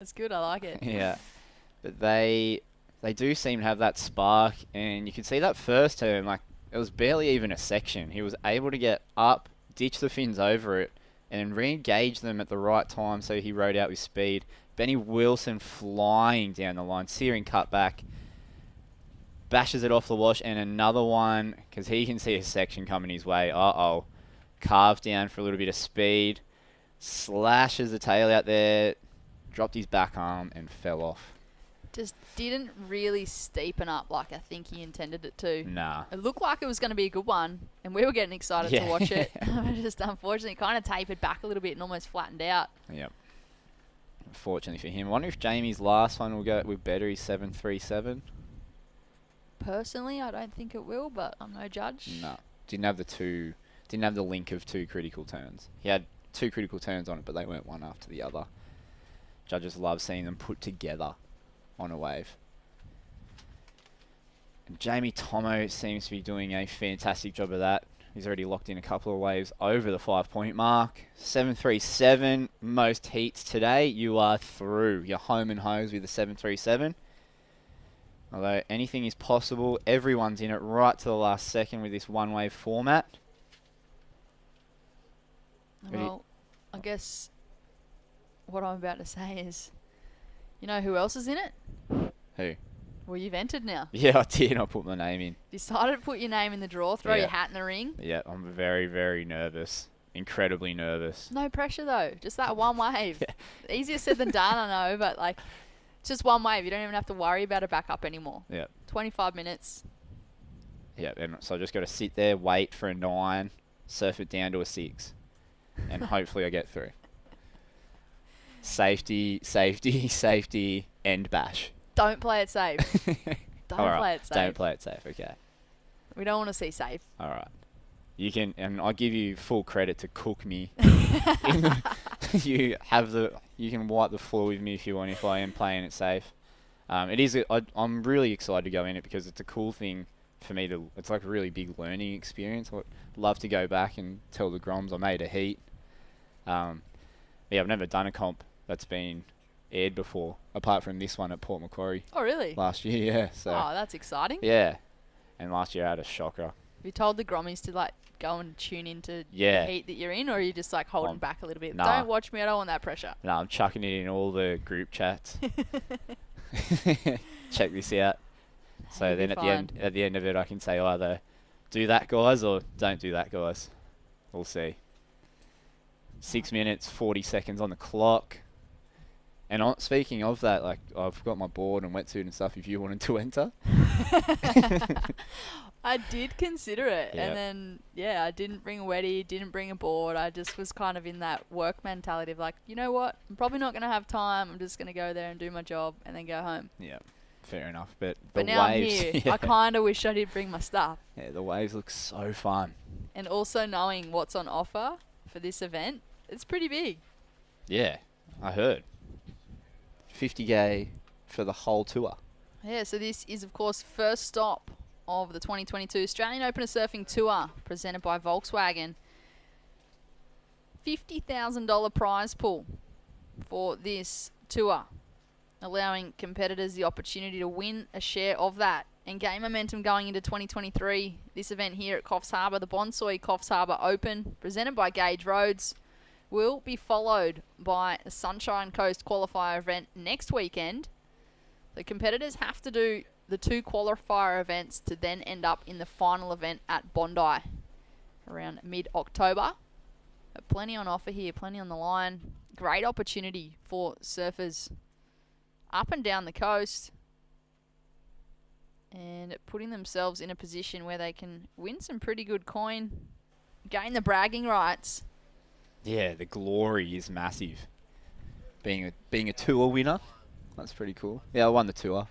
That's good. I like it. Yeah. But they do seem to have that spark, and you can see that first turn, like, it was barely even a section. He was able to get up, ditch the fins over it, and re-engage them at the right time, so he rode out with speed. Benny Wilson flying down the line, searing cut back, bashes it off the wash, and another one, because he can see a section coming his way. Uh-oh. Carved down for a little bit of speed, slashes the tail out there, dropped his back arm, and fell off. Just didn't really steepen up like I think he intended it to. Nah. It looked like it was going to be a good one, and we were getting excited to watch it. Just unfortunately kind of tapered back a little bit and almost flattened out. Yep. Unfortunately for him. I wonder if Jamie's last one will go with better. He's 737. Personally, I don't think it will, but I'm no judge. No. Didn't have the link of two critical turns. He had two critical turns on it, but they weren't one after the other. Judges love seeing them put together on a wave. And Jamie Tomo seems to be doing a fantastic job of that. He's already locked in a couple of waves over the 5-point mark. 737, most heats today. You are through. You're home and hose with the 737. Although anything is possible, everyone's in it right to the last second with this one-wave format. Well, I guess what I'm about to say is, you know who else is in it? Who? Well, you've entered now. Yeah, I did. I put my name in. Decided to put your name in the draw, throw your hat in the ring. Yeah, I'm very, very nervous. Incredibly nervous. No pressure, though. Just that one wave. Easier said than done, I know, but like, it's just one wave. You don't even have to worry about a backup anymore. Yeah. 25 minutes. Yeah, and so I just got to sit there, wait for a 9, surf it down to a 6, and hopefully I get through. Safety, safety, safety, end bash. Don't play it safe. Don't play it safe. Don't play it safe, okay. We don't want to see safe. All right. You can, and I give you full credit to cook me. You can wipe the floor with me if you want, if I am playing it safe. I'm really excited to go in it because it's a cool thing for me it's like a really big learning experience. I'd love to go back and tell the Groms I made a heat. Yeah, I've never done a comp that's been aired before, apart from this one at Port Macquarie. Oh, really? Last year, yeah. So, oh, that's exciting. yeah. And last year I had a shocker. Have you told the Grommies to like go and tune into Yeah. the heat that you're in, or are you just like holding back a little bit? Nah. Don't watch me, I don't want that pressure. No, I'm chucking it in all the group chats. Check this out. So then at the end of it, I can say either do that, guys, or don't do that, guys. We'll see. 6 minutes, 40 seconds on the clock. And speaking of that, like, I've got my board and wetsuit and stuff if you wanted to enter. I did consider it. Yep. And then, yeah, I didn't bring a wetty, didn't bring a board. I just was kind of in that work mentality of like, you know what? I'm probably not going to have time. I'm just going to go there and do my job and then go home. Yeah, fair enough. But now waves, I'm here. I kind of wish I did bring my stuff. Yeah, the waves look so fun. And also knowing what's on offer for this event, it's pretty big. Yeah, I heard. 50K for the whole tour. Yeah, so this is, of course, first stop of the 2022 Australian Open of Surfing Tour, presented by Volkswagen. $50,000 prize pool for this tour, allowing competitors the opportunity to win a share of that and gain momentum going into 2023. This event here at Coffs Harbour, the Bonsoy Coffs Harbour Open, presented by Gage Roads, will be followed by the Sunshine Coast qualifier event next weekend. The competitors have to do the 2 qualifier events to then end up in the final event at Bondi around mid-October. But plenty on offer here, plenty on the line. Great opportunity for surfers up and down the coast and putting themselves in a position where they can win some pretty good coin, gain the bragging rights. Yeah, the glory is massive. Being a tour winner, that's pretty cool. Yeah, I won the tour.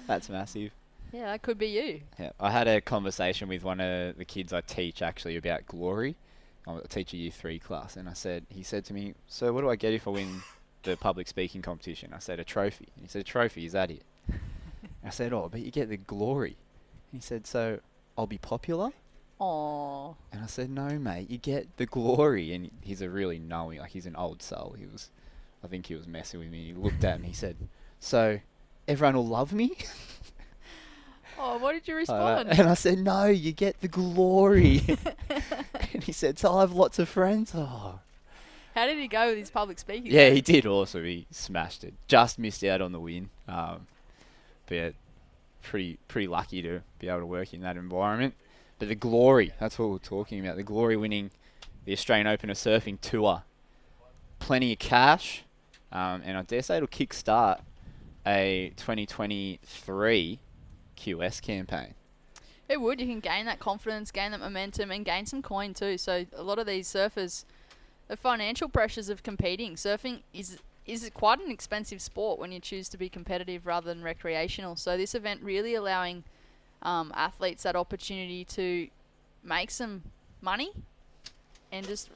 That's massive. Yeah, that could be you. Yeah, I had a conversation with one of the kids I teach actually about glory. I teach a year 3 class, and he said to me, "So what do I get if I win the public speaking competition?" I said, "A trophy." And he said, "A trophy, is that it?" I said, "Oh, but you get the glory." He said, "So I'll be popular?" Aww. And I said, "No, mate, you get the glory." And he's a really knowing, like, he's an old soul. I think he was messing with me. He looked at me. He said, "So, everyone will love me?" Oh, what did you respond? And I said, "No, you get the glory." And he said, "So I have lots of friends." Oh. How did he go with his public speaking? Yeah, he did also. He smashed it. Just missed out on the win. But yeah, pretty lucky to be able to work in that environment. But the glory, that's what we're talking about. The glory winning the Australian Open of Surfing Tour. Plenty of cash. And I dare say it'll kickstart a 2023 QS campaign. It would. You can gain that confidence, gain that momentum, and gain some coin too. So a lot of these surfers, the financial pressures of competing, surfing is quite an expensive sport when you choose to be competitive rather than recreational. So this event really allowing athletes that opportunity to make some money and just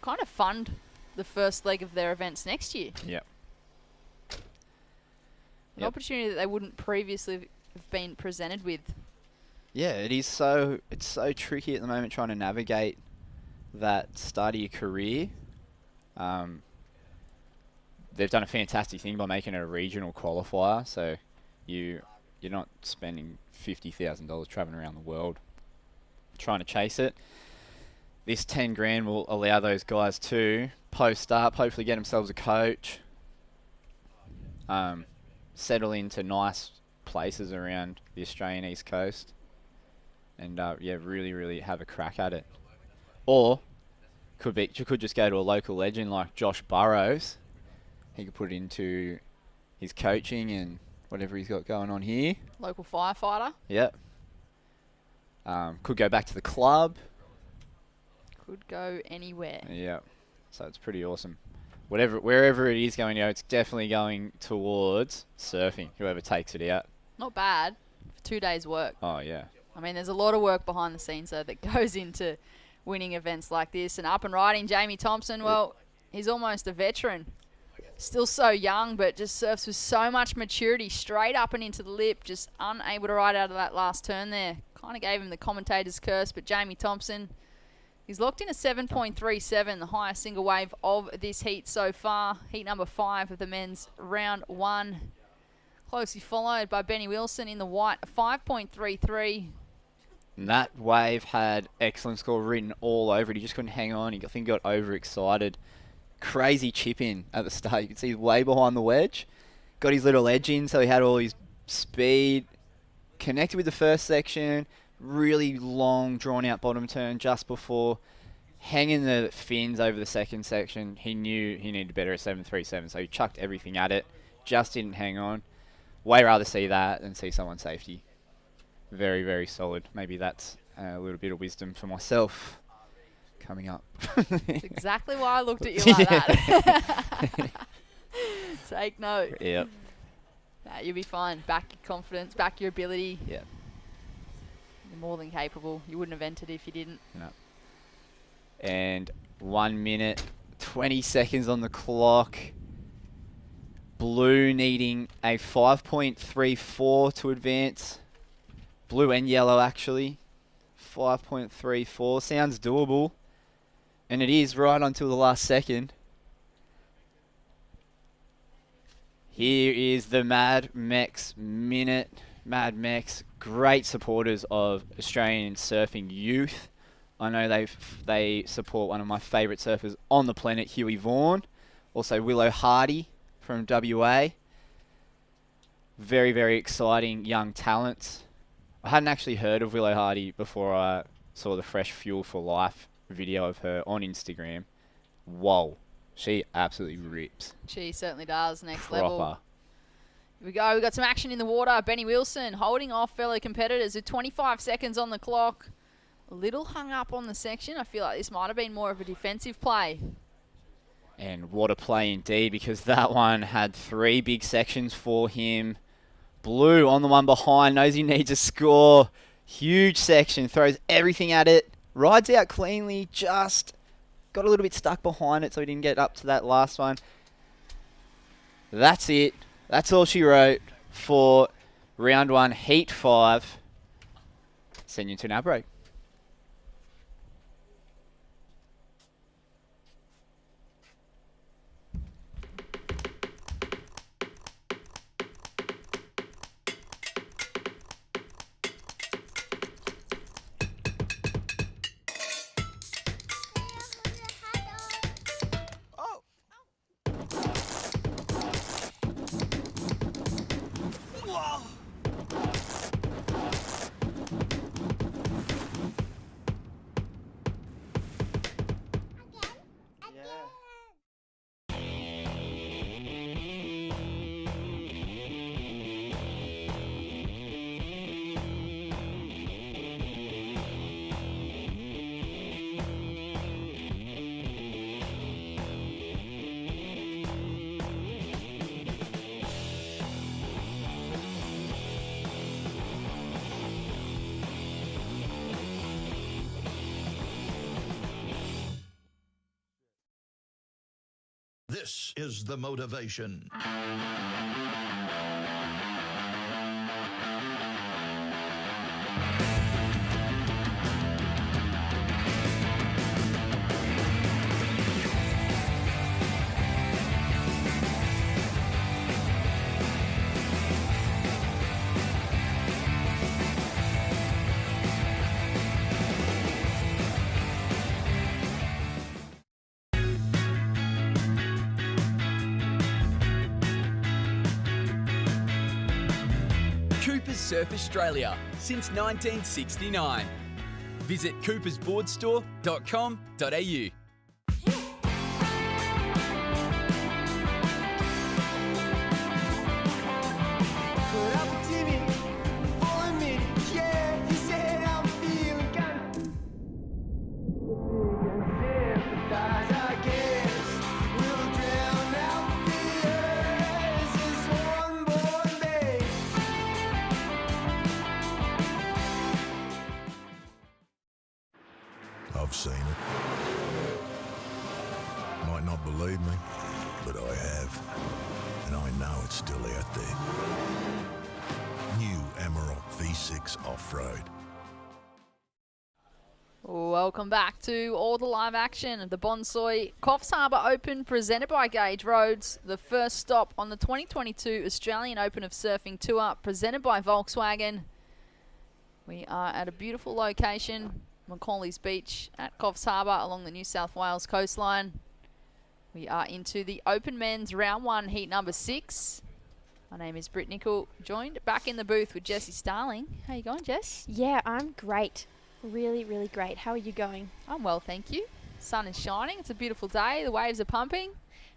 kind of fund the first leg of their events next year. Yep. An opportunity that they wouldn't previously have been presented with. Yeah, it's so tricky at the moment trying to navigate that start of your career. They've done a fantastic thing by making it a regional qualifier, so you're not spending $50,000 traveling around the world trying to chase it. This 10 grand will allow those guys to post up, hopefully get themselves a coach, settle into nice places around the Australian East Coast, and really have a crack at it. Or you could just go to a local legend like Josh Burrows. He could put it into his coaching and whatever he's got going on here. Local firefighter. Yep. Could go back to the club. Could go anywhere. Yeah. So it's pretty awesome. Wherever it is going to go, it's definitely going towards surfing, whoever takes it out. Not bad for 2 days' work. Oh, yeah. I mean, there's a lot of work behind the scenes, though, that goes into winning events like this. And up and riding, Jamie Thompson, well, he's almost a veteran. Still so young, but just surfs with so much maturity, straight up and into the lip, just unable to ride out of that last turn there. Kind of gave him the commentator's curse, but Jamie Thompson, he's locked in a 7.37, the highest single wave of this heat so far. Heat number 5 of the men's round 1. Closely followed by Benny Wilson in the white, a 5.33. And that wave had excellent score written all over it. He just couldn't hang on. I think he got overexcited. Crazy chip in at the start. You can see he's way behind the wedge. Got his little edge in, so he had all his speed. Connected with the first section. Really long, drawn-out bottom turn just before. Hanging the fins over the second section. He knew he needed better at 7.37, so he chucked everything at it. Just didn't hang on. Way rather see that than see someone's safety. Very, very solid. Maybe that's a little bit of wisdom for myself coming up. That's exactly why I looked at you like that. Take note. Yep. Nah, you'll be fine. Back your confidence, back your ability. Yep. You're more than capable. You wouldn't have entered if you didn't. No. And 1 minute, 20 seconds on the clock. Blue needing a 5.34 to advance. Blue and yellow, actually. 5.34. Sounds doable. And it is right until the last second. Here is the Mad Mex minute. Mad Mex, great supporters of Australian surfing youth. I know they support one of my favourite surfers on the planet, Huey Vaughan. Also Willow Hardy from WA. Very, very exciting young talents. I hadn't actually heard of Willow Hardy before I saw the Fresh Fuel for Life video of her on Instagram. Whoa. She absolutely rips. She certainly does. Next Proper. level. Here we go. We've got some action in the water. Benny Wilson holding off fellow competitors with 25 seconds on the clock. A little hung up on the section. I feel like this might have been more of a defensive play. And what a play indeed, because that one had 3 big sections for him. Blue on the one behind, knows he needs a score. Huge section, throws everything at it. Rides out cleanly, just got a little bit stuck behind it so he didn't get up to that last one. That's it. That's all she wrote for round 1, heat 5. Send you to an ad break. This is the motivation. Coopers Surf Australia since 1969. Visit coopersboardstore.com.au. I've seen it. Might not believe me, but I have. And I know it's still out there. New Amarok V6 Off-Road. Welcome back to all the live action of the Bonsoy Coffs Harbour Open presented by Gauge Roads. The first stop on the 2022 Australian Open of Surfing Tour presented by Volkswagen. We are at a beautiful location, Macaulay's Beach at Coffs Harbour along the New South Wales coastline. We are into the Open Men's Round 1 Heat number 6. My name is Britt Nicol, joined back in the booth with Jessie Starling. How you going, Jess? Yeah, I'm great. Really, really great. How are you going? I'm well, thank you. Sun is shining. It's a beautiful day. The waves are pumping.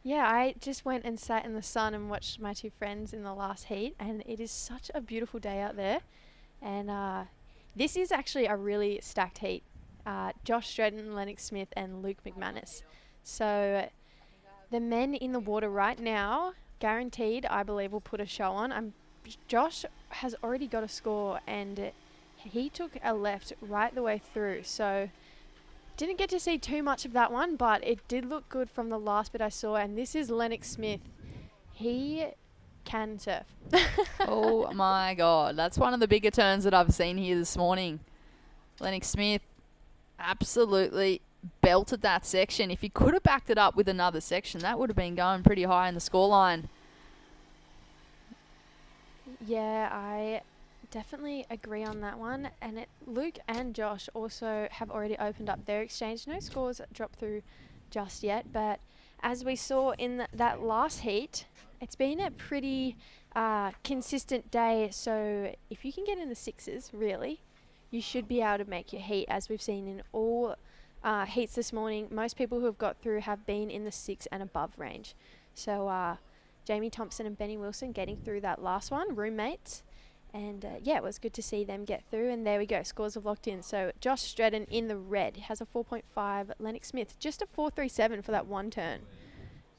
Yeah, I just went and sat in the sun and watched my two friends in the last heat, and it is such a beautiful day out there. And this is actually a really stacked heat. Josh Stretton, Lennox Smith, and Luke McManus. So the men in the water right now, guaranteed, I believe, will put a show on. Josh has already got a score, and he took a left right the way through. So didn't get to see too much of that one, but it did look good from the last bit I saw. And this is Lennox Smith. He can surf. Oh my God. That's one of the bigger turns that I've seen here this morning. Lennox Smith absolutely belted that section. If he could have backed it up with another section, that would have been going pretty high in the scoreline. Yeah, I definitely agree on that one. And Luke and Josh also have already opened up their exchange. No scores dropped through just yet, but as we saw in that last heat, it's been a pretty consistent day. So if you can get in the sixes, really, you should be able to make your heat. As we've seen in all heats this morning, most people who have got through have been in the 6 and above range. So Jamie Thompson and Benny Wilson getting through that last one, roommates. And yeah, it was good to see them get through. And there we go, scores have locked in. So Josh Stretton in the red has a 4.5. Lennox Smith just a 4.37 for that one turn,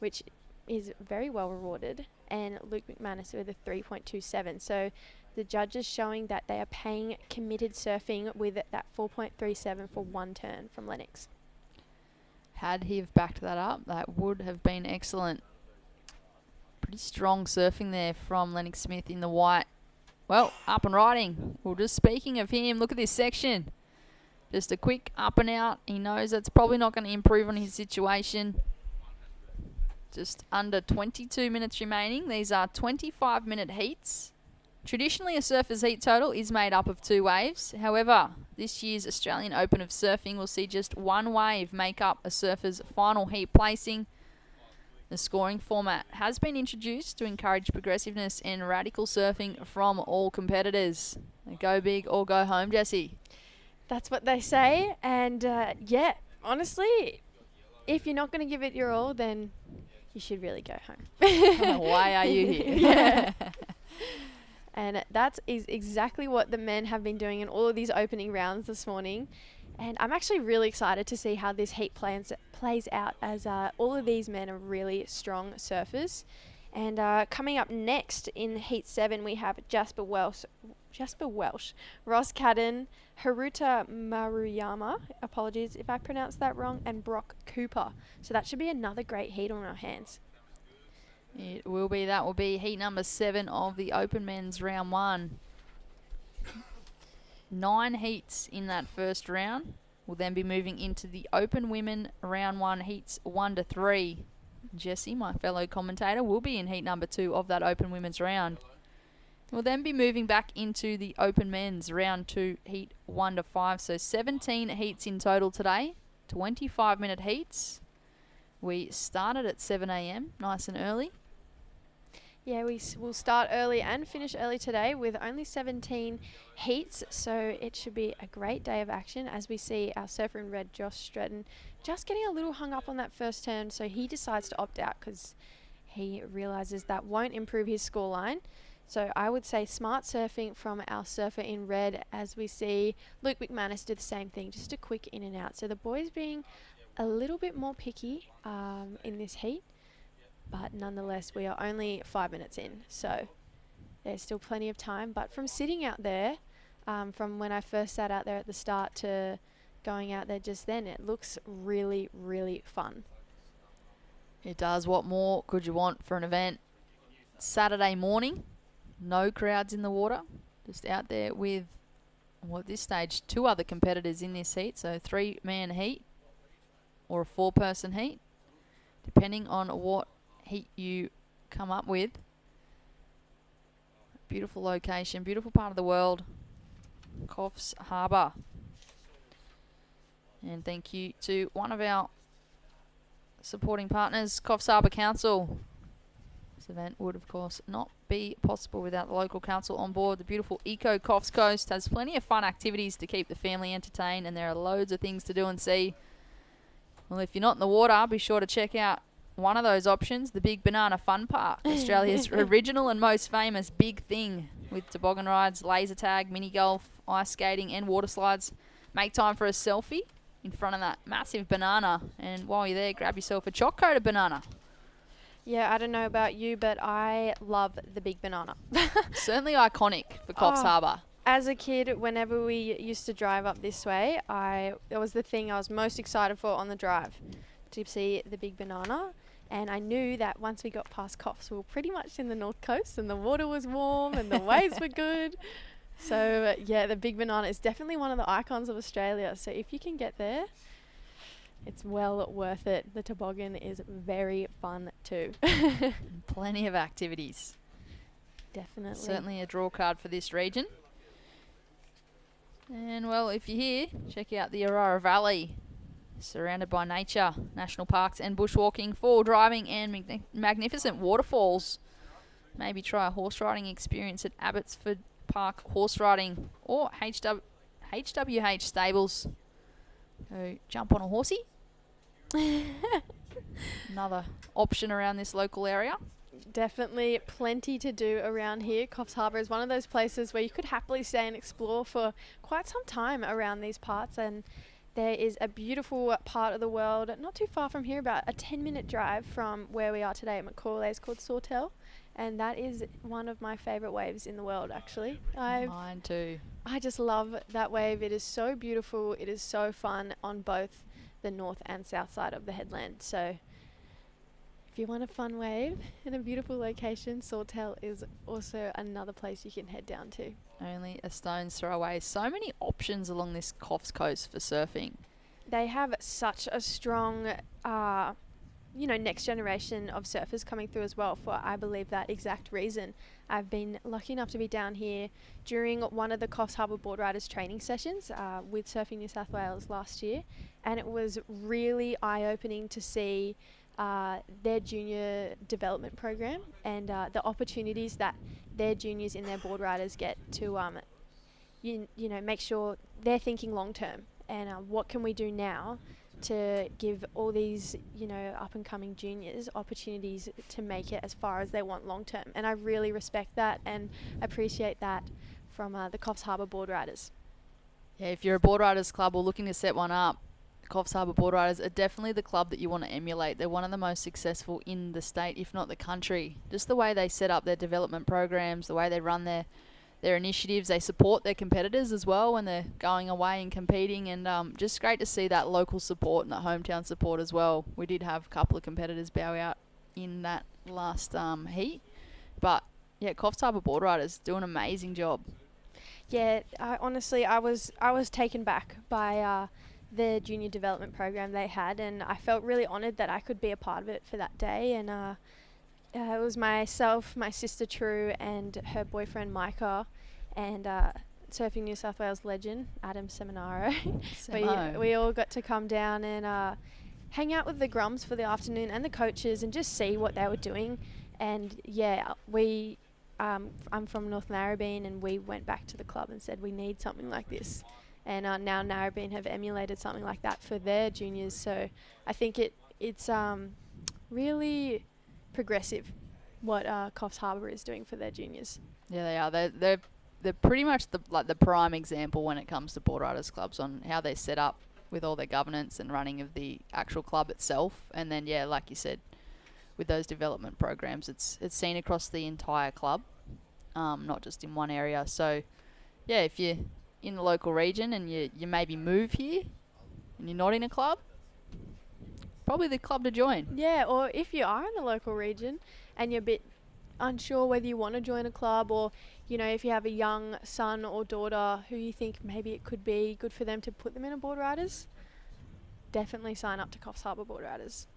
which is very well rewarded. And Luke McManus with a 3.27. So the judges showing that they are paying committed surfing with that 4.37 for one turn from Lennox. Had he have backed that up, that would have been excellent. Pretty strong surfing there from Lennox Smith in the white. Well, up and riding. Well, just speaking of him, look at this section. Just a quick up and out. He knows that's probably not going to improve on his situation. Just under 22 minutes remaining. These are 25-minute heats. Traditionally, a surfer's heat total is made up of 2 waves. However, this year's Australian Open of Surfing will see just 1 wave make up a surfer's final heat placing. The scoring format has been introduced to encourage progressiveness and radical surfing from all competitors. Go big or go home, Jessie. That's what they say. And yeah, honestly, if you're not going to give it your all, then you should really go home. Why are you here? Yeah. And that is exactly what the men have been doing in all of these opening rounds this morning. And I'm actually really excited to see how this heat plays out, as all of these men are really strong surfers. And coming up next in Heat 7, we have Jasper Welsh, Ross Cadden, Haruta Maruyama, apologies if I pronounced that wrong, and Brock Cooper. So that should be another great heat on our hands. It will be. That will be heat number 7 of the Open Men's Round 1. 9 heats in that first round. We'll then be moving into the Open Women Round 1 heats 1 to 3. Jesse, my fellow commentator, will be in heat number 2 of that Open Women's round. We'll then be moving back into the Open Men's Round 2 heat 1 to 5. So 17 heats in total today. 25-minute heats. We started at 7 a.m, nice and early. Yeah, will start early and finish early today with only 17 heats, so it should be a great day of action as we see our surfer in red, Josh Stretton, just getting a little hung up on that first turn, so he decides to opt out because he realises that won't improve his scoreline. So I would say smart surfing from our surfer in red as we see Luke McManus do the same thing, just a quick in and out. So the boys being a little bit more picky in this heat. But nonetheless, we are only 5 minutes in, so there's still plenty of time. But from sitting out there, from when I first sat out there at the start to going out there just then, it looks really, really fun. It does. What more could you want for an event? Saturday morning, no crowds in the water, just out there with, well, at this stage, 2 other competitors in this heat, so 3-man heat or a 4-person heat, depending on what heat you come up with. Beautiful location, beautiful part of the world, Coffs Harbour. And thank you to one of our supporting partners, Coffs Harbour Council. This event would of course not be possible without the local council on board. The beautiful Eco Coffs Coast has plenty of fun activities to keep the family entertained, and there are loads of things to do and see. Well, if you're not in the water, be sure to check out one of those options, the Big Banana Fun Park, Australia's original and most famous big thing, with toboggan rides, laser tag, mini golf, ice skating and water slides. Make time for a selfie in front of that massive banana, and while you're there, grab yourself a choc-coated banana. Yeah, I don't know about you, but I love the big banana. Certainly iconic for Coffs Harbour. As a kid, whenever we used to drive up this way, it was the thing I was most excited for on the drive, to see the big banana. And I knew that once we got past Coffs, we were pretty much in the north coast and the water was warm and the waves were good. So yeah, the big banana is definitely one of the icons of Australia. So if you can get there, it's well worth it. The toboggan is very fun too. Plenty of activities. Definitely. Certainly a draw card for this region. And well, if you're here, check out the Aurora Valley. Surrounded by nature, national parks and bushwalking, four driving and magnificent waterfalls. Maybe try a horse riding experience at Abbotsford Park Horse Riding or HWH Stables. Go jump on a horsey. Another option around this local area. Definitely plenty to do around here. Coffs Harbour is one of those places where you could happily stay and explore for quite some time around these parts, and there is a beautiful part of the world not too far from here, about a 10-minute drive from where we are today at Macaulay's, called Sawtell, and that is one of my favourite waves in the world, actually. Mine too. I just love that wave. It is so beautiful. It is so fun on both the north and south side of the headland. So if you want a fun wave in a beautiful location, Sawtell is also another place you can head down to. Only a stone's throw away. So many options along this Coffs Coast for surfing. They have such a strong, next generation of surfers coming through as well, for I believe that exact reason. I've been lucky enough to be down here during one of the Coffs Harbour Board Riders training sessions with Surfing New South Wales last year, and it was really eye-opening to see their junior development program and the opportunities that their juniors in their board riders get to make sure they're thinking long term, and what can we do now to give all these up and coming juniors opportunities to make it as far as they want long term. And I really respect that and appreciate that from the Coffs Harbour board riders. Yeah, if you're a board riders club or looking to set one up, Coffs Harbour Board Riders are definitely the club that you want to emulate. They're one of the most successful in the state, if not the country. Just the way they set up their development programs, the way they run their initiatives. They support their competitors as well when they're going away and competing, and just great to see that local support and that hometown support as well. We did have a couple of competitors bow out in that last heat. But yeah, Coffs Harbour Board Riders do an amazing job. Yeah, honestly, I was taken back by the junior development program they had, and I felt really honoured that I could be a part of it for that day. And it was myself, my sister True, and her boyfriend Micah, and Surfing New South Wales legend Adam Seminaro. we all got to come down and hang out with the Grums for the afternoon and the coaches and just see what they were doing. And yeah, I'm from North Narrabeen, and we went back to the club and said we need something like this. And now Narrabeen have emulated something like that for their juniors. So I think it's really progressive what Coffs Harbour is doing for their juniors. Yeah, they are. They're pretty much the prime example when it comes to board riders clubs on how they set up with all their governance and running of the actual club itself. And then yeah, like you said, with those development programs, it's seen across the entire club, not just in one area. So yeah, if you're in the local region and you maybe move here and you're not in a club, probably the club to join. Yeah, or if you are in the local region and you're a bit unsure whether you want to join a club, or you know, if you have a young son or daughter who you think maybe it could be good for them to put them in a board riders, definitely sign up to Coffs Harbour Board Riders.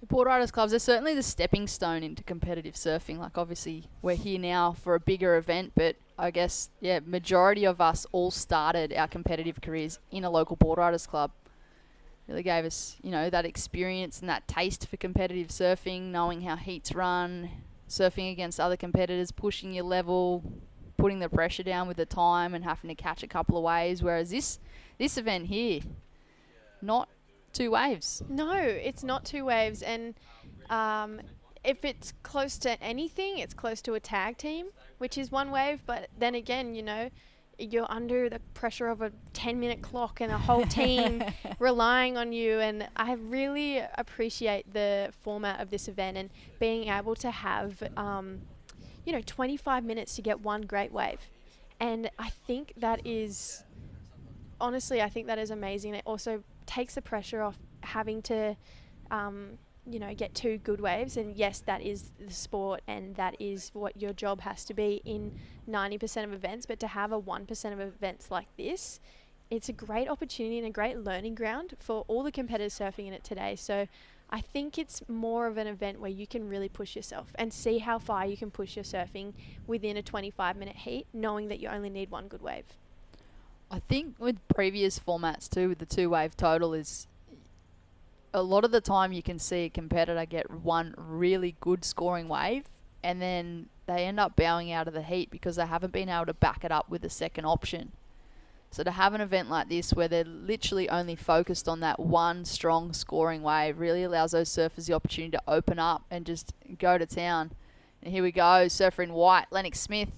Board riders clubs are certainly the stepping stone into competitive surfing. Like obviously we're here now for a bigger event, but I guess yeah, majority of us all started our competitive careers in a local board riders club. Really gave us, you know, that experience and that taste for competitive surfing, knowing how heats run, surfing against other competitors, pushing your level, putting the pressure down with the time and having to catch a couple of waves. Whereas this event here, not two waves. No, it's not two waves. And if it's close to anything, it's close to a tag team, which is one wave. But then again, you know, you're under the pressure of a 10-minute clock and a whole team relying on you. And I really appreciate the format of this event and being able to have, 25 minutes to get one great wave. And I think that is, honestly, I think that is amazing. It also takes the pressure off having to, get two good waves. And yes, that is the sport and that is what your job has to be in 90% of events. But to have a 1% of events like this, it's a great opportunity and a great learning ground for all the competitors surfing in it today. So I think it's more of an event where you can really push yourself and see how far you can push your surfing within a 25-minute heat, knowing that you only need one good wave. I think with previous formats too, with the two-wave total, is a lot of the time you can see a competitor get one really good scoring wave and then they end up bowing out of the heat because they haven't been able to back it up with a second option. So to have an event like this where they're literally only focused on that one strong scoring wave really allows those surfers the opportunity to open up and just go to town. And here we go, surfer in white, Lennox Smith.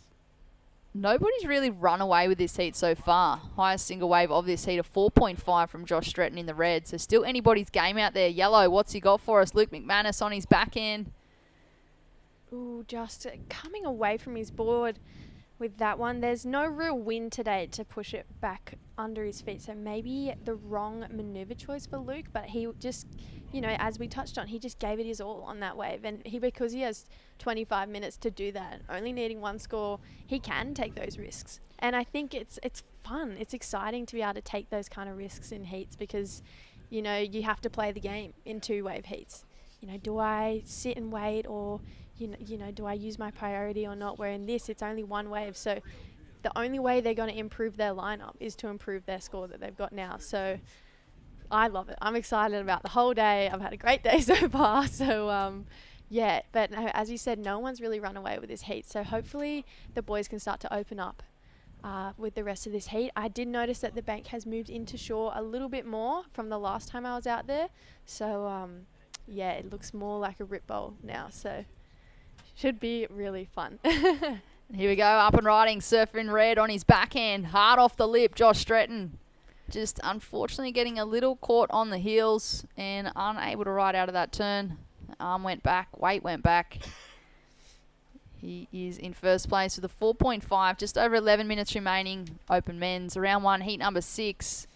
Nobody's really run away with this heat so far. Highest single wave of this heat, a 4.5 from Josh Stretton in the red. So still anybody's game out there. Yellow, what's he got for us? Luke McManus on his back end. Ooh, just coming away from his board with that one. There's no real wind today to push it back under his feet. So maybe the wrong maneuver choice for Luke. But he just, as we touched on, he just gave it his all on that wave. And because he has 25 minutes to do that, only needing one score, he can take those risks. And I think it's fun. It's exciting to be able to take those kind of risks in heats because, you have to play the game in two-wave heats. Do I sit and wait or, do I use my priority or not? Where in this, it's only one wave. So the only way they're going to improve their lineup is to improve their score that they've got now. So I love it. I'm excited about the whole day. I've had a great day so far. So, but no, as you said, no one's really run away with this heat. So hopefully the boys can start to open up with the rest of this heat. I did notice that the bank has moved into shore a little bit more from the last time I was out there. So, it looks more like a rip bowl now. So should be really fun. Here we go, up and riding, surfer in red on his backhand, hard off the lip, Josh Stretton. Just unfortunately getting a little caught on the heels and unable to ride out of that turn. Arm went back, weight went back. He is in first place with a 4.5, just over 11 minutes remaining. Open men's, round one, heat number 6.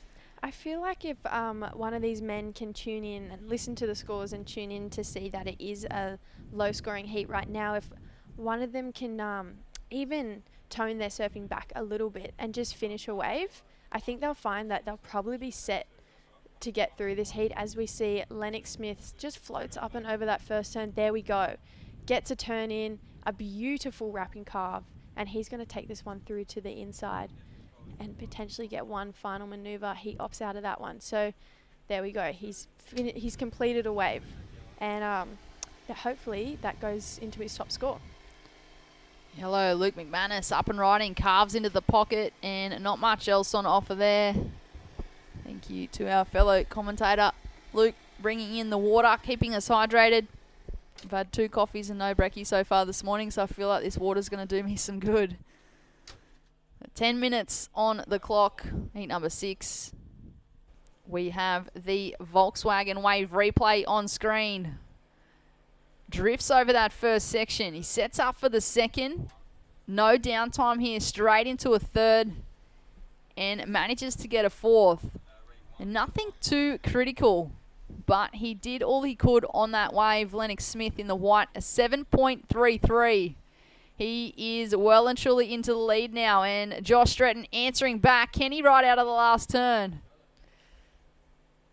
I feel like if one of these men can tune in and listen to the scores and tune in to see that it is a low-scoring heat right now, if one of them can even tone their surfing back a little bit and just finish a wave, I think they'll find that they'll probably be set to get through this heat. As we see, Lennox Smith just floats up and over that first turn. There we go. Gets a turn in, a beautiful wrapping carve, and he's going to take this one through to the inside and potentially get one final maneuver. He opts out of that one. So there we go. He's completed a wave, and hopefully that goes into his top score. Hello, Luke McManus up and riding, carves into the pocket, and not much else on offer there. Thank you to our fellow commentator, Luke, bringing in the water, keeping us hydrated. I've had 2 coffees and no brekkie so far this morning, so I feel like this water's going to do me some good. 10 minutes on the clock, heat number 6. We have the Volkswagen Wave replay on screen. Drifts over that first section. He sets up for the second. No downtime here, straight into a third, and manages to get a fourth. And nothing too critical, but he did all he could on that wave. Lennox Smith in the white, a 7.33. He is well and truly into the lead now, and Josh Stretton answering back. Can he ride out of the last turn?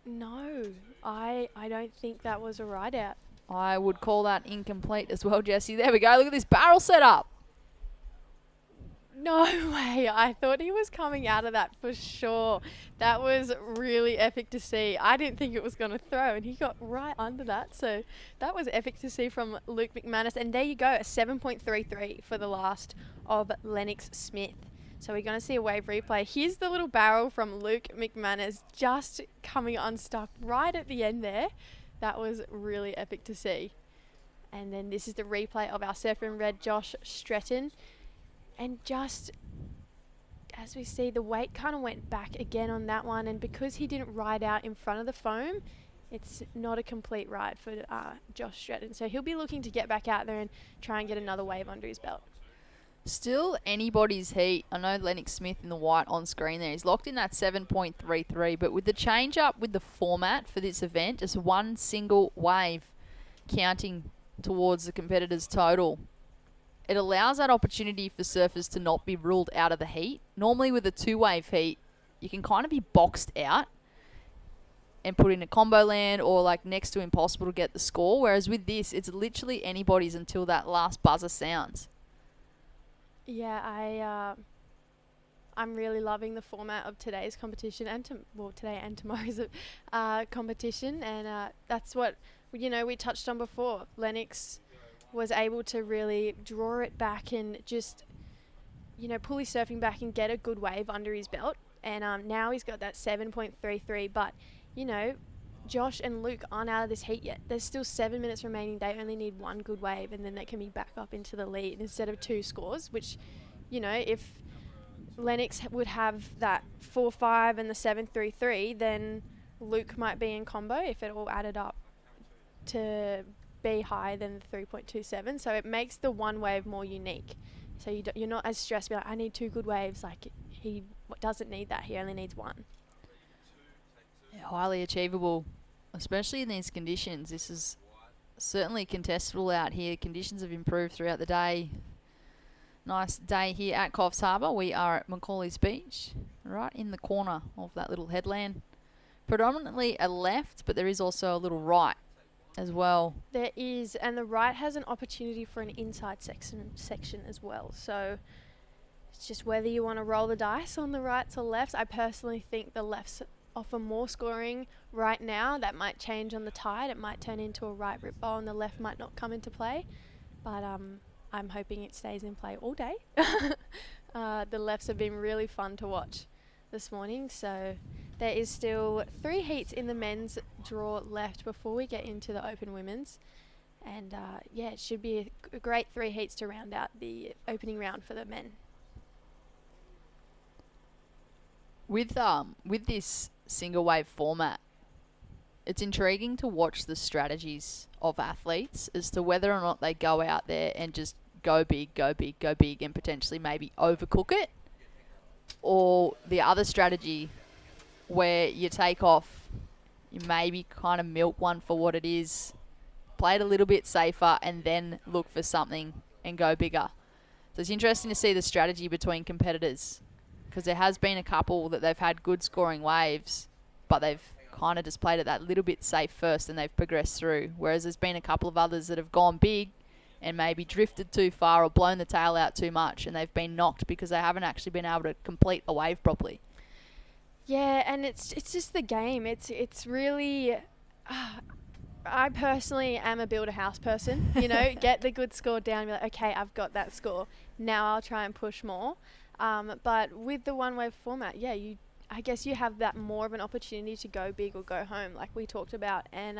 No, I don't think that was a ride out. I would call that incomplete as well, Jesse. There we go. Look at this barrel setup. No way. I thought he was coming out of that for sure. That was really epic to see. I didn't think it was going to throw, and he got right under that. So that was epic to see from Luke McManus. And there you go, a 7.33 for the last of Lennox Smith. So we're going to see a wave replay. Here's the little barrel from Luke McManus just coming unstuck right at the end there. That was really epic to see. And then this is the replay of our surfer in red, Josh Stretton. And just as we see, the weight kind of went back again on that one. And because he didn't ride out in front of the foam, it's not a complete ride for Josh Stretton. So he'll be looking to get back out there and try and get another wave under his belt. Still anybody's heat. I know Lennox Smith in the white on screen there. He's locked in that 7.33, but with the change up with the format for this event, just one single wave counting towards the competitor's total. It allows that opportunity for surfers to not be ruled out of the heat. Normally with a 2-wave heat, you can kind of be boxed out and put in a combo land or like next to impossible to get the score. Whereas with this, it's literally anybody's until that last buzzer sounds. Yeah, I'm really loving the format of today's competition and today and tomorrow's competition, and that's what we touched on before. Lennox was able to really draw it back and just pull his surfing back and get a good wave under his belt, and now he's got that 7.33. But Josh and Luke aren't out of this heat yet. There's still 7 minutes remaining. They only need one good wave, and then they can be back up into the lead instead of 2 scores, which, if Lennox would have that 4.5 and the 7.33, then Luke might be in combo if it all added up to be higher than the 3.27. So it makes the one wave more unique. So you're not as stressed, be like, I need 2 good waves. Like, he doesn't need that. He only needs 1. Highly achievable, especially in these conditions. This is certainly contestable out here. Conditions have improved throughout the day. Nice day here at Coffs Harbour. We are at Macaulay's Beach, right in the corner of that little headland. Predominantly a left, but there is also a little right as well. There is, and the right has an opportunity for an inside section as well. So it's just whether you want to roll the dice on the rights or lefts. I personally think the lefts offer more scoring right now. That might change on the tide. It might turn into a right rip bowl and the left might not come into play. But I'm hoping it stays in play all day. The lefts have been really fun to watch this morning. So there is still 3 heats in the men's draw left before we get into the open women's. And it should be a great 3 heats to round out the opening round for the men. With this single wave format, it's intriguing to watch the strategies of athletes as to whether or not they go out there and just go big, and potentially maybe overcook it, or the other strategy where you take off, you maybe kind of milk one for what it is, play it a little bit safer, and then look for something and go bigger. So it's interesting to see the strategy between competitors, because there has been a couple that they've had good scoring waves, but they've kind of just played it that little bit safe first and they've progressed through. Whereas there's been a couple of others that have gone big and maybe drifted too far or blown the tail out too much, and they've been knocked because they haven't actually been able to complete a wave properly. Yeah, and it's just the game. It's really. I personally am a build a house person. You know, get the good score down. Be like, okay, I've got that score. Now I'll try and push more. But with the one wave format, yeah, I guess you have that more of an opportunity to go big or go home, like we talked about. And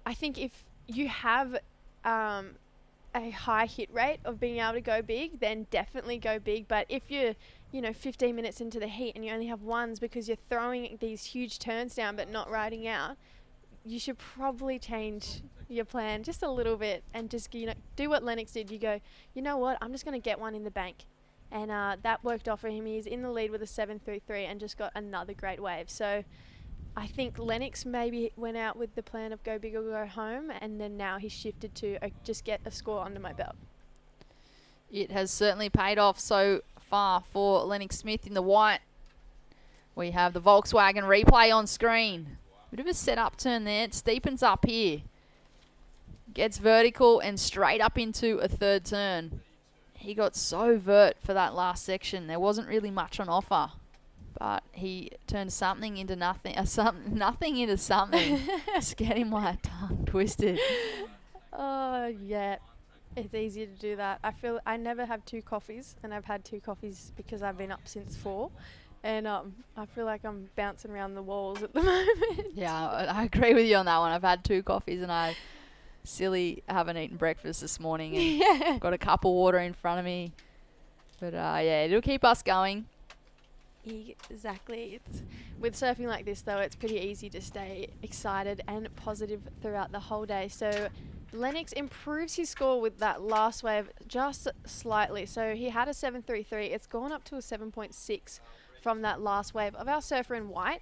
I think if you have a high hit rate of being able to go big, then definitely go big. But if you're 15 minutes into the heat and you only have ones because you're throwing these huge turns down but not riding out, you should probably change your plan just a little bit and just do what Lennox did. You go, you know what, I'm just going to get one in the bank. And that worked off for him. He's in the lead with a 7-3-3 and just got another great wave. So I think Lennox maybe went out with the plan of go big or go home, and then now he's shifted to just get a score under my belt. It has certainly paid off so far for Lennox Smith in the white. We have the Volkswagen replay on screen. Bit of a set-up turn there. It steepens up here. Gets vertical and straight up into a third turn. He got so vert for that last section. There wasn't really much on offer. But he turned something into nothing. Nothing into something. Just getting my tongue twisted. Oh, yeah. It's easy to do that. I never have 2 coffees, and I've had 2 coffees because I've been up since 4. And I feel like I'm bouncing around the walls at the moment. Yeah, I agree with you on that one. I've had 2 coffees and I haven't eaten breakfast this morning. And got a cup of water in front of me. But yeah, it'll keep us going. Exactly. With surfing like this, though, it's pretty easy to stay excited and positive throughout the whole day. So Lennox improves his score with that last wave just slightly. So he had a 7.33. It's gone up to a 7.6 from that last wave of our surfer in white.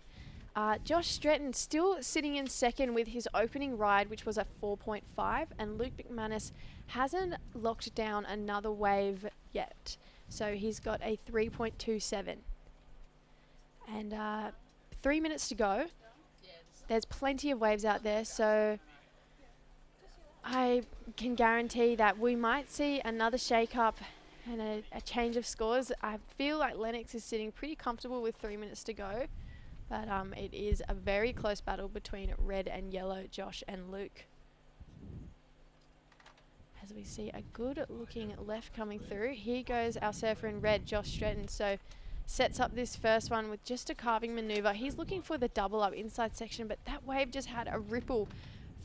Josh Stretton still sitting in second with his opening ride, which was a 4.5, and Luke McManus hasn't locked down another wave yet. So he's got a 3.27. And 3 minutes to go. There's plenty of waves out there, so I can guarantee that we might see another shake-up and a change of scores. I feel like Lennox is sitting pretty comfortable with 3 minutes to go, but it is a very close battle between red and yellow, Josh and Luke. As we see a good-looking left coming through. Here goes our surfer in red, Josh Stretton. So sets up this first one with just a carving maneuver. He's looking for the double up inside section, but that wave just had a ripple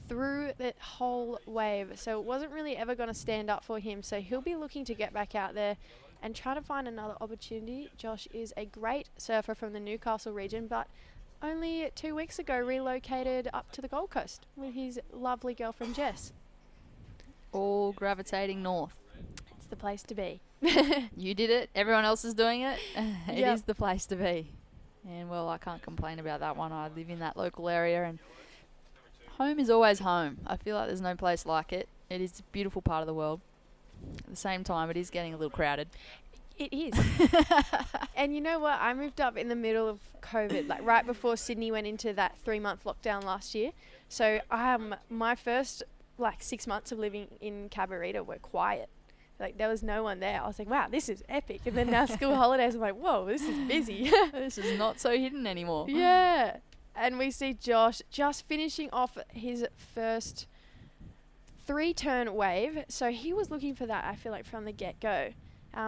through that whole wave, so it wasn't really ever going to stand up for him. So he'll be looking to get back out there and try to find another opportunity. Josh is a great surfer from the Newcastle region, but only 2 weeks ago relocated up to the Gold Coast with his lovely girlfriend Jess. All gravitating north. It's the place to be. You did it. Everyone else is doing it. It Yep. is the place to be. And, well, I can't complain about that one. I live in that local area, and home is always home. I feel like there's no place like it. It is a beautiful part of the world. At the same time, it is getting a little crowded. It is. And you know what? I moved up in the middle of COVID, like right before Sydney went into that 3-month lockdown last year. So my first 6 months of living in Cabarita were quiet. Like, there was no one there. I was like, wow, this is epic. And then now school holidays, I'm like, whoa, this is busy. This is not so hidden anymore. Yeah. And we see Josh just finishing off his first 3-turn wave. So he was looking for that, I feel like, from the get-go.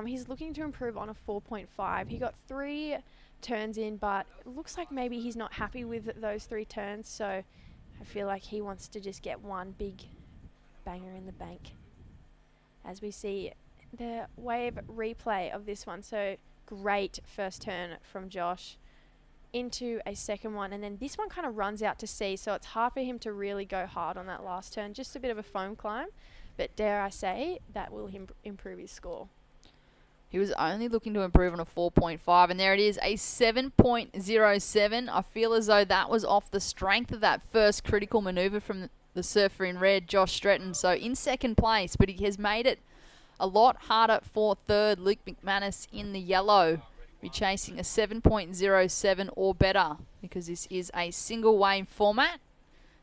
He's looking to improve on a 4.5. He got 3 turns in, but it looks like maybe he's not happy with those 3 turns. So I feel like he wants to just get one big banger in the bank. As we see the wave replay of this one. So great first turn from Josh into a second one, and then this one kind of runs out to sea, so it's hard for him to really go hard on that last turn. Just a bit of a foam climb, but dare I say that will improve his score. He was only looking to improve on a 4.5, and there it is, a 7.07. I feel as though that was off the strength of that first critical manoeuvre from the surfer in red, Josh Stretton. So in second place, but he has made it a lot harder for third. Luke McManus in the yellow be chasing a 7.07 or better, because this is a single wave format.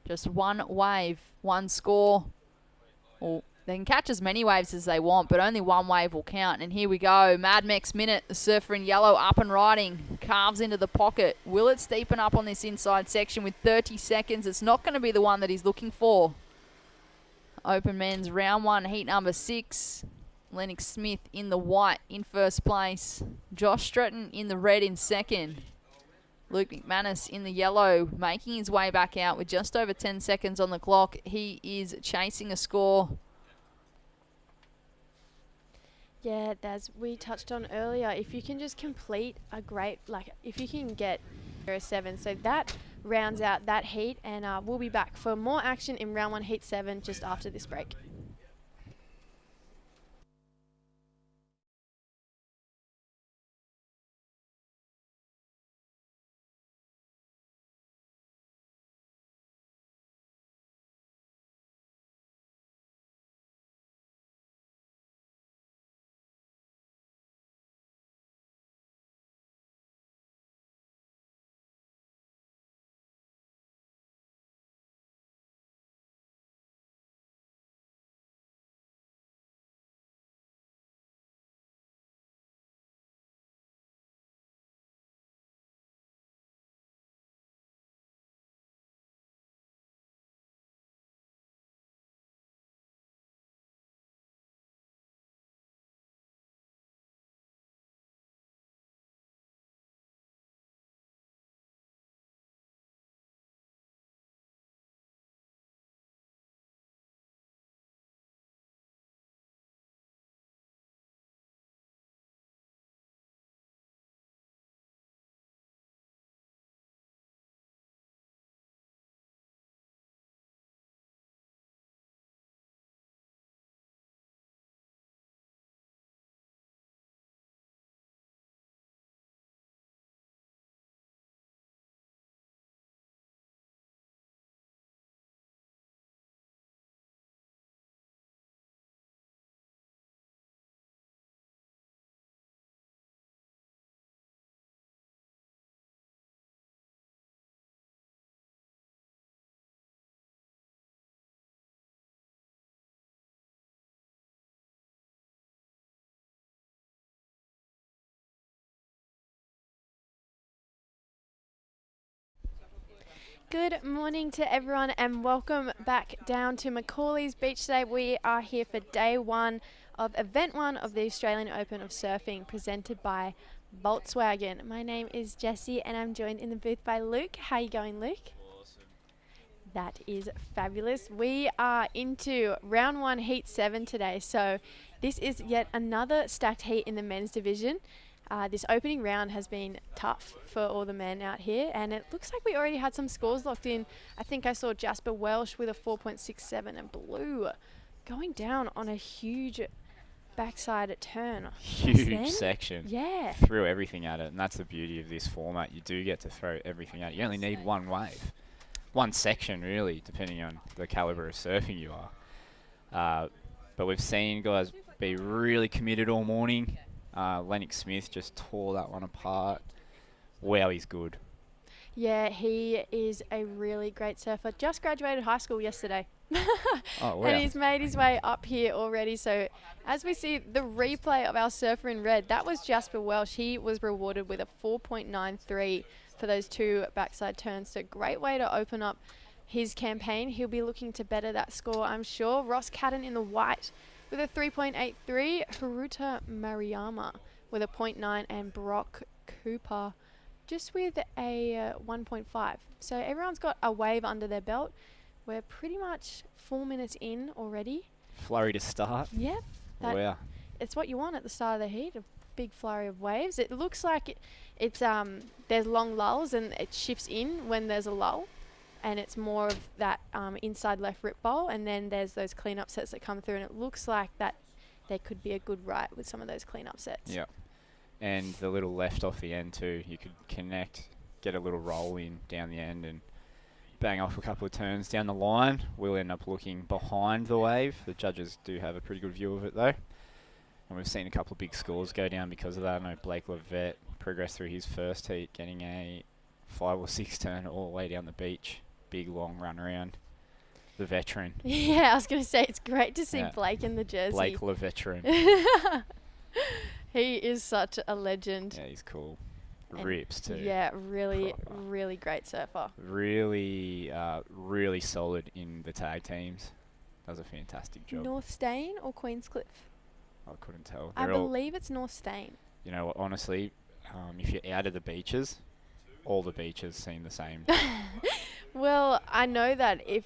Just one wave, one score. Well, they can catch as many waves as they want, but only one wave will count. And here we go. Mad Max Minute, the surfer in yellow up and riding. Carves into the pocket. Will it steepen up on this inside section with 30 seconds? It's not going to be the one that he's looking for. Open men's round 1, heat number 6. Lennox Smith in the white in first place. Josh Stretton in the red in second. Luke McManus in the yellow, making his way back out with just over 10 seconds on the clock. He is chasing a score. Yeah, as we touched on earlier, if you can just complete a great, if you can get 7, so that rounds out that heat, and we'll be back for more action in round 1, heat 7, just after this break. Good morning to everyone, and welcome back down to Macaulay's Beach today. We are here for day 1 of event 1 of the Australian Open of Surfing, presented by Volkswagen. My name is Jessie, and I'm joined in the booth by Luke. How you going, Luke? Awesome. That is fabulous. We are into round 1, heat 7 today. So this is yet another stacked heat in the men's division. This opening round has been tough for all the men out here, and it looks like we already had some scores locked in. I think I saw Jasper Welsh with a 4.67 and Blue going down on a huge backside turn. Huge section. Yeah. Threw everything at it, and that's the beauty of this format. You do get to throw everything at it. You only need one wave. One section, really, depending on the caliber of surfing you are. But we've seen guys be really committed all morning. Lennox Smith just tore that one apart. Wow, he's good. Yeah, he is a really great surfer. Just graduated high school yesterday. Oh, wow. And he's made his way up here already. So as we see the replay of our surfer in red, that was Jasper Welsh. He was rewarded with a 4.93 for those 2 backside turns. So great way to open up his campaign. He'll be looking to better that score, I'm sure. Ross Cadden in the white with a 3.83, Haruta Mariyama with a 0.9, and Brock Cooper just with a 1.5. So everyone's got a wave under their belt. We're pretty much 4 minutes in already. Flurry to start. Yep. Wow. It's what you want at the start of the heat, a big flurry of waves. It looks like it's there's long lulls and it shifts in when there's a lull. And it's more of that inside left rip bowl, and then there's those cleanup sets that come through, and it looks like that there could be a good right with some of those clean-up sets. Yeah. And the little left off the end too. You could connect, get a little roll in down the end and bang off a couple of turns down the line. We'll end up looking behind the wave. The judges do have a pretty good view of it though. And we've seen a couple of big scores go down because of that. I know Blake Levette progressed through his first heat, getting a 5 or 6 turn all the way down the beach. Big long run around. The veteran. Yeah, I was going to say, it's great to see Yeah. Blake in the jersey. Blake Leveteran. He is such a legend. Yeah, he's cool. And Rips too. Yeah, really, Proper. really great surfer. Really, really solid in the tag teams. Does a fantastic job. North Stain or Queenscliff? I couldn't tell. I They're all, believe it's North Stain. you know what, honestly, if you're out of the beaches, all the beaches seem the same. Well, I know that if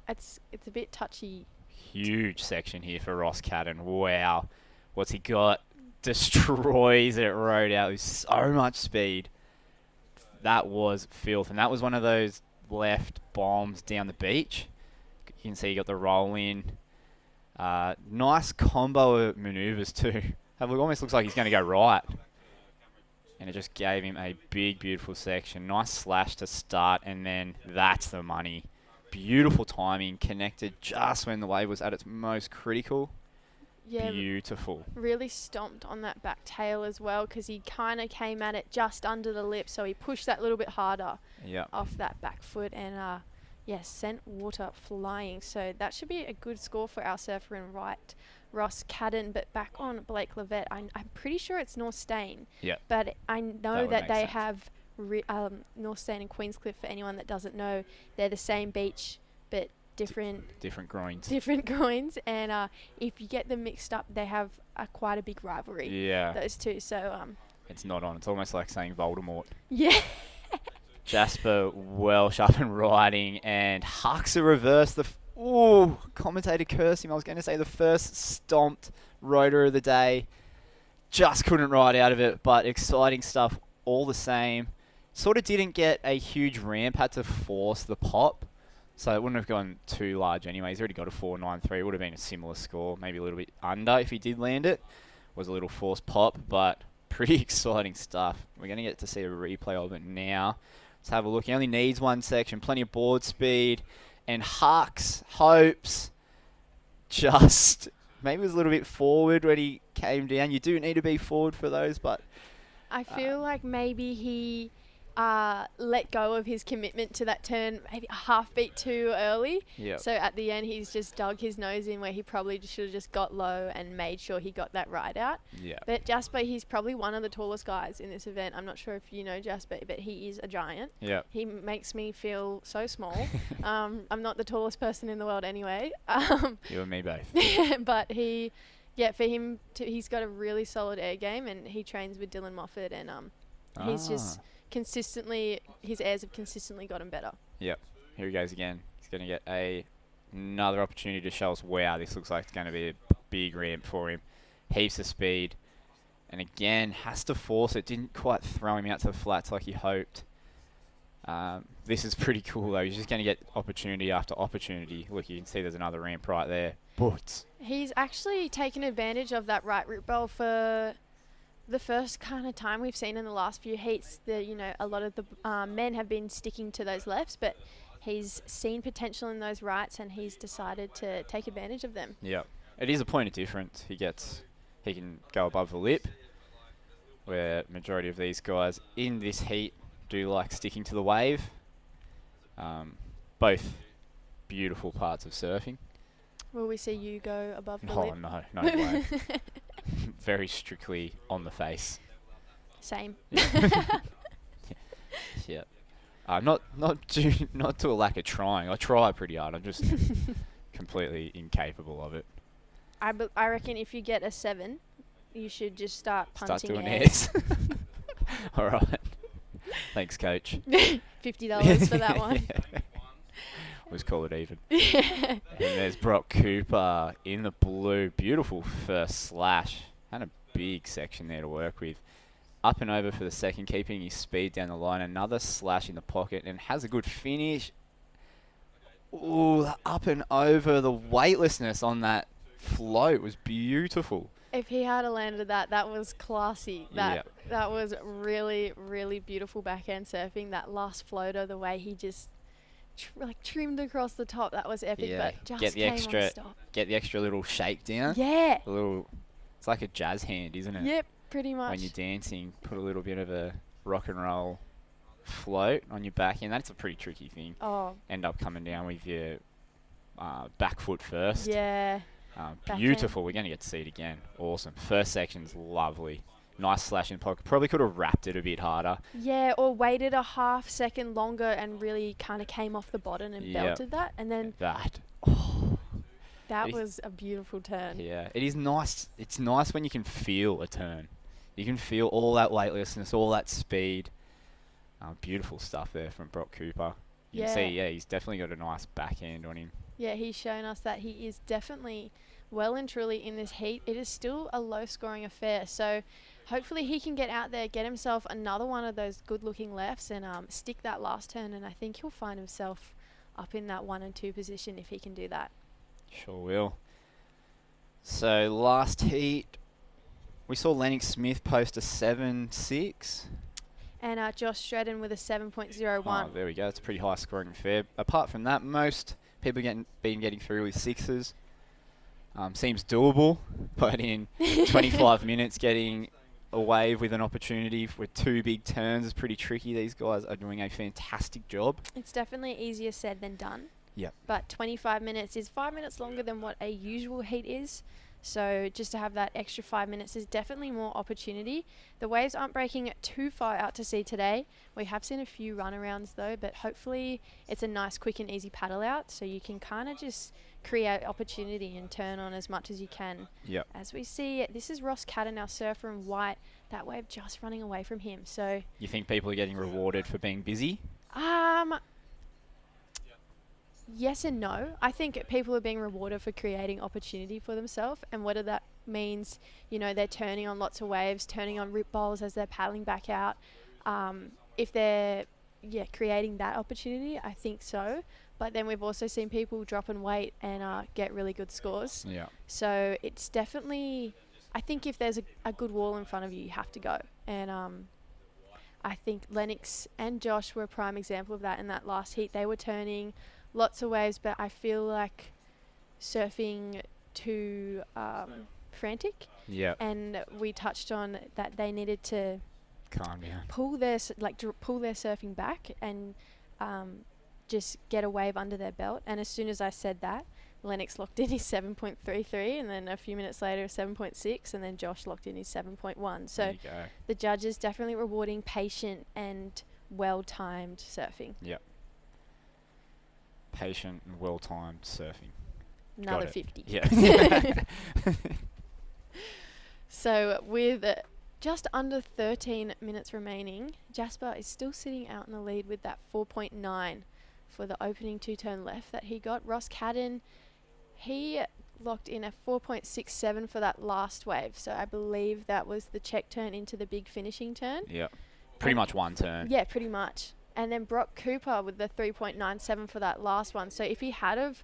it's a bit touchy. Huge section here for Ross Cadden. Wow. What's he got? Destroys it right out with so much speed. That was filth. And that was one of those left bombs down the beach. You can see he got the roll in. Nice combo of manoeuvres too. It almost looks like he's going to go right. And it just gave him a big, beautiful section. Nice slash to start, and then that's the money. Beautiful timing, connected just when the wave was at its most critical. Yeah, Beautiful. really stomped on that back tail as well, because he kind of came at it just under the lip, so he pushed that little bit harder Yeah. off that back foot and sent water flying. So that should be a good score for our surfer in right, Ross Cadden. But back on Blake Levette, I'm pretty sure it's North Stain. Yeah. But I know would that make they sense. have North Stain and Queenscliff. For anyone that doesn't know, they're the same beach but different Different groins. groins. And if you get them mixed up, they have quite a big rivalry. Yeah. Those two. So It's not on. It's almost like saying Voldemort. yeah. Jasper Welsh up and riding, and Hucks a reverse. Commentator cursed him. I was going to say the first stomped rotor of the day. Just couldn't ride out of it, but exciting stuff all the same. Sort of didn't get a huge ramp, had to force the pop. So it wouldn't have gone too large anyway. He's already got a 4.93. It would have been a similar score, maybe a little bit under if he did land it. Was a little forced pop, but pretty exciting stuff. We're going to get to see a replay of it now. Let's have a look. He only needs one section, plenty of board speed, and Hucks hopes just maybe was a little bit forward when he came down. You do need to be forward for those, but I feel like maybe he let go of his commitment to that turn maybe a half beat too early. Yep. So at the end, he's just dug his nose in where he probably should have just got low and made sure he got that ride out. yeah, But Jasper, he's probably one of the tallest guys in this event. I'm not sure if you know Jasper, but he is a giant. yeah, He makes me feel so small. I'm not the tallest person in the world anyway. you and me both. But he's got a really solid air game, and he trains with Dylan Moffat, and he's just consistently, his airs have consistently gotten better. Yep. Here he goes again. He's going to get another opportunity to show us, wow, this looks like it's going to be a big ramp for him. Heaps of speed. And again, has to force it. Didn't quite throw him out to the flats like he hoped. This is pretty cool, though. He's just going to get opportunity after opportunity. Look, you can see there's another ramp right there. But He's actually taken advantage of that right root bowl for the first kind of time we've seen in the last few heats. A lot of the men have been sticking to those lefts, but he's seen potential in those rights, and he's decided to take advantage of them. yeah, it is a point of difference. He can go above the lip, where majority of these guys in this heat do like sticking to the wave. Both beautiful parts of surfing. Will we see you go above the Oh lip? no way. Very strictly on the face. Same. Yeah. Not to a lack of trying. I try pretty hard. I'm just completely incapable of it. I reckon if you get a 7, you should just start punting Start doing airs. airs. All right. Thanks, coach. $50 for that one. Let's call it even. And there's Brock Cooper in the blue. Beautiful first slash. And a big section there to work with. Up and over for the second, keeping his speed down the line. Another slash in the pocket, and has a good finish. Ooh, the up and over, the weightlessness on that float was beautiful. If he had landed that, that was classy. That was really, really beautiful backhand surfing. That last floater, the way he just trimmed across the top, that was epic. Yeah, But just get the came extra, on stop. get the extra little shakedown. Yeah. A little, it's like a jazz hand, isn't it? Yep, pretty much. When you're dancing, put a little bit of a rock and roll float on your backhand. That's a pretty tricky thing. Oh. End up coming down with your back foot first. Yeah. Beautiful. We're going to get to see it again. Awesome. First section's lovely. Nice slash in pocket. Probably could have wrapped it a bit harder. Yeah, or waited a half second longer and really kind of came off the bottom and belted that. And then that was a beautiful turn. Yeah, it is nice. It's nice when you can feel a turn. You can feel all that weightlessness, all that speed. Beautiful stuff there from Brock Cooper. You can see, he's definitely got a nice backhand on him. Yeah, he's shown us that he is definitely well and truly in this heat. It is still a low-scoring affair, so hopefully he can get out there, get himself another one of those good-looking lefts and stick that last turn, and I think he'll find himself up in that 1 and 2 position if he can do that. Sure will. So last heat, we saw Lennox Smith post a 7.6. And Josh Stredden with a 7.01. Oh, there we go. It's a pretty high-scoring affair. Apart from that, most people been getting through with 6s. Seems doable, but in 25 minutes, getting a wave with an opportunity with 2 big turns is pretty tricky. These guys are doing a fantastic job. It's definitely easier said than done. Yep. But 25 minutes is 5 minutes longer than what a usual heat is. So just to have that extra 5 minutes is definitely more opportunity. The waves aren't breaking too far out to sea today. We have seen a few runarounds though, but hopefully it's a nice, quick and easy paddle out so you can kind of just create opportunity and turn on as much as you can. Yep. As we see, this is Ross Cadden, our surfer in white. That wave just running away from him. So you think people are getting rewarded for being busy? Yes and no. I think people are being rewarded for creating opportunity for themselves, and whether that means, they're turning on lots of waves, turning on rip bowls as they're paddling back out. If they're, creating that opportunity, I think so. But then we've also seen people drop and weight and get really good scores. Yeah. So it's definitely, I think if there's a good wall in front of you, you have to go. And I think Lennox and Josh were a prime example of that in that last heat. They were turning lots of waves, but I feel like surfing too frantic. Yeah. And we touched on that they needed to calm down, pull their surfing back and just get a wave under their belt. And as soon as I said that, Lennox locked in his 7.33, and then a few minutes later 7.6, and then Josh locked in his 7.1. So the judges definitely rewarding patient and well-timed surfing. Yep. Patient and well-timed surfing. Another 50. Yeah. So with just under 13 minutes remaining, Jasper is still sitting out in the lead with that 4.9 for the opening 2-turn left that he got. Ross Cadden, he locked in a 4.67 for that last wave. So I believe that was the check turn into the big finishing turn. Yeah. Pretty much one turn. Yeah, pretty much. And then Brock Cooper with the 3.97 for that last one. So if he had have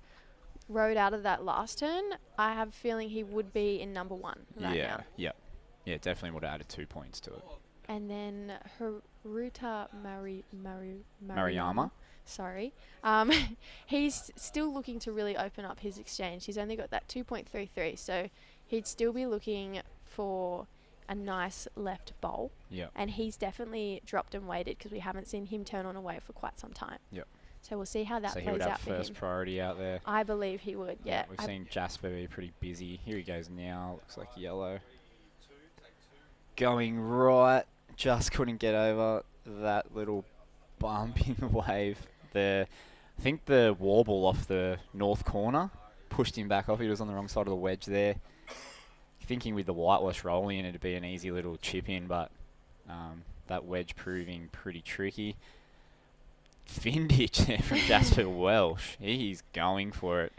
rode out of that last turn, I have a feeling he would be in number 1 right now. Yeah. Yeah, definitely would have added 2 points to it. And then Haruta Maruyama. Sorry. He's still looking to really open up his exchange. He's only got that 2.33, so he'd still be looking for a nice left bowl. Yeah. And he's definitely dropped and weighted because we haven't seen him turn on a wave for quite some time. Yep. So we'll see how that so plays he would out have for him. first priority out there. I believe he would, yeah. We've seen Jasper be pretty busy. Here he goes now. Looks like yellow. Going right. Just couldn't get over that little bump in the wave. I think the warble off the north corner pushed him back off. He was on the wrong side of the wedge there. Thinking with the whitewash rolling in, it'd be an easy little chip in, but that wedge proving pretty tricky. Fin ditch there from Jasper Welsh. He's going for it.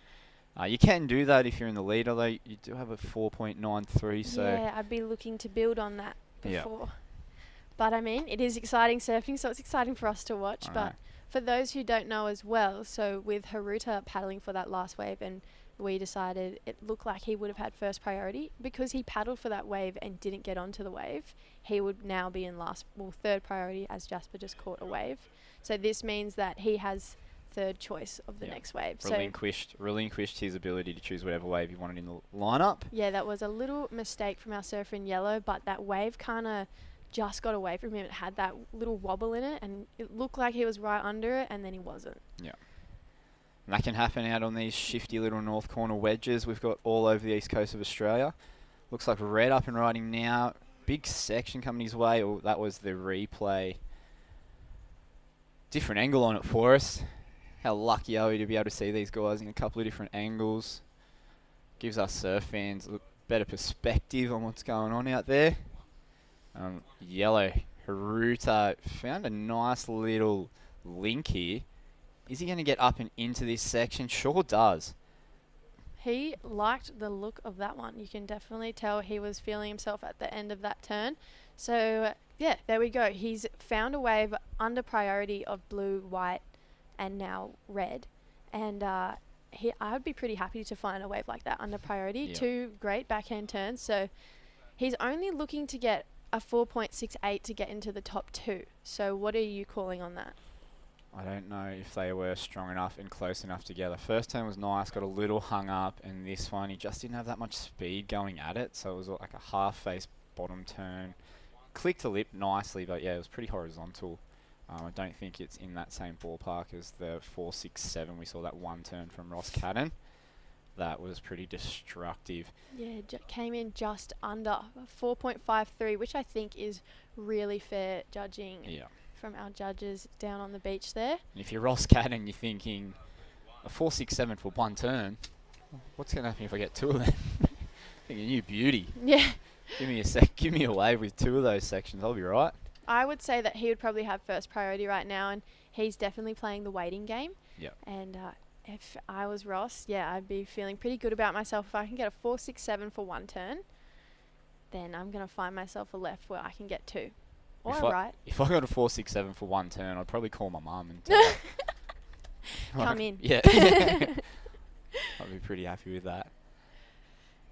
You can do that if you're in the lead, although you do have a 4.93. So yeah, I'd be looking to build on that before. Yeah. But I mean, it is exciting surfing, so it's exciting for us to watch. All but right. for those who don't know as well, so with Haruta paddling for that last wave and we decided it looked like he would have had first priority because he paddled for that wave and didn't get onto the wave. He would now be in third priority as Jasper just caught a wave. So this means that he has third choice of the next wave. Relinquished his ability to choose whatever wave he wanted in the lineup. Yeah, that was a little mistake from our surfer in yellow, but that wave kind of just got away from him. It had that little wobble in it, and it looked like he was right under it, and then he wasn't. Yeah. And that can happen out on these shifty little north corner wedges we've got all over the east coast of Australia. Looks like red up and riding now. Big section coming his way. Oh, that was the replay. Different angle on it for us. How lucky are we to be able to see these guys in a couple of different angles. Gives us surf fans a better perspective on what's going on out there. Yellow, Haruta found a nice little link here. Is he going to get up and into this section? Sure does. He liked the look of that one. You can definitely tell he was feeling himself at the end of that turn. So, yeah, there we go. He's found a wave under priority of blue, white, and now red. And I would be pretty happy to find a wave like that under priority. Yep. 2 great backhand turns. So he's only looking to get a 4.68 to get into the top 2. So what are you calling on that? I don't know if they were strong enough and close enough together. First turn was nice, got a little hung up, and this one, he just didn't have that much speed going at it, so it was like a half-face bottom turn. Clicked to lip nicely, but yeah, it was pretty horizontal. I don't think it's in that same ballpark as the 4.67 we saw that one turn from Ross Cadden. That was pretty destructive. Yeah, came in just under 4.53, which I think is really fair judging. Yeah. From our judges down on the beach there. And if you're Ross Cadden, you're thinking a 4.67 for one turn. What's going to happen if I get 2 of them? Thinking you beauty. Yeah. Give me a wave with 2 of those sections. I'll be right. I would say that he would probably have first priority right now, and he's definitely playing the waiting game. Yeah. And if I was Ross, yeah, I'd be feeling pretty good about myself. If I can get a 4.67 for one turn, then I'm going to find myself a left where I can get 2. Or right. If I got a 4.67 for one turn, I'd probably call my mum and tell her. Come in. Yeah. I'd be pretty happy with that.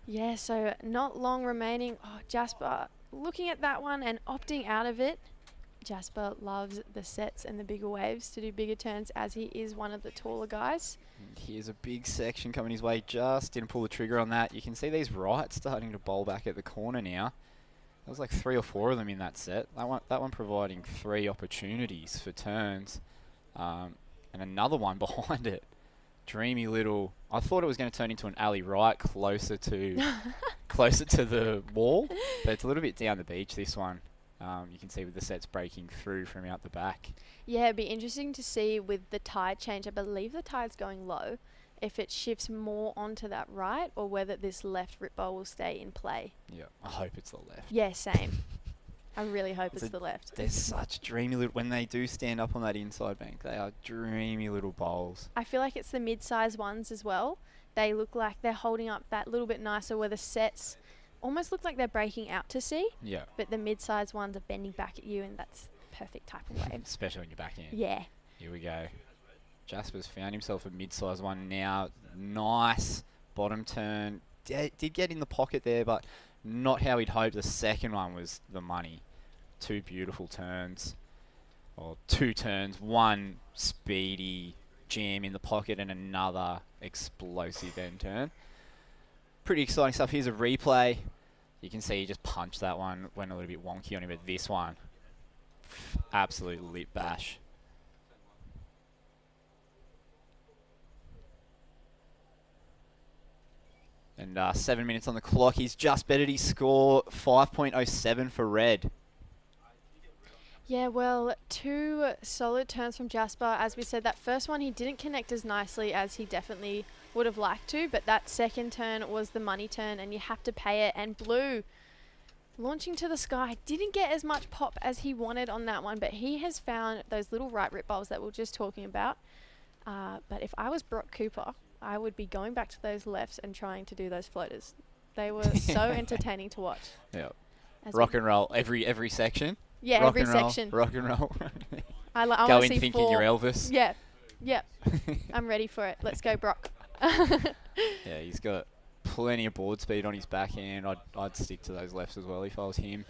Yeah, so not long remaining. Oh, Jasper looking at that one and opting out of it. Jasper loves the sets and the bigger waves to do bigger turns, as he is one of the taller guys. And here's a big section coming his way. Just didn't pull the trigger on that. You can see these rights starting to bowl back at the corner now. There was like 3 or 4 of them in that set. That one providing 3 opportunities for turns, and another one behind it. Dreamy little. I thought it was going to turn into an alley right closer to the wall, but it's a little bit down the beach. This one, you can see with the sets breaking through from out the back. Yeah, it'd be interesting to see with the tide change. I believe the tide's going low. If it shifts more onto that right, or whether this left rip bowl will stay in play. Yeah, I hope it's the left. Yeah, same. I really hope it's the left. They're such dreamy little... When they do stand up on that inside bank, they are dreamy little bowls. I feel like it's the mid-size ones as well. They look like they're holding up that little bit nicer, where the sets almost look like they're breaking out to sea. Yeah. But the mid-size ones are bending back at you, and that's the perfect type of wave. Especially when you're back in. Yeah. Here we go. Jasper's found himself a mid-size one now. Nice bottom turn. Did get in the pocket there, but not how he'd hoped. The second one was the money. 2 beautiful turns. Or 2 turns. One speedy jam in the pocket and another explosive end turn. Pretty exciting stuff. Here's a replay. You can see he just punched that one. Went a little bit wonky on him, but this one, absolute lip bash. And 7 minutes on the clock. He's just bettered his score, 5.07 for red. Yeah, well, 2 solid turns from Jasper. As we said, that first one he didn't connect as nicely as he definitely would have liked to, but that second turn was the money turn, and you have to pay it. And Blue, launching to the sky, didn't get as much pop as he wanted on that one, but he has found those little right rip bowls that we were just talking about. But if I was Brock Cooper, I would be going back to those lefts and trying to do those floaters. They were so entertaining to watch. Yeah. Rock and roll every section. Yeah, rock every and roll, section. Rock and roll. I go want to in see thinking 4. you're Elvis. Yeah. I'm ready for it. Let's go, Brock. Yeah, he's got plenty of board speed on his backhand. I'd stick to those lefts as well if I was him.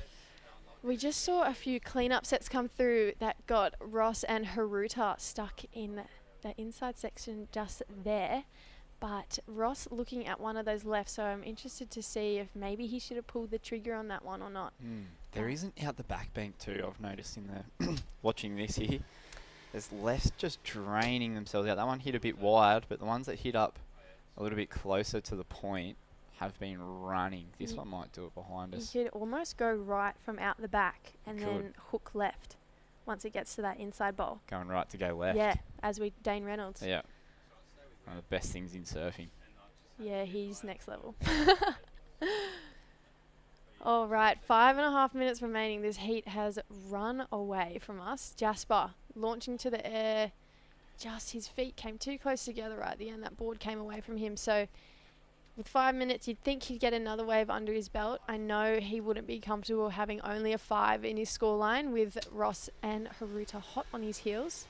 We just saw a few clean-up sets come through that got Ross and Haruta stuck in the inside section just there. But Ross looking at one of those left, so I'm interested to see if maybe he should have pulled the trigger on that one or not. There isn't out the back bank too, I've noticed in the watching this here. There's lefts just draining themselves out. That one hit a bit wide, but the ones that hit up a little bit closer to the point have been running. This one might do it behind us. You could almost go right from out the back and Could. then hook left once it gets to that inside bowl. Going right to go left. Yeah, as we Dane Reynolds. Yeah. One of the best things in surfing. Yeah, he's next level. All right, 5.5 minutes remaining. This heat has run away from us. Jasper launching to the air. Just his feet came too close together right at the end. That board came away from him. So with 5 minutes, you'd think he'd get another wave under his belt. I know he wouldn't be comfortable having only a 5 in his scoreline with Ross and Haruta hot on his heels.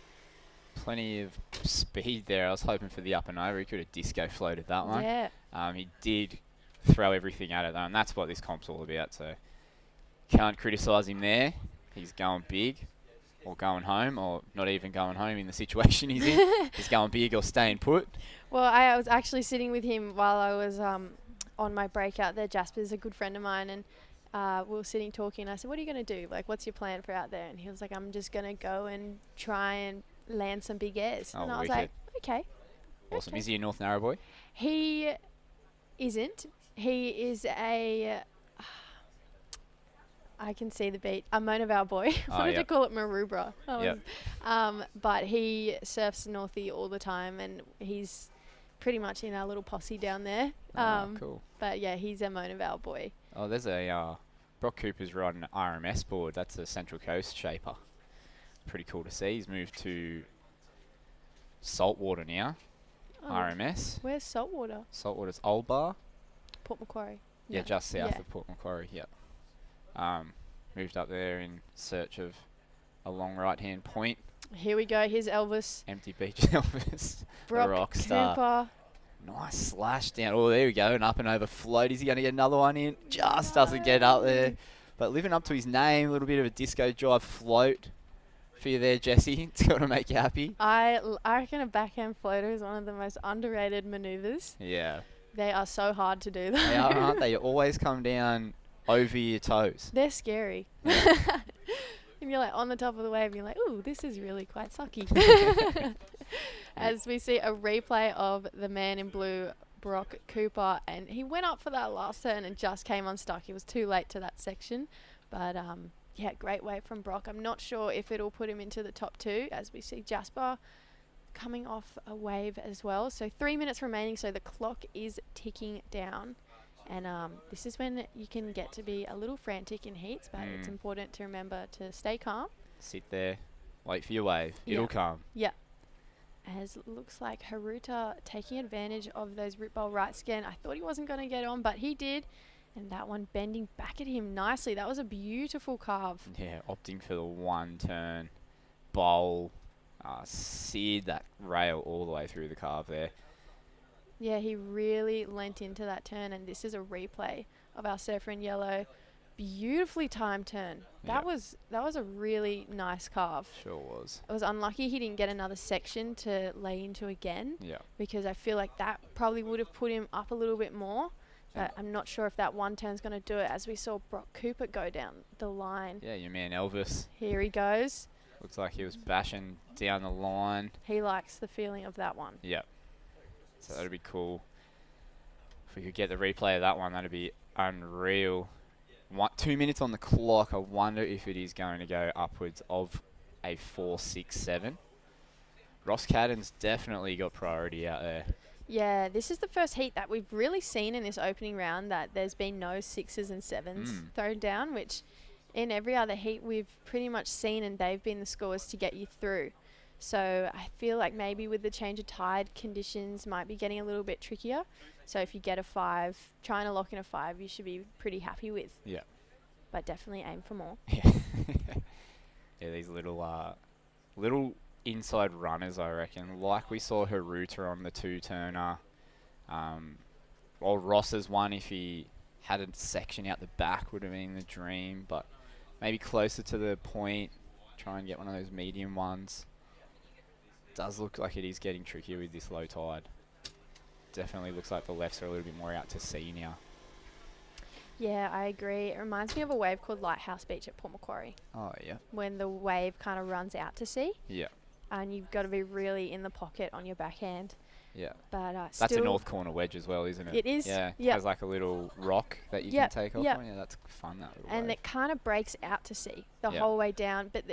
Plenty of speed there. I was hoping for the up and over. He could have disco floated that one. Yeah. He did throw everything at it though, and that's what this comp's all about. So can't criticise him there. He's going big, or going home, or not even going home in the situation he's in. He's going big or staying put. Well, I was actually sitting with him while I was on my break out there. Jasper's a good friend of mine, and we were sitting talking. I said, "What are you going to do? Like, what's your plan for out there?" And he was like, "I'm just going to go and try and land some big airs." Oh, and I was wicked. like, "Okay." Awesome. Okay. Is he a North Narrabee? He isn't. He is a... I can see the beat. A Monavale boy. I wanted to call it Maroubra. But he surfs Northie all the time, and he's pretty much in our little posse down there. Cool. But yeah, he's a Monavale boy. Oh, there's a Brock Cooper's riding an RMS board. That's a Central Coast shaper. Pretty cool to see. He's moved to Saltwater now. Oh, RMS. Where's Saltwater? Saltwater's Old Bar. Port Macquarie. Yeah, No. just south Yeah. of Port Macquarie. Yep. Moved up there in search of a long right-hand point. Here we go. Here's Elvis. Empty beach Elvis. Brock the rock star. Cooper. Nice slash down. Oh, there we go. And up and over float. Is he going to get another one in? Just doesn't get up there. But living up to his name, a little bit of a disco drive float for you there, Jesse. It's got to make you happy. I reckon a backhand floater is one of the most underrated manoeuvres. Yeah. They are so hard to do, though. They are, aren't they? You always come down over your toes. They're scary. And you're like on the top of the wave and you're like, ooh, this is really quite sucky. As we see a replay of the man in blue, Brock Cooper, and he went up for that last turn and just came unstuck. He was too late to that section. But yeah, great wave from Brock. I'm not sure if it'll put him into the top 2 as we see Jasper coming off a wave as well. So 3 minutes remaining, so the clock is ticking down. And this is when you can get to be a little frantic in heats, but it's important to remember to stay calm. Sit there, wait for your wave. It'll come. Yeah. As it looks like Haruta taking advantage of those rip bowl rights again. I thought he wasn't going to get on, but he did. And that one bending back at him nicely. That was a beautiful carve. Yeah, opting for the one turn, bowl, seared that rail all the way through the carve there. Yeah, he really lent into that turn, and this is a replay of our surfer in yellow. Beautifully timed turn. That was a really nice carve. Sure was. It was unlucky he didn't get another section to lay into again. Yeah. Because I feel like that probably would have put him up a little bit more. But I'm not sure if that one turn's going to do it, as we saw Brock Cooper go down the line. Yeah, your man Elvis. Here he goes. Looks like he was bashing down the line. He likes the feeling of that one. Yep. So that'd be cool. If we could get the replay of that one, that'd be unreal. 2 minutes on the clock. I wonder if it is going to go upwards of a 4.67. Ross Cadden's definitely got priority out there. Yeah, this is the first heat that we've really seen in this opening round that there's been no 6s and 7s thrown down, which in every other heat we've pretty much seen, and they've been the scores to get you through. So I feel like maybe with the change of tide, conditions might be getting a little bit trickier. So if you get a 5, trying to lock in a 5, you should be pretty happy with. Yeah. But definitely aim for more. Yeah. Yeah, these little inside runners, I reckon. Like we saw Haruta on the 2-turner. While Ross's one, if he had a section out the back, would have been the dream, but maybe closer to the point, try and get one of those medium ones. Does look like it is getting trickier with this low tide. Definitely looks like the lefts are a little bit more out to sea now. Yeah, I agree. It reminds me of a wave called Lighthouse Beach at Port Macquarie, Oh, yeah. when the wave kind of runs out to sea, Yeah. and you've got to be really in the pocket on your backhand. Yeah. But That's still, a north corner wedge as well, isn't it? It is, Yeah. yep. Has like a little rock that you Yep, can take off yep. on. Yeah, that's fun, that little and wave. it kind of breaks out to sea the Yeah. whole way down, but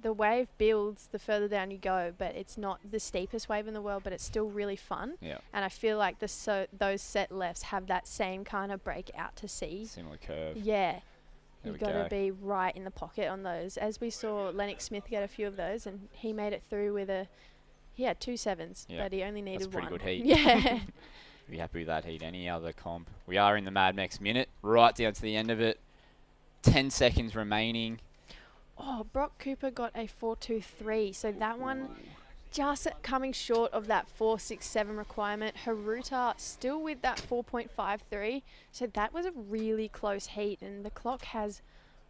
the wave builds the further down you go, but it's not the steepest wave in the world, but it's still really fun. Yeah. And I feel like those set lefts have that same kind of break out to sea. Similar curve. Yeah. There You've we got to go. be right in the pocket on those. As we saw Lennox Smith get a few of those, and he made it through with he had 2 sevens, Yeah. but he only needed That's pretty one. good heat. Yeah. Be happy with that heat. Any other comp? We are in the Mad Max minute, right down to the end of it. 10 seconds remaining. Oh, Brock Cooper got a 4.23, so that one just coming short of that 4.67 requirement. Haruta still with that 4.53, so that was a really close heat, and the clock has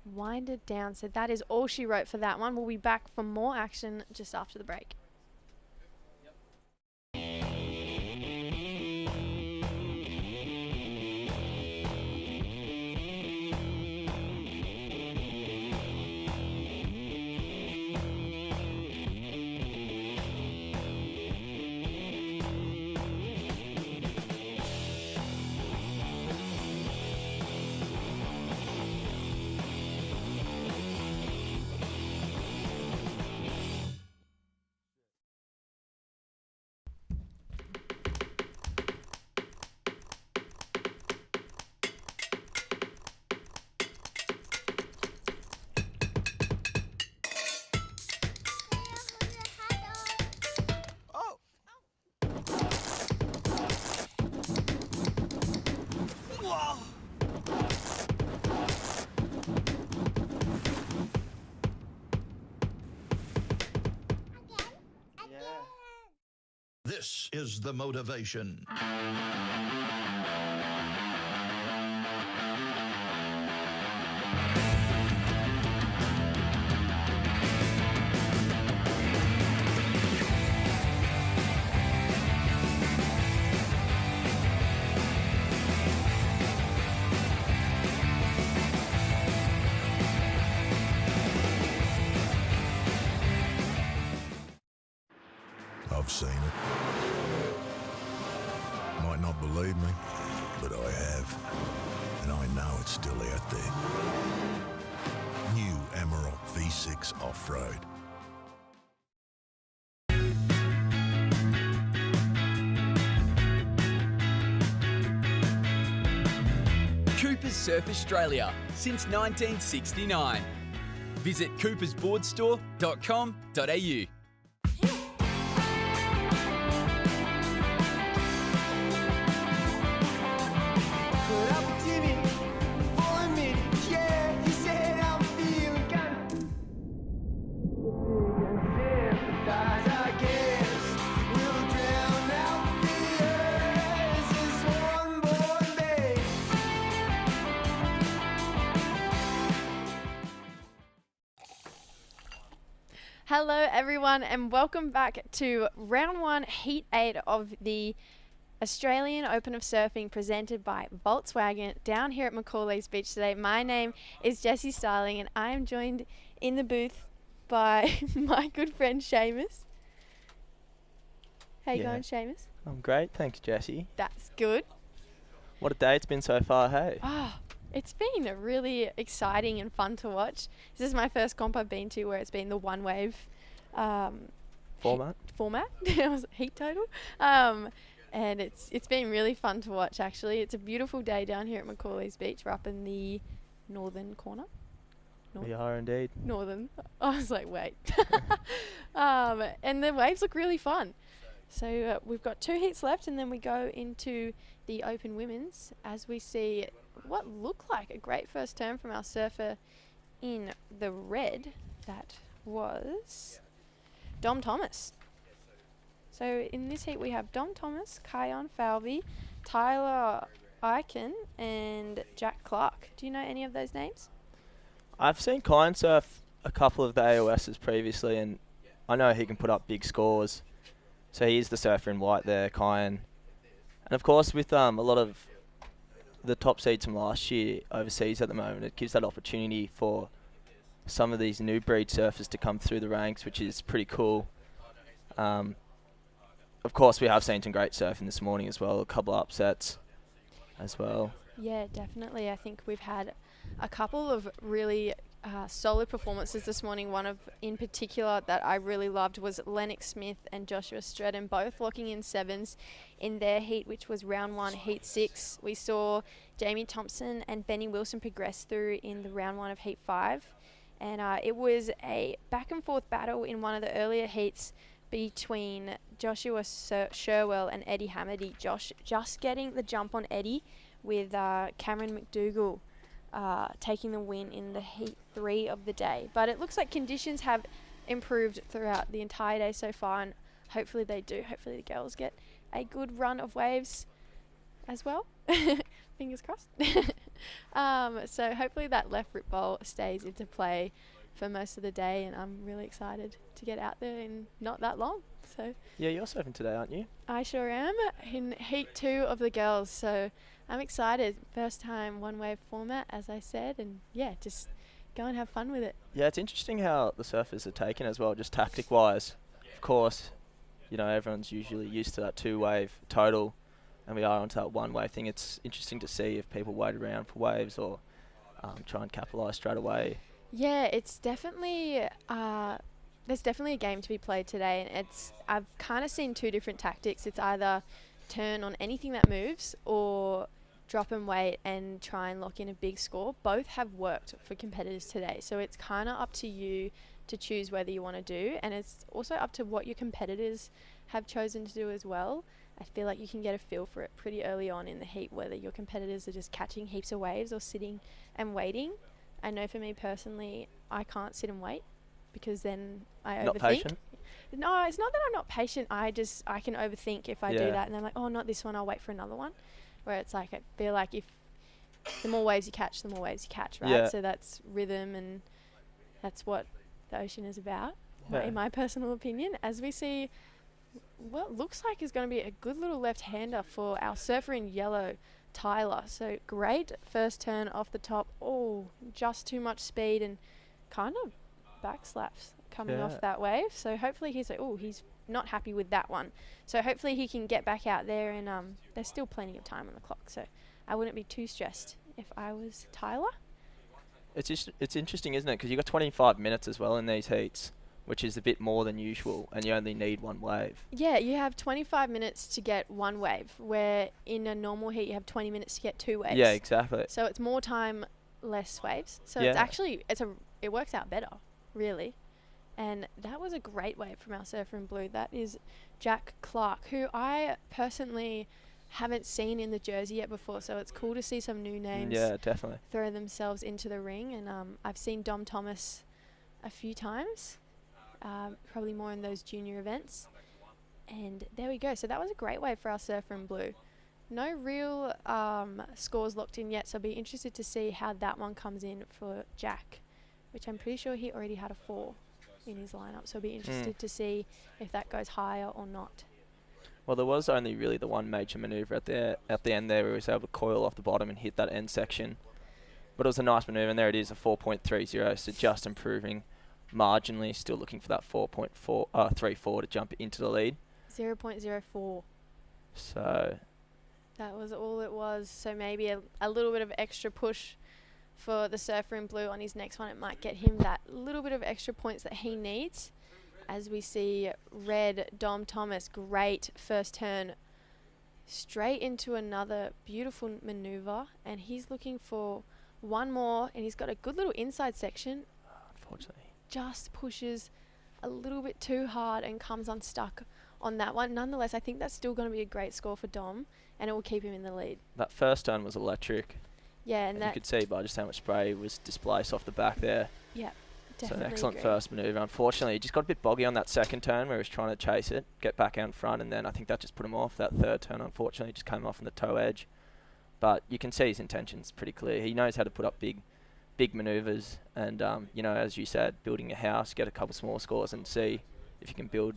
winded down, so that is all she wrote for that one. We'll be back for more action just after the break. This is the motivation. I've seen it. Might not believe me, but I have. And I know it's still out there. New Amarok V6 Off-Road. Coopers Surf Australia since 1969. Visit coopersboardstore.com.au. Hello everyone, and welcome back to round 1, heat 8 of the Australian Open of Surfing, presented by Volkswagen down here at Macaulay's Beach today. My name is Jessie Starling, and I am joined in the booth by my good friend Seamus. How you going, Seamus? I'm great, thanks Jessie. That's good. What a day it's been so far, hey? Ah, it's been really exciting and fun to watch. This is my first comp I've been to where it's been the one wave Format? It was heat total. And it's been really fun to watch, actually. It's a beautiful day down here at Macaulay's Beach. We're up in the northern corner. We are indeed. Northern. I was like, wait. And the waves look really fun. So we've got 2 heats left, and then we go into the Open Women's as we see what looked like a great first turn from our surfer in the red. That was Dom Thomas. So in this heat we have Dom Thomas, Kion Falvey, Tyler Eichen, and Jack Clark. Do you know any of those names? I've seen Kine surf a couple of the AOSs previously, and I know he can put up big scores. So he is the surfer in white there, Kine. And of course, with a lot of the top seeds from last year overseas at the moment, it gives that opportunity for some of these new breed surfers to come through the ranks, which is pretty cool. Of course, we have seen some great surfing this morning as well, a couple of upsets as well. Yeah, definitely. I think we've had a couple of really solid performances this morning. One of in particular that I really loved was Lennox Smith and Joshua Stretton, both locking in sevens in their heat, which was round 1, heat 6. We saw Jamie Thompson and Benny Wilson progress through in the round 1 of heat 5. And it was a back and forth battle in one of the earlier heats between Joshua Sherwell and Eddie Hamady. Josh just getting the jump on Eddie, with Cameron McDougall taking the win in the heat 3 of the day. But it looks like conditions have improved throughout the entire day so far, and hopefully they do. Hopefully the girls get a good run of waves as well. Fingers crossed. So hopefully that left rip bowl stays into play for most of the day, and I'm really excited to get out there in not that long. So Yeah, you're surfing today, aren't you? I sure am, in heat 2 of the girls, so I'm excited. First time one wave format, as I said, and yeah, just go and have fun with it. Yeah, it's interesting how the surfers are taken as well, just tactic wise. Of course, you know, everyone's usually used to that 2-wave total, and we are onto that 1-wave thing. It's interesting to see if people wait around for waves or try and capitalise straight away. Yeah, it's definitely there's definitely a game to be played today, and I've kind of seen 2 different tactics. It's either turn on anything that moves or drop and wait and try and lock in a big score. Both have worked for competitors today, so it's kind of up to you to choose whether you want to do, and it's also up to what your competitors have chosen to do as well. I feel like you can get a feel for it pretty early on in the heat, whether your competitors are just catching heaps of waves or sitting and waiting. I know for me personally, I can't sit and wait because then I overthink. Not patient? No, it's not that I'm not patient. I can overthink if I do Yeah. that, and I'm like, oh, not this one, I'll wait for another one. Where it's like, I feel like if the more waves you catch, the more waves you catch, right? Yeah. So that's rhythm, and that's what the ocean is about, Yeah. in my personal opinion. As we see, what looks like is going to be a good little left-hander for our surfer in yellow, Tyler. So great first turn off the top. Oh, just too much speed and kind of back slaps coming Yeah. off that wave. So hopefully he's like, oh, he's not happy with that one. So hopefully he can get back out there, and there's still plenty of time on the clock. So I wouldn't be too stressed if I was Tyler. It's interesting, isn't it? Because you've got 25 minutes as well in these heats, which is a bit more than usual, and you only need 1 wave. Yeah, you have 25 minutes to get 1 wave, where in a normal heat you have 20 minutes to get 2 waves. Yeah, exactly. So it's more time, less waves. So Yeah. it's actually, it works out better, really. And that was a great wave from our surfer in blue. That is Jack Clark, who I personally haven't seen in the jersey yet before. So it's cool to see some new names Yeah, definitely. throw themselves into the ring. And I've seen Dom Thomas a few times, probably more in those junior events. And there we go. So that was a great wave for our surfer in blue. No real scores locked in yet, so I'll be interested to see how that one comes in for Jack, which I'm pretty sure he already had a 4 in his lineup. So I'll be interested to see if that goes higher or not. Well, there was only really the one major manoeuvre at the end there where he was able to coil off the bottom and hit that end section. But it was a nice manoeuvre, and there it is, a 4.30, so just improving marginally, still looking for that 4.34 to jump into the lead. 0.04. So That was all it was. So maybe a little bit of extra push for the surfer in blue on his next one. It might get him that little bit of extra points that he needs. As we see red Dom Thomas, great first turn straight into another beautiful maneuver, and he's looking for one more, and he's got a good little inside section. unfortunately, Just pushes a little bit too hard and comes unstuck on that one. Nonetheless, I think that's still going to be a great score for Dom, and it will keep him in the lead. that first turn was electric. Yeah, and And you that could see by just how much spray was displaced off the back there. So an Definitely excellent agree. first manoeuvre. Unfortunately, he just got a bit boggy on that second turn where he was trying to chase it, get back out in front, and then I think that just put him off. That third turn, unfortunately, just came off on the toe edge. But you can see his intentions pretty clear. He knows how to put up big manoeuvres, and as you said, building a house, get a couple small scores, and see if you can build.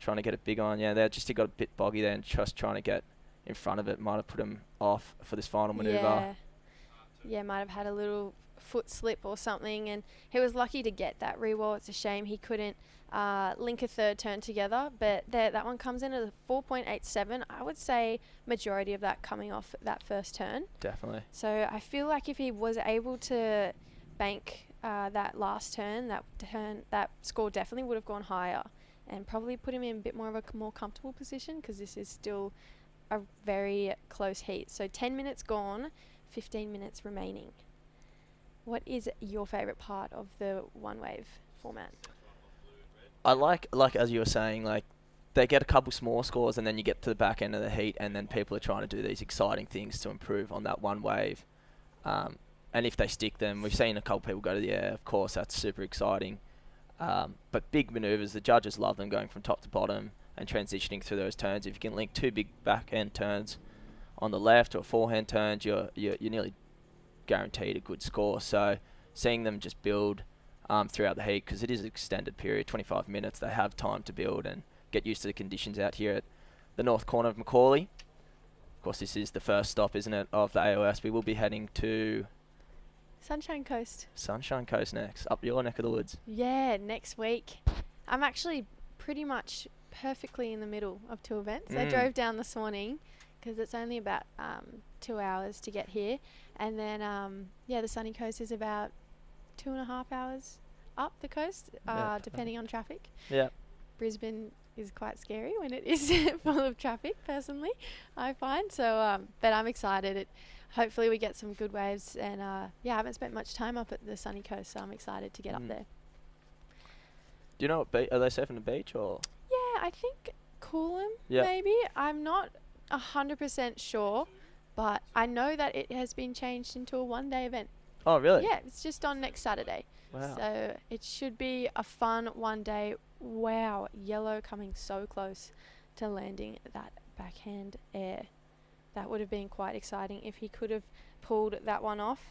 Trying to get it big on. Yeah, he got a bit boggy there, and just trying to get in front of it might have put him off for this final manoeuvre. Yeah, might have had a little foot slip or something, and he was lucky to get that re-wall. It's a shame he couldn't link a third turn together, but that one comes in at a 4.87. I would say majority of that coming off that first turn. Definitely. So I feel like if he was able to bank that last turn, that score definitely would have gone higher and probably put him in a bit more of a more comfortable position, because this is still a very close heat. So 10 minutes gone, 15 minutes remaining. What is your favourite part of the one wave format? I like as you were saying, like they get a couple small scores and then you get to the back end of the heat and then people are trying to do these exciting things to improve on that one wave. And if they stick them, we've seen a couple people go to the air, of course, that's super exciting. But big manoeuvres, the judges love them going from top to bottom and transitioning through those turns. If you can link two big back end turns on the left or forehand turns, you're nearly guaranteed a good score. So seeing them just build throughout the heat, because it is an extended period, 25 minutes, they have time to build and get used to the conditions out here at the north corner of Macaulay. Of course, this is the first stop, isn't it, of the AOS. We will be heading to Sunshine Coast. Sunshine Coast next, up your neck of the woods. Yeah, next week. I'm actually pretty much perfectly in the middle of two events. I drove down this morning because it's only about 2 hours to get here. And then, the Sunny Coast is about 2.5 hours up the coast, depending on traffic. Yeah. Brisbane is quite scary when it is full of traffic, personally, I find. So, but I'm excited. Hopefully we get some good waves, and I haven't spent much time up at the Sunny Coast, so I'm excited to get up there. Do you know what are they surfing the beach or? Yeah, I think Coolum, Yeah. maybe. I'm not 100% sure, but I know that it has been changed into a one-day event. Oh, really? Yeah, it's just on next Saturday. Wow. So it should be a fun one day. Wow, Yellow coming so close to landing that backhand air. That would have been quite exciting if he could have pulled that one off.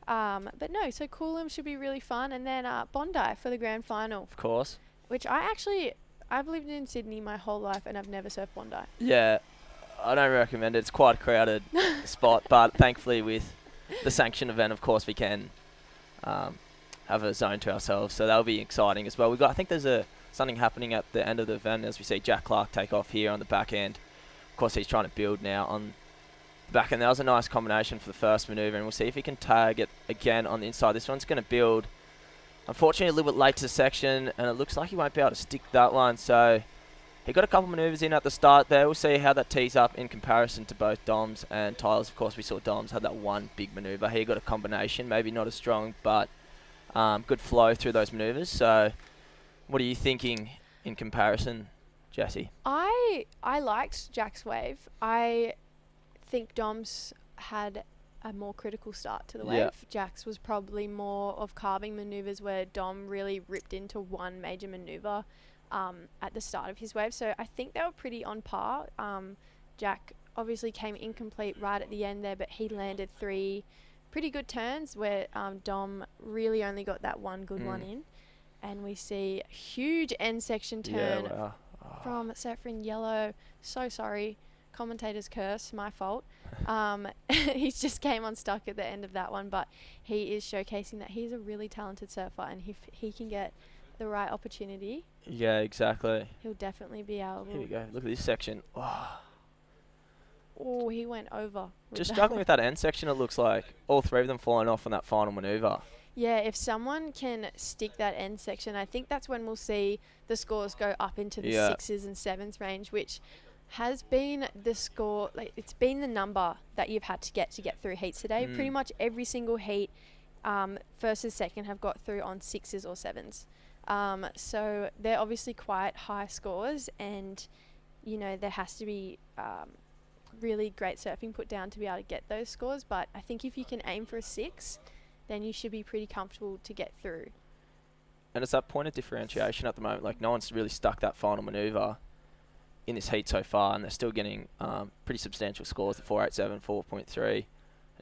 But no, so Coolum should be really fun. And then Bondi for the grand final. Of course. Which I've lived in Sydney my whole life and I've never surfed Bondi. Yeah, I don't recommend it. It's quite a crowded spot, but thankfully with the sanctioned event, of course, we can have a zone to ourselves. So that'll be exciting as well. I think there's something happening at the end of the event as we see Jack Clark take off here on the back end. Of course, he's trying to build now on the back end. That was a nice combination for the first manoeuvre, and we'll see if he can tag it again on the inside. This one's going to build. Unfortunately, a little bit late to the section, and it looks like he won't be able to stick that one. So he got a couple manoeuvres in at the start there. We'll see how that tees up in comparison to both Doms and Tyler's. Of course, we saw Doms had that one big manoeuvre. He got a combination, maybe not as strong, but good flow through those manoeuvres. So what are you thinking in comparison, Jessie? I liked Jack's wave. I think Dom's had a more critical start to the wave. Yeah. Jack's was probably more of carving manoeuvres where Dom really ripped into one major manoeuvre at the start of his wave. So I think they were pretty on par. Jack obviously came incomplete right at the end there, but he landed 3 pretty good turns where Dom really only got that one good one in. And we see a huge end section turn from Surfer in Yellow. So sorry. Commentator's curse, my fault. He's just came unstuck at the end of that one, but he is showcasing that he's a really talented surfer, and if he can get the right opportunity, Yeah, exactly. he'll definitely be able. Here we go. Look at this section. Oh, he went over. Just struggling with that end section, it looks like. All 3 of them falling off on that final manoeuvre. Yeah, if someone can stick that end section, I think that's when we'll see the scores go up into the 6s and 7s range, which has been the score, like it's been the number that you've had to get through heats today. Pretty much every single heat, first and second, have got through on 6s or 7s. So they're obviously quite high scores, and there has to be really great surfing put down to be able to get those scores. But I think if you can aim for a 6, then you should be pretty comfortable to get through. And it's that point of differentiation at the moment. Like, no one's really stuck that final manoeuvre in this heat so far, and they're still getting pretty substantial scores, the 487, 4.3.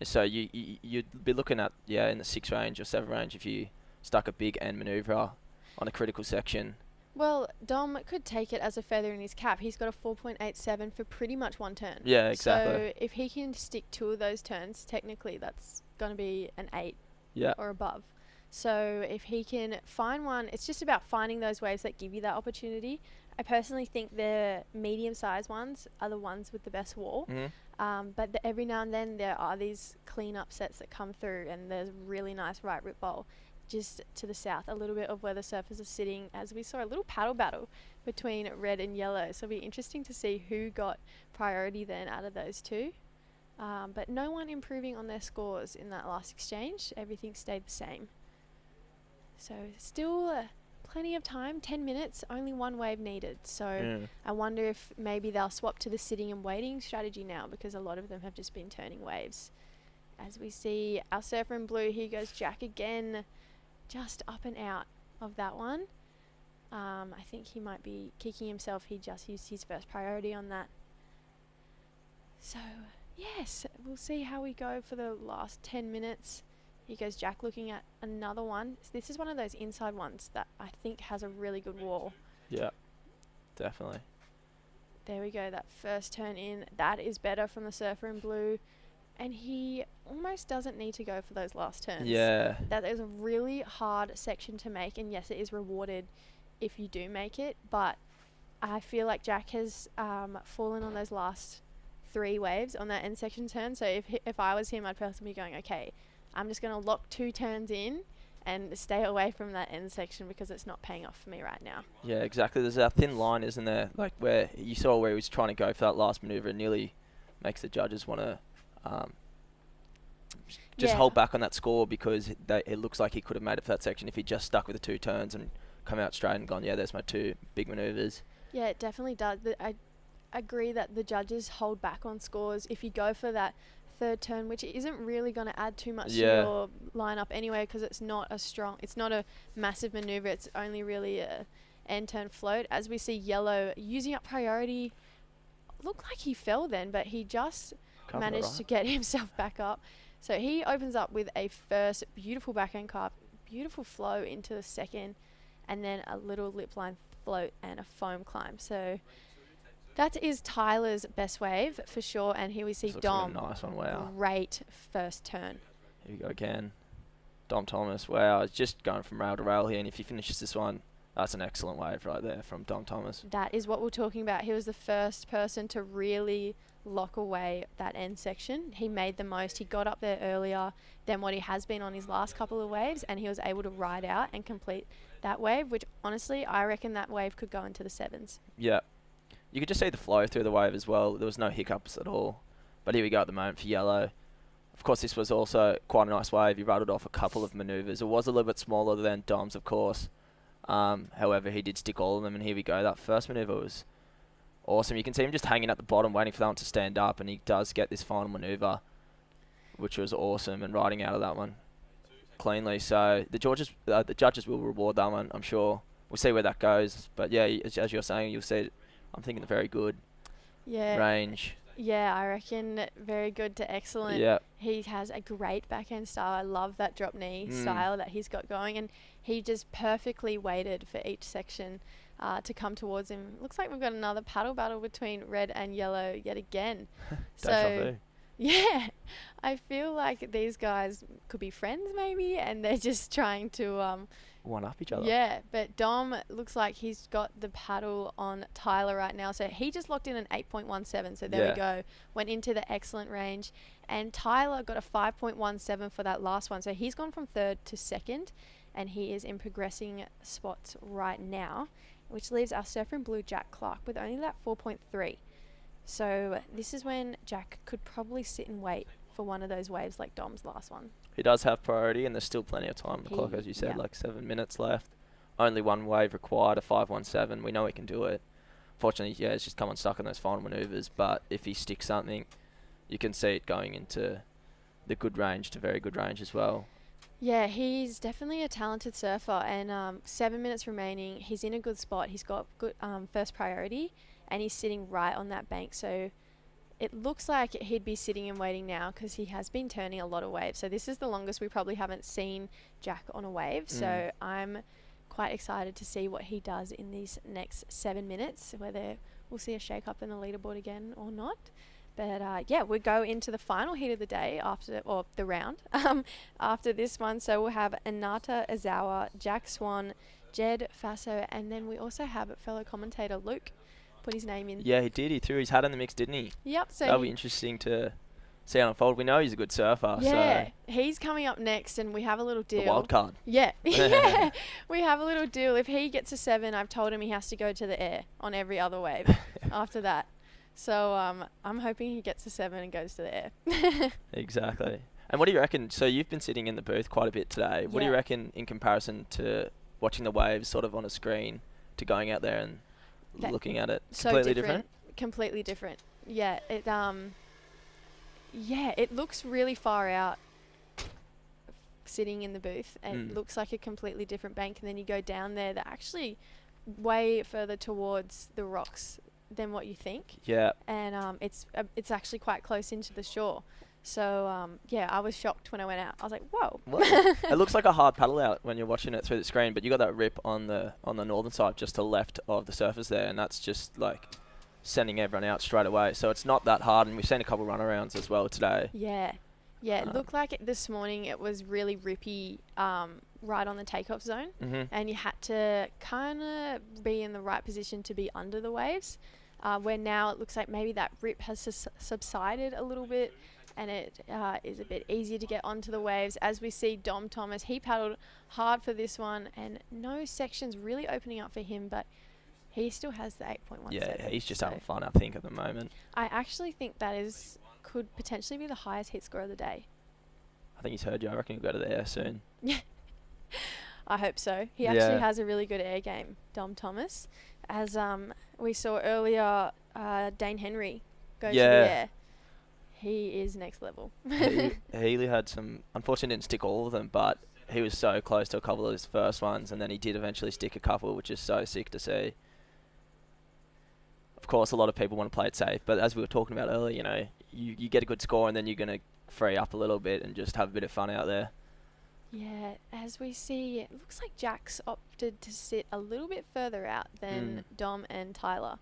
So you'd be looking at, in the 6 range or 7 range if you stuck a big end manoeuvre on a critical section. Well, Dom could take it as a feather in his cap. He's got a 4.87 for pretty much one turn. Yeah, exactly. So if he can stick 2 of those turns, technically that's going to be an 8 or above. So if he can find one, it's just about finding those waves that give you that opportunity. I personally think the medium-sized ones are the ones with the best wall. But every now and then there are these clean-up sets that come through, and there's really nice right rip bowl just to the south, a little bit of where the surfers are sitting, as we saw a little paddle battle between red and yellow. So it'll be interesting to see who got priority then out of those two. But no one improving on their scores in that last exchange. Everything stayed the same. So still plenty of time, 10 minutes, only one wave needed. So I wonder if maybe they'll swap to the sitting and waiting strategy now, because a lot of them have just been turning waves. As we see our surfer in blue, here goes Jack again, just up and out of that one. I think he might be kicking himself. He just used his first priority on that. So yes, we'll see how we go for the last 10 minutes. Here goes Jack looking at another one. This is one of those inside ones that I think has a really good wall. Yeah, definitely. There we go, that first turn in. That is better from the surfer in blue. And he almost doesn't need to go for those last turns. Yeah. That is a really hard section to make, and yes, it is rewarded if you do make it, but I feel like Jack has fallen on those last 3 waves on that end section turn. So if I was him, I'd personally be going, okay, I'm just going to lock 2 turns in and stay away from that end section because it's not paying off for me right now. Yeah, exactly. There's a thin line, isn't there? Like where you saw where he was trying to go for that last manoeuvre and nearly makes the judges want to just hold back on that score, because it looks like he could have made it for that section if he just stuck with the 2 turns and come out straight and gone, there's my 2 big manoeuvres. Yeah, it definitely does. I agree that the judges hold back on scores if you go for that 3rd turn, which isn't really going to add too much to your lineup anyway, because it's not a massive maneuver. It's only really a end turn float. As we see yellow using up priority, looked like he fell then, but he just managed to get himself back up. So he opens up with a first beautiful backhand carp, beautiful flow into the second, and then a little lip line float and a foam climb. So that is Tyler's best wave for sure. And here we see Dom. Nice one, wow. Great first turn. Here we go again. Dom Thomas, wow, it's just going from rail to rail here, and if he finishes this one, that's an excellent wave right there from Dom Thomas. That is what we're talking about. He was the first person to really lock away that end section. He made the most. He got up there earlier than what he has been on his last couple of waves, and he was able to ride out and complete that wave, which honestly, I reckon that wave could go into the 7s. Yeah. You could just see the flow through the wave as well. There was no hiccups at all. But here we go at the moment for yellow. Of course, this was also quite a nice wave. He rattled off a couple of manoeuvres. It was a little bit smaller than Dom's, of course. However, he did stick all of them, and here we go. That first manoeuvre was awesome. You can see him just hanging at the bottom, waiting for that one to stand up, and he does get this final manoeuvre, which was awesome, and riding out of that one cleanly. So the judges will reward that one, I'm sure. We'll see where that goes. But yeah, as you're saying, you'll see it. I'm thinking a very good range. Yeah, I reckon very good to excellent. Yeah. He has a great backhand style. I love that drop knee style that he's got going, and he just perfectly waited for each section to come towards him. Looks like we've got another paddle battle between red and yellow yet again. So yeah, I feel like these guys could be friends maybe, and they're just trying to one up each other. Yeah, but Dom looks like he's got the paddle on Tyler right now. So he just locked in an 8.17. So there we go. Went into the excellent range. And Tyler got a 5.17 for that last one. So he's gone from 3rd to 2nd. And he is in progressing spots right now, which leaves our surfer in blue Jack Clark with only that 4.3. So this is when Jack could probably sit and wait for one of those waves like Dom's last one. He does have priority, and there's still plenty of time on the clock, as you said, like 7 minutes left. Only one wave required, a 5.17. We know he can do it. Fortunately, it's just come unstuck on those final manoeuvres, but if he sticks something, you can see it going into the good range to very good range as well. Yeah, he's definitely a talented surfer, and 7 minutes remaining. He's in a good spot. He's got good first priority, and he's sitting right on that bank. So it looks like he'd be sitting and waiting now because he has been turning a lot of waves. So this is the longest we probably haven't seen Jack on a wave. So I'm quite excited to see what he does in these next 7 minutes, whether we'll see a shake up in the leaderboard again or not. But yeah, we go into the final heat of the day or the round after this one. So we'll have Anata Azawa, Jack Swan, Jed Faso, and then we also have fellow commentator Luke put his name in. Yeah, he did. He threw his hat in the mix, didn't he? Yep. So That'll be interesting to see how unfold. We know he's a good surfer. yeah, So he's coming up next, and we have a little deal. the wild card. Yeah, yeah. We have a little deal. If he gets a 7, I've told him he has to go to the air on every other wave after that. So I'm hoping he gets a 7 and goes to the air. Exactly. And what do you reckon? So you've been sitting in the booth quite a bit today. What do you Yeah. reckon in comparison to watching the waves sort of on a screen to going out there and That- looking at it? So Completely different? Completely different. Yeah, it looks really far out sitting in the booth, and it looks like a completely different bank, and then you go down there, they're actually way further towards the rocks than what you think, Yeah. and it's actually quite close into the shore. So yeah, I was shocked when I went out. I was like, whoa. Well, it looks like a hard paddle out when you're watching it through the screen, but you got that rip on the northern side just to the left of the surface there, and that's just like sending everyone out straight away. So it's not that hard, and we've seen a couple runarounds as well today. Yeah. It looked like this morning it was really rippy right on the takeoff zone, and you had to kind of be in the right position to be under the waves, where now it looks like maybe that rip has subsided a little bit, and it is a bit easier to get onto the waves. As we see Dom Thomas, he paddled hard for this one, and no sections really opening up for him, but he still has the 8.17. Yeah, he's just so having fun, I think, at the moment. I actually think that could potentially be the highest heat score of the day. I think he's heard you. I reckon he'll go to the air soon. I hope so. He Yeah. actually has a really good air game, Dom Thomas. As we saw earlier, Dane Henry go to the Yeah. air. He is next level. Healy had some, unfortunately didn't stick all of them, but he was so close to a couple of his first ones, and then he did eventually stick a couple, which is so sick to see. Of course, a lot of people want to play it safe, but as we were talking about earlier, you know, you get a good score and then you're going to free up a little bit and just have a bit of fun out there. Yeah, as we see, it looks like Jack's opted to sit a little bit further out than Dom and Tyler.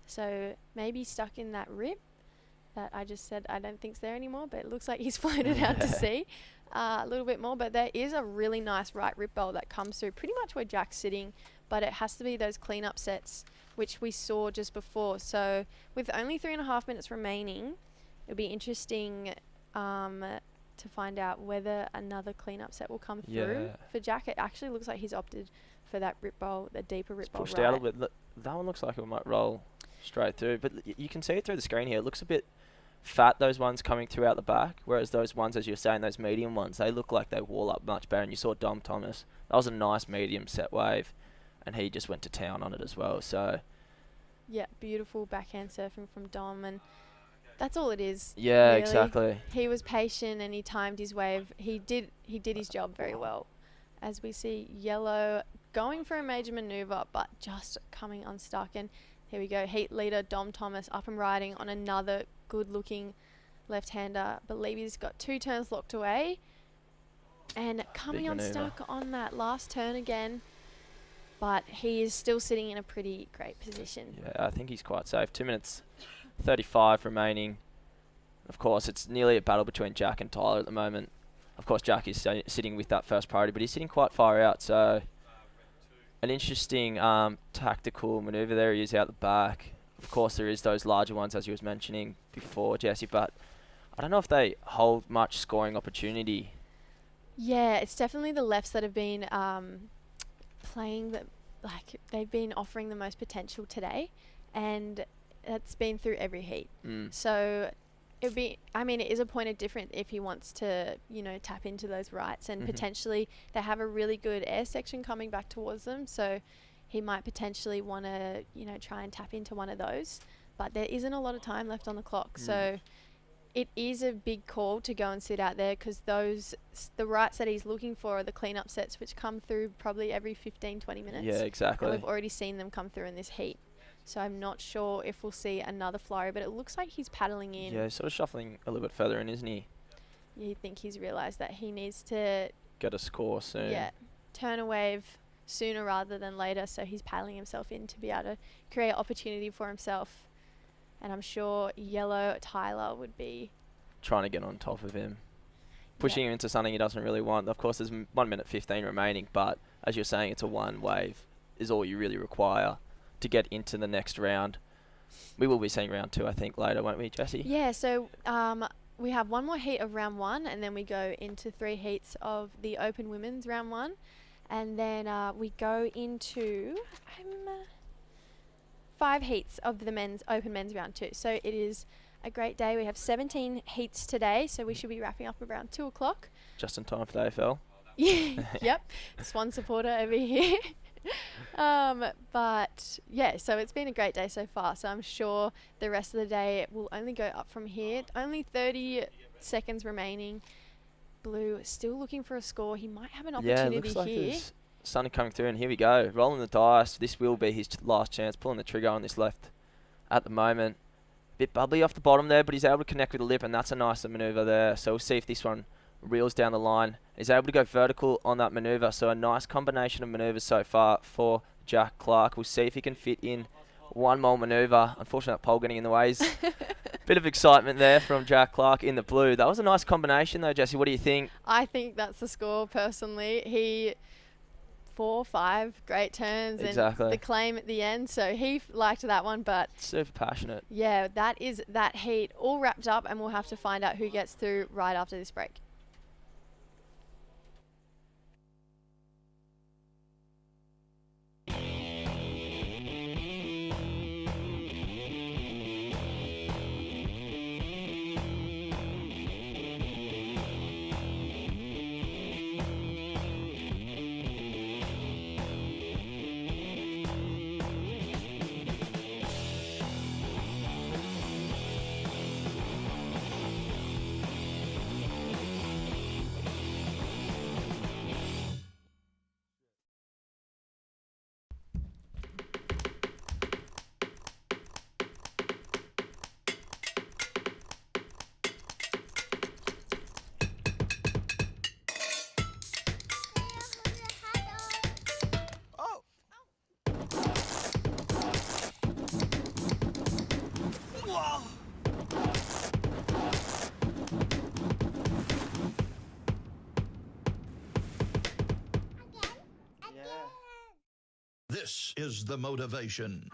So maybe stuck in that rip that I just said I don't think's there anymore, but it looks like he's floated out to sea a little bit more. But there is a really nice right rip bowl that comes through pretty much where Jack's sitting, but it has to be those cleanup sets, which we saw just before. So with only 3.5 minutes remaining, it'll be interesting to find out whether another cleanup set will come through for Jack. It actually looks like he's opted for that rip bowl, the deeper rip bowl. Pushed out a bit. That one looks like it might roll straight through, but you can see it through the screen here. It looks a bit fat, those ones coming through out the back, whereas those ones, as you're saying, those medium ones, they look like they wall up much better. And you saw Dom Thomas. That was a nice medium set wave, and he just went to town on it as well. So yeah, beautiful backhand surfing from Dom, and that's all it is. yeah, really. exactly. He was patient and he timed his wave. He did his job very well. As we see Yellow going for a major maneuver, but just coming unstuck. And here we go, heat leader Dom Thomas up and riding on another good-looking left-hander. Believe he's got 2 turns locked away, and coming Big maneuver. unstuck on that last turn again. But he is still sitting in a pretty great position. Yeah, I think he's quite safe. 2 minutes 35 remaining. Of course, it's nearly a battle between Jack and Tyler at the moment. Of course, Jack is sitting with that first priority, but he's sitting quite far out. So an interesting tactical manoeuvre there. He is out the back. Of course, there is those larger ones, as you was mentioning before, Jesse, but I don't know if they hold much scoring opportunity. Yeah, it's definitely the lefts that have been playing they've been offering the most potential today, and it's been through every heat. So it is a point of difference if he wants to, tap into those rights, and potentially they have a really good air section coming back towards them, so he might potentially want to, try and tap into one of those, but there isn't a lot of time left on the clock. So it is a big call to go and sit out there because the rights that he's looking for are the clean-up sets, which come through probably every 15, 20 minutes. Yeah, exactly. And we've already seen them come through in this heat. So I'm not sure if we'll see another flurry, but it looks like he's paddling in. Yeah, he's sort of shuffling a little bit further in, isn't he? You think he's realised that he needs to Get a score soon. Yeah, turn a wave sooner rather than later. So he's paddling himself in to be able to create opportunity for himself. And I'm sure Yellow Tyler would be trying to get on top of him, pushing him into something he doesn't really want. Of course, there's 1 minute 15 remaining, but as you're saying, it's a one wave is all you really require to get into the next round. We will be seeing round 2, I think, later, won't we, Jessie? Yeah, so we have one more heat of round 1, and then we go into 3 heats of the Open Women's round 1. And then we go into 5 heats of the Open Men's round 2. So it is a great day. We have 17 heats today, so we should be wrapping up around 2 o'clock. Just in time for the AFL. Yep, Swan supporter over here. But yeah, so it's been a great day so far. So I'm sure the rest of the day will only go up from here. Only 30 seconds remaining. Blue still looking for a score. He miit have an opportunity looks like here. there's something coming through, and here we go. Rolling the dice. This will be his last chance. Pulling the trigger on this left at the moment. Bit bubbly off the bottom there, but he's able to connect with the lip, and that's a nicer manoeuvre there. So we'll see if this one reels down the line. He's able to go vertical on that manoeuvre, so a nice combination of manoeuvres so far for Jack Clark. We'll see if he can fit in one more manoeuvre. Unfortunately, that pole getting in the way. Bit of excitement there from Jack Clark in the blue. That was a nice combination though, Jessie. What do you think? I think that's the score personally. He 4 or 5 great turns and the claim at the end. So he liked that one, but super passionate. Yeah, that is that heat all wrapped up, and we'll have to find out who gets through right after this break. This is the motivation.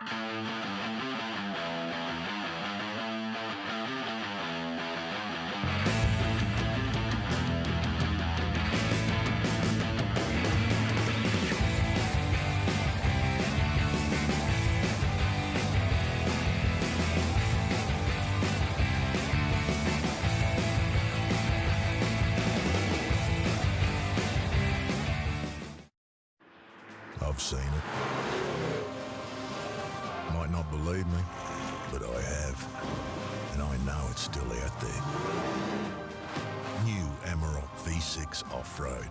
I've seen it. Might not believe me, but I have. And I know it's still out there. New Amarok V6 Off-Road.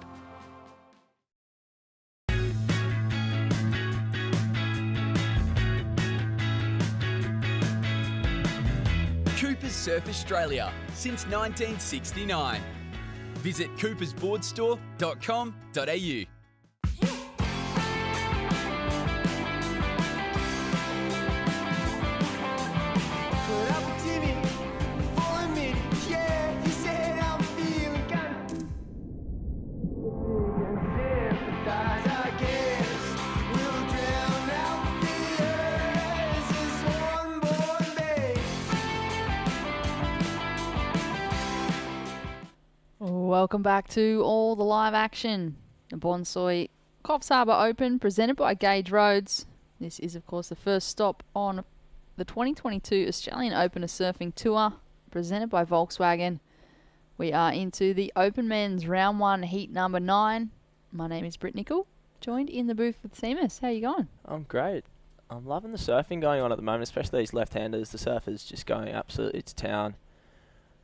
Coopers Surf Australia since 1969. Visit coopersboardstore.com.au. Welcome back to all the live action. The Bonsoi Coffs Harbour Open presented by Gage Roads. This is, of course, the first stop on the 2022 Australian Open of Surfing Tour presented by Volkswagen. We are into the Open Men's Round 1 Heat number 9. My name is Britt Nicol, joined in the booth with Seamus. How you going? I'm great. I'm loving the surfing going on at the moment, especially these left-handers. The surfers just going absolutely to town.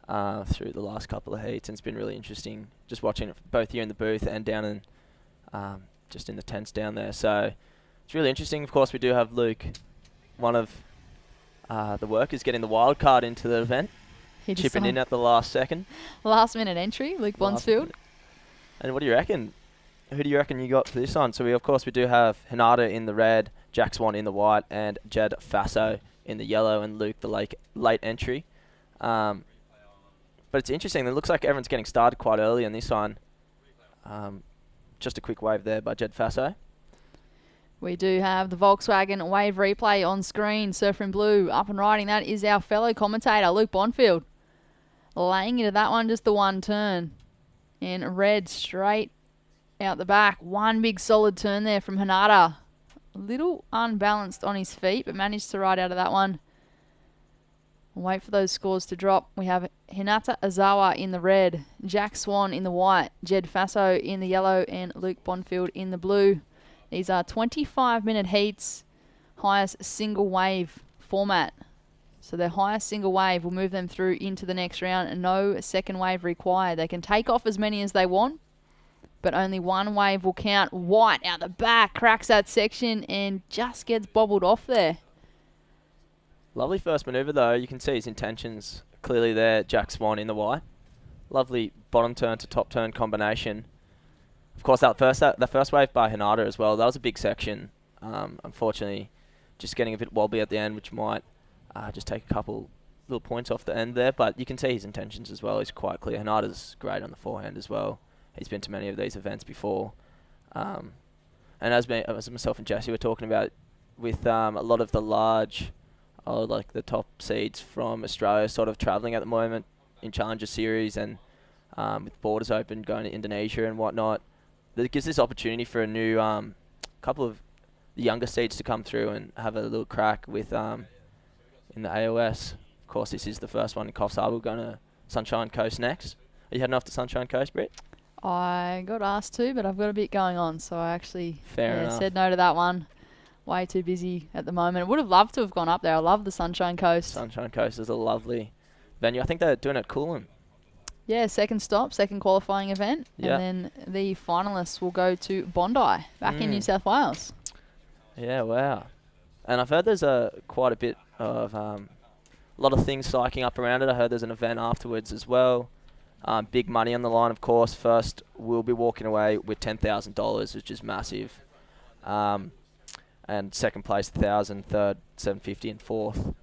through the last couple of heats, and it's been really interesting just watching it both here in the booth and down in just in the tents down there. So it's really interesting. Of course, we do have Luke, one of the workers, getting the wild card into the event, He chipping in decided- at the last second. Last minute entry, Luke Last Bonsfield. minute. And what do you reckon? Who do you reckon you got for this one? So we do have Hinata in the red, Jack Swan in the white, and Jed Faso in the yellow, and Luke the late entry. But it's interesting. It looks like everyone's getting started quite early on this one. Just a quick wave there by Jed Faso. We do have the Volkswagen wave replay on screen. Surfer in blue up and riding. That is our fellow commentator, Luke Bonfield. Laying into that one, just the one turn. And red straight out the back. One big solid turn there from Hinata. A little unbalanced on his feet, but managed to ride out of that one. We'll wait for those scores to drop. We have Hinata Azawa in the red, Jack Swan in the white, Jed Faso in the yellow, and Luke Bonfield in the blue. These are 25-minute heats, highest single wave format. So their highest single wave will move them through into the next round, and no second wave required. They can take off as many as they want, but only one wave will count. White out the back, cracks that section and just gets bobbled off there. Lovely first manoeuvre though. You can see his intentions clearly there. Jack Swan in the white. Lovely bottom turn to top turn combination. Of course, that first wave by Hinata as well. That was a big section. Unfortunately, just getting a bit wobbly at the end, which might just take a couple little points off the end there. But you can see his intentions as well. He's quite clear. Hinata's great on the forehand as well. He's been to many of these events before. And as myself and Jesse were talking about, with a lot of the large, like the top seeds from Australia sort of travelling at the moment in Challenger Series, and with borders open going to Indonesia and whatnot, that gives this opportunity for a new couple of the younger seeds to come through and have a little crack with in the AOS. Of course, this is the first one in Coffs Harbour. We're going to Sunshine Coast next. Are you heading off to Sunshine Coast, Britt? I got asked to, but I've got a bit going on, so I actually Fair enough. said no to that one. Way too busy at the moment. I would have loved to have gone up there. I love the Sunshine Coast. Sunshine Coast is a lovely venue. I think they're doing it at Coolum. Yeah, second stop, second qualifying event. Yeah. And then the finalists will go to Bondi, back in New South Wales. Yeah, wow. And I've heard there's quite a bit of a lot of things cycling up around it. I heard there's an event afterwards as well. Big money on the line, of course. First, we'll be walking away with $10,000, which is massive. And second place, 1,000, third, 750, and fourth,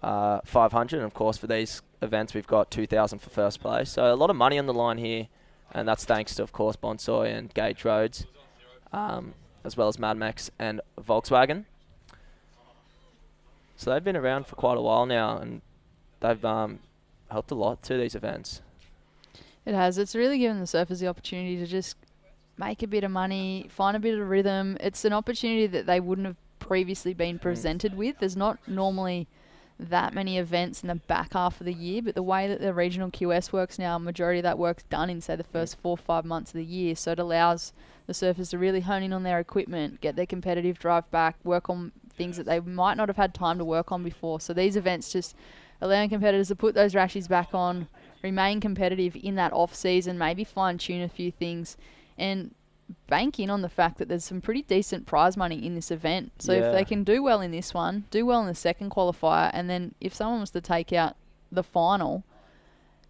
500. And of course, for these events, we've got 2,000 for first place. So a lot of money on the line here, and that's thanks to, of course, Bonsoy and Gage Roads, as well as Mad Max and Volkswagen. So they've been around for quite a while now, and they've helped a lot to these events. It has. It's really given the surfers the opportunity to just make a bit of money, find a bit of rhythm. It's an opportunity that they wouldn't have previously been presented with. There's not normally that many events in the back half of the year, but the way that the regional QS works now, majority of that work's done in, say, the first 4 or 5 months of the year. So it allows the surfers to really hone in on their equipment, get their competitive drive back, work on things that they might not have had time to work on before. So these events just allowing competitors to put those rashies back on, remain competitive in that off-season, maybe fine-tune a few things, and bank in on the fact that there's some pretty decent prize money in this event. So if they can do well in this one, do well in the second qualifier, and then if someone was to take out the final,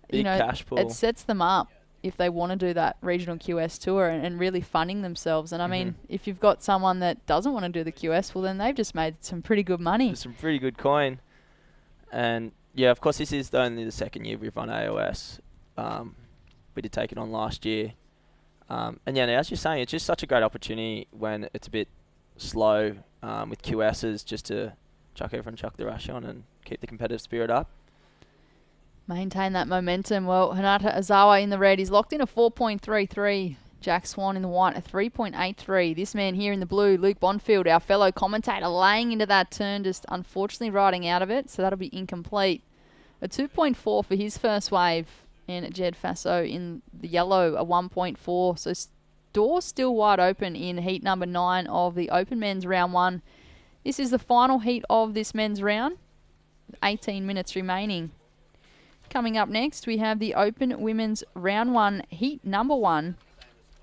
Big cash pool. it sets them up if they want to do that regional QS tour and really funding themselves. And I mean, if you've got someone that doesn't want to do the QS, well, then they've just made some pretty good money. Some pretty good coin. And yeah, of course, this is only the second year we've run AOS. We did take it on last year. And yeah, as you're saying, it's just such a great opportunity when it's a bit slow with QSs, just to chuck the rush on and keep the competitive spirit up. Maintain that momentum. Well, Hinata Azawa in the red is locked in a 4.33. Jack Swan in the white, a 3.83. This man here in the blue, Luke Bonfield, our fellow commentator, laying into that turn, just unfortunately riding out of it, so that'll be incomplete. A 2.4 for his first wave. And Jed Faso in the yellow, a 1.4. So door still wide open in heat number 9 of the Open Men's Round 1. This is the final heat of this men's round. 18 minutes remaining. Coming up next, we have the Open Women's Round 1, Heat number 1.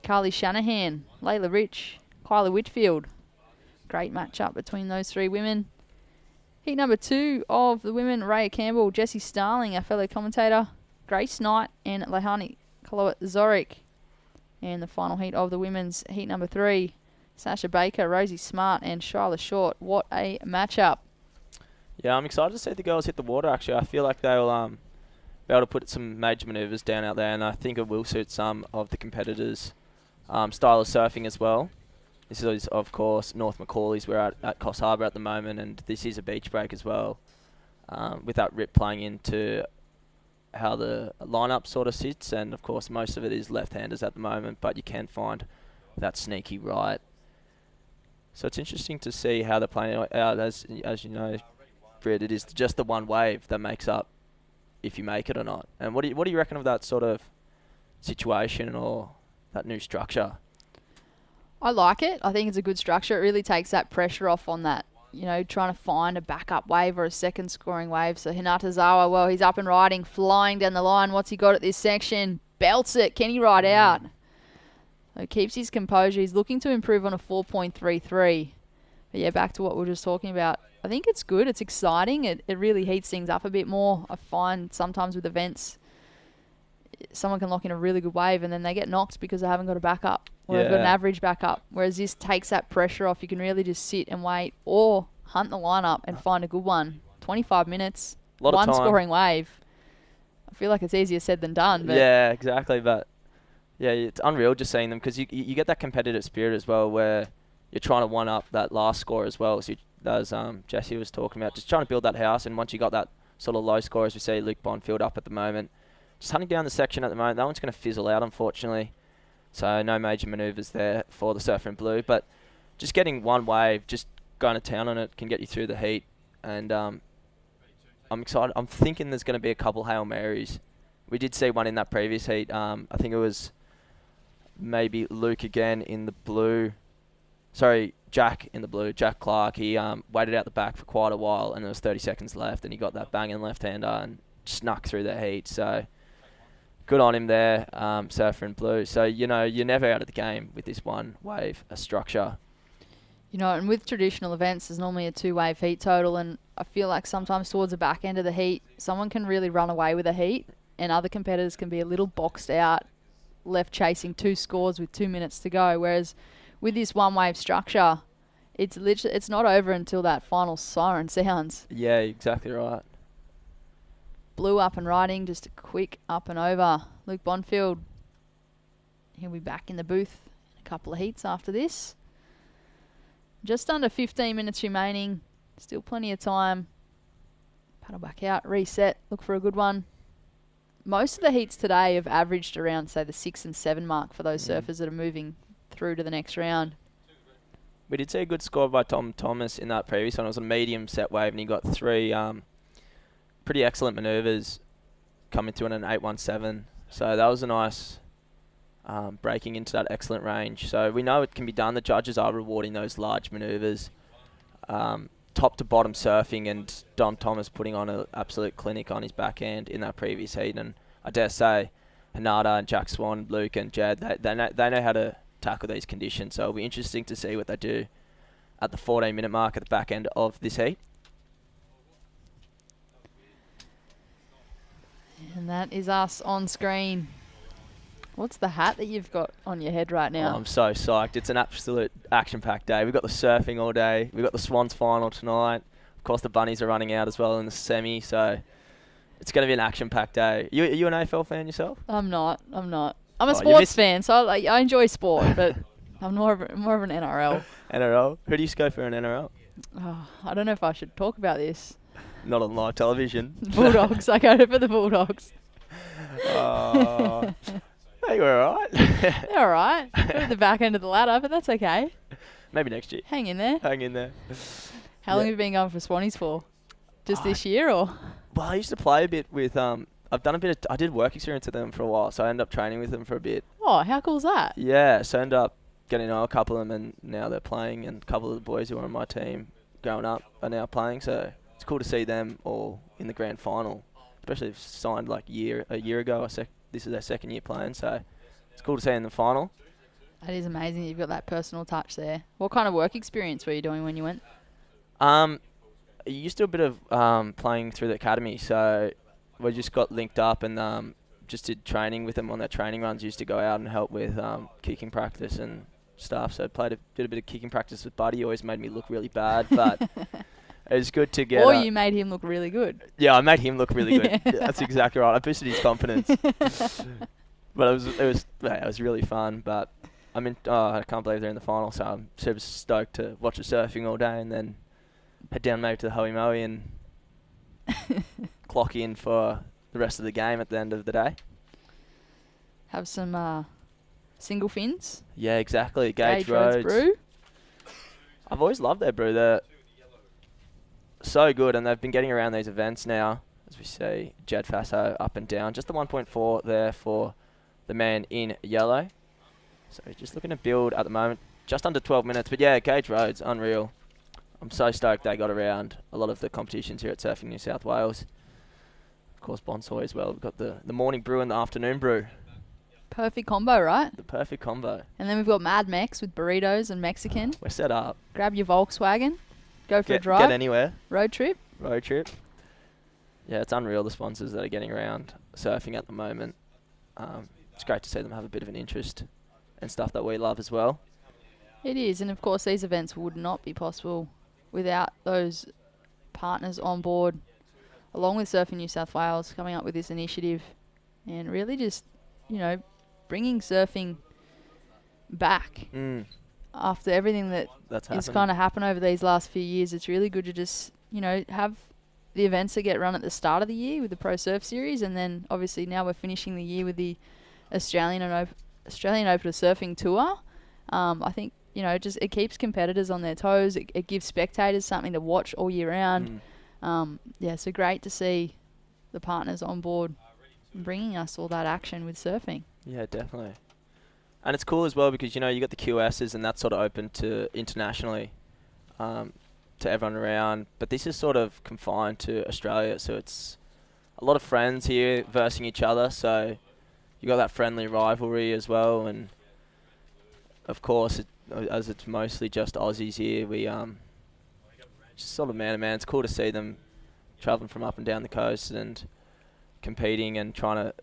Carly Shanahan, Layla Rich, Kyla Whitfield. Great matchup between those three women. Heat number 2 of the women, Raya Campbell, Jessie Starling, our fellow commentator, Grace Knight, and Lehani Zorik. And the final heat of the women's, heat number 3, Sasha Baker, Rosie Smart, and Shyla Short. What a matchup. Yeah, I'm excited to see the girls hit the water, actually. I feel like they'll be able to put some major manoeuvres down out there, and I think it will suit some of the competitors' style of surfing as well. This is, of course, North Macaulay's. We're at Coffs Harbour at the moment, and this is a beach break as well, with that rip playing into how the lineup sort of sits, and, of course, most of it is left-handers at the moment, but you can find that sneaky right. So it's interesting to see how they're playing out. As you know, Britt, it is just the one wave that makes up if you make it or not. And what do you reckon of that sort of situation or that new structure? I like it. I think it's a good structure. It really takes that pressure off on that, trying to find a backup wave or a second scoring wave. So Hinata Zawa, well, he's up and riding, flying down the line. What's he got at this section? Belts it. Can he ride out? So he keeps his composure. He's looking to improve on a 4.33. But yeah, back to what we were just talking about. I think it's good. It's exciting. It really heats things up a bit more. I find sometimes with events, someone can lock in a really good wave and then they get knocked because they haven't got a backup or they've got an average backup. Whereas this takes that pressure off. You can really just sit and wait or hunt the lineup and find a good one. 25 minutes, one scoring wave. I feel like it's easier said than done. But yeah, exactly. But yeah, it's unreal just seeing them because you get that competitive spirit as well where you're trying to one up that last score as well. So as Jesse was talking about, just trying to build that house. And once you got that sort of low score, as we see Luke Bonfield up at the moment, just hunting down the section at the moment. That one's going to fizzle out, unfortunately. So no major manoeuvres there for the Surfer in Blue. But just getting one wave, just going to town on it, can get you through the heat. And I'm excited. I'm thinking there's going to be a couple Hail Marys. We did see one in that previous heat. I think it was maybe Luke again in the blue. Sorry, Jack in the blue, Jack Clark. He waited out the back for quite a while, and there was 30 seconds left, and he got that banging left-hander and snuck through the heat. So good on him there, Surfer in Blue. So, you're never out of the game with this one wave, a structure. And with traditional events, there's normally a 2-wave heat total, and I feel like sometimes towards the back end of the heat, someone can really run away with a heat, and other competitors can be a little boxed out, left chasing 2 scores with 2 minutes to go, whereas with this one-wave structure, it's not over until that final siren sounds. Yeah, exactly right. Blue up and riding, just a quick up and over. Luke Bonfield, he'll be back in the booth in a couple of heats after this. Just under 15 minutes remaining. Still plenty of time. Paddle back out, reset, look for a good one. Most of the heats today have averaged around, say, the 6 and 7 mark for those surfers that are moving through to the next round. We did see a good score by Tom Thomas in that previous one. It was a medium set wave, and he got 3 pretty excellent manoeuvres coming through in an 817. So that was a nice breaking into that excellent range. So we know it can be done. The judges are rewarding those large manoeuvres, top to bottom surfing, and Dom Thomas putting on an absolute clinic on his backhand in that previous heat. And I dare say, Hinata and Jack Swan, Luke and Jed, they know how to tackle these conditions. So it'll be interesting to see what they do at the 14-minute mark at the back end of this heat. And that is us on screen. What's the hat that you've got on your head right now? Oh, I'm so psyched. It's an absolute action-packed day. We've got the surfing all day. We've got the Swans final tonight. Of course, the Bunnies are running out as well in the semi, so it's going to be an action-packed day. Are you an AFL fan yourself? I'm not. I'm a sports fan, so I enjoy sport, but I'm more of an NRL. NRL? Who do you go for in NRL? Oh, I don't know if I should talk about this. Not on live television. Bulldogs. I go for the Bulldogs. Oh, they were all right. They're all right. They're at the back end of the ladder, but that's okay. Maybe next year. Hang in there. Hang in there. How long have you been going for Swannies for? Just this year, or? Well, I used to play a bit with I've done a bit of I did work experience with them for a while, so I ended up training with them for a bit. Oh, how cool is that? Yeah, so I ended up getting to know a couple of them, and now they're playing, and a couple of the boys who were on my team growing up are now playing, so it's cool to see them all in the grand final. especially if signed like a year ago. This is their second year playing, so it's cool to see in the final. That is amazing. You've got that personal touch there. What kind of work experience were you doing when you went? I used to do a bit of playing through the academy, so we just got linked up and just did training with them on their training runs. Used to go out and help with kicking practice and stuff. So played a bit of kicking practice with Buddy. Always made me look really bad, but it was good to get. Or you made him look really good. Yeah, I made him look really good. Yeah, that's exactly right. I boosted his confidence. But it was really fun. But I can't believe they're in the final. So I'm super stoked to watch the surfing all day and then head down maybe to the Hoey Moey and clock in for the rest of the game at the end of the day. Have some single fins. Yeah, exactly. Gage Rhodes brew. I've always loved their brew. They're so good, and they've been getting around these events now, as we see Jed Faso up and down. Just the 1.4 there for the man in yellow. So just looking to build at the moment, just under 12 minutes. But yeah, Gage Rhodes, unreal. I'm so stoked they got around a lot of the competitions here at Surfing New South Wales. Of course, Bonsoy as well. We've got the morning brew and the afternoon brew. Perfect combo, right? The perfect combo. And then we've got Mad Mex with burritos and Mexican. We're set up. Grab your Volkswagen. Go for a Get drive. anywhere. Road trip. Road trip. Yeah, it's unreal, the sponsors that are getting around surfing at the moment. It's great to see them have a bit of an interest and stuff that we love as well. It is. And, of course, these events would not be possible without those partners on board, along with Surfing New South Wales, coming up with this initiative and really just, bringing surfing back after everything That's has kind of happened over these last few years. It's really good to just, have the events that get run at the start of the year with the Pro Surf Series, and then obviously now we're finishing the year with the Australian Open Surfing Tour. I think, it keeps competitors on their toes. It gives spectators something to watch all year round. So great to see the partners on board bringing us all that action with surfing. Yeah, definitely. And it's cool as well because, you got the QSs and that's sort of open to internationally to everyone around. But this is sort of confined to Australia. So it's a lot of friends here versing each other. So you got that friendly rivalry as well. And, of course, as it's mostly just Aussies here, we just sort of man-to-man. It's cool to see them travelling from up and down the coast and competing and trying to,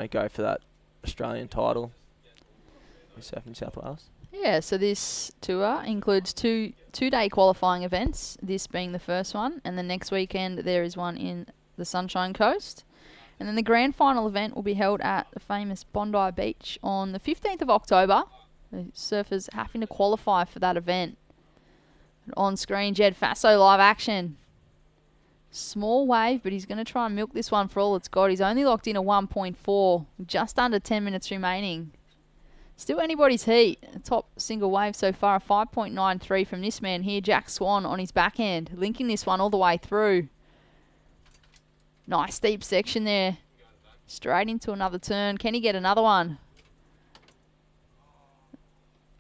go for that Australian title with Surfing New South Wales. Yeah, so this tour includes two-day qualifying events, this being the first one, and the next weekend there is one in the Sunshine Coast. And then the grand final event will be held at the famous Bondi Beach on the 15th of October. The surfers having to qualify for that event. And on screen, Jed Faso live action. Small wave, but he's going to try and milk this one for all it's got. He's only locked in a 1.4, just under 10 minutes remaining. Still anybody's heat. A top single wave so far, a 5.93 from this man here, Jack Swan on his backhand, linking this one all the way through. Nice steep section there. Straight into another turn. Can he get another one?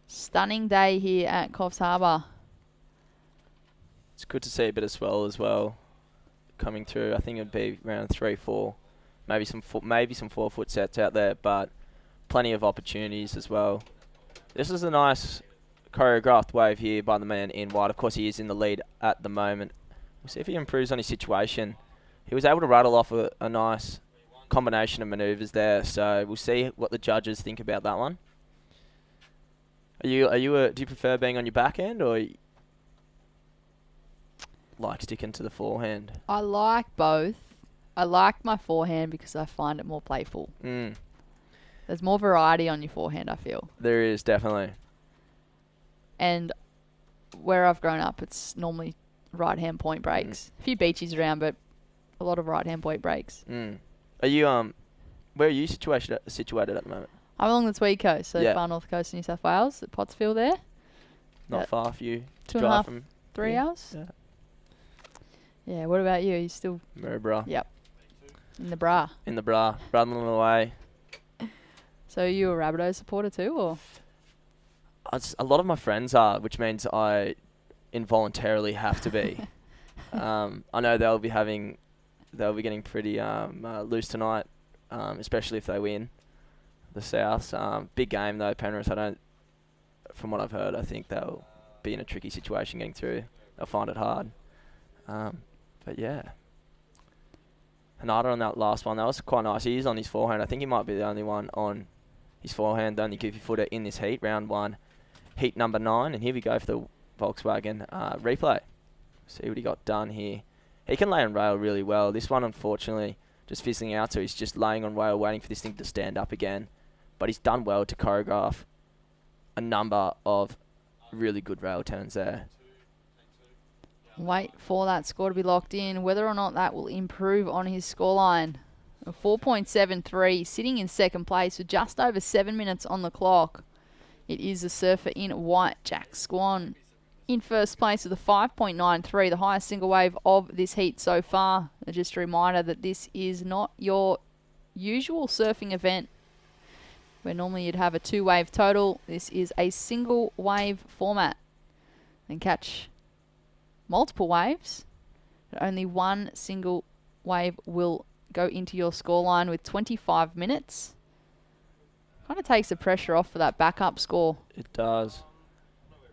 Stunning day here at Coffs Harbour. It's good to see a bit of swell as well coming through. I think it'd be around 3-4, maybe some 4-foot sets out there, but plenty of opportunities as well. This is a nice choreographed wave here by the man in white. Of course, he is in the lead at the moment. We'll see if he improves on his situation. He was able to rattle off a nice combination of manoeuvres there, so we'll see what the judges think about that one. Do you prefer being on your backhand or like sticking to the forehand? I like both. I like my forehand because I find it more playful. There's more variety on your forehand, I feel. There is, definitely. And where I've grown up, it's normally right-hand point breaks. A few beaches around, but a lot of right-hand point breaks. Are you where are you situated at the moment? I'm along the Tweed Coast, so Yeah. far north coast of New South Wales, at Pottsville there. Not far for you to 2.5, drive from 3 hours? Yeah. Yeah, what about you? Are you still... Maryborough. Yep. In the bra. In the bra. Rattling away. So are you a Rabbitohs supporter too, or...? A lot of my friends are, which means I involuntarily have to be. I know they'll be having they'll be getting pretty loose tonight, especially if they win the Souths. Big game though, Penrith. From what I've heard, I think they'll be in a tricky situation getting through. They'll find it hard. But yeah. Hanada on that last one, that was quite nice. He is on his forehand. I think he might be the only one on his forehand, the only goofy footer in this heat, round 1, heat number 9. And here we go for the Volkswagen replay. See what he got done here. He can lay on rail really well. This one, unfortunately, just fizzling out, so he's just laying on rail, waiting for this thing to stand up again. But he's done well to choreograph a number of really good rail turns there. Wait for that score to be locked in, whether or not that will improve on his scoreline. A 4.73, sitting in second place with just over 7 minutes on the clock. It is the surfer in white, Jack Swan, in first place with a 5.93, the highest single wave of this heat so far. Just a reminder that this is not your usual surfing event, where normally you'd have a 2-wave total. This is a single wave format. And catch multiple waves, but only one single wave will go into your scoreline with 25 minutes. Kind of takes the pressure off for that backup score. It does.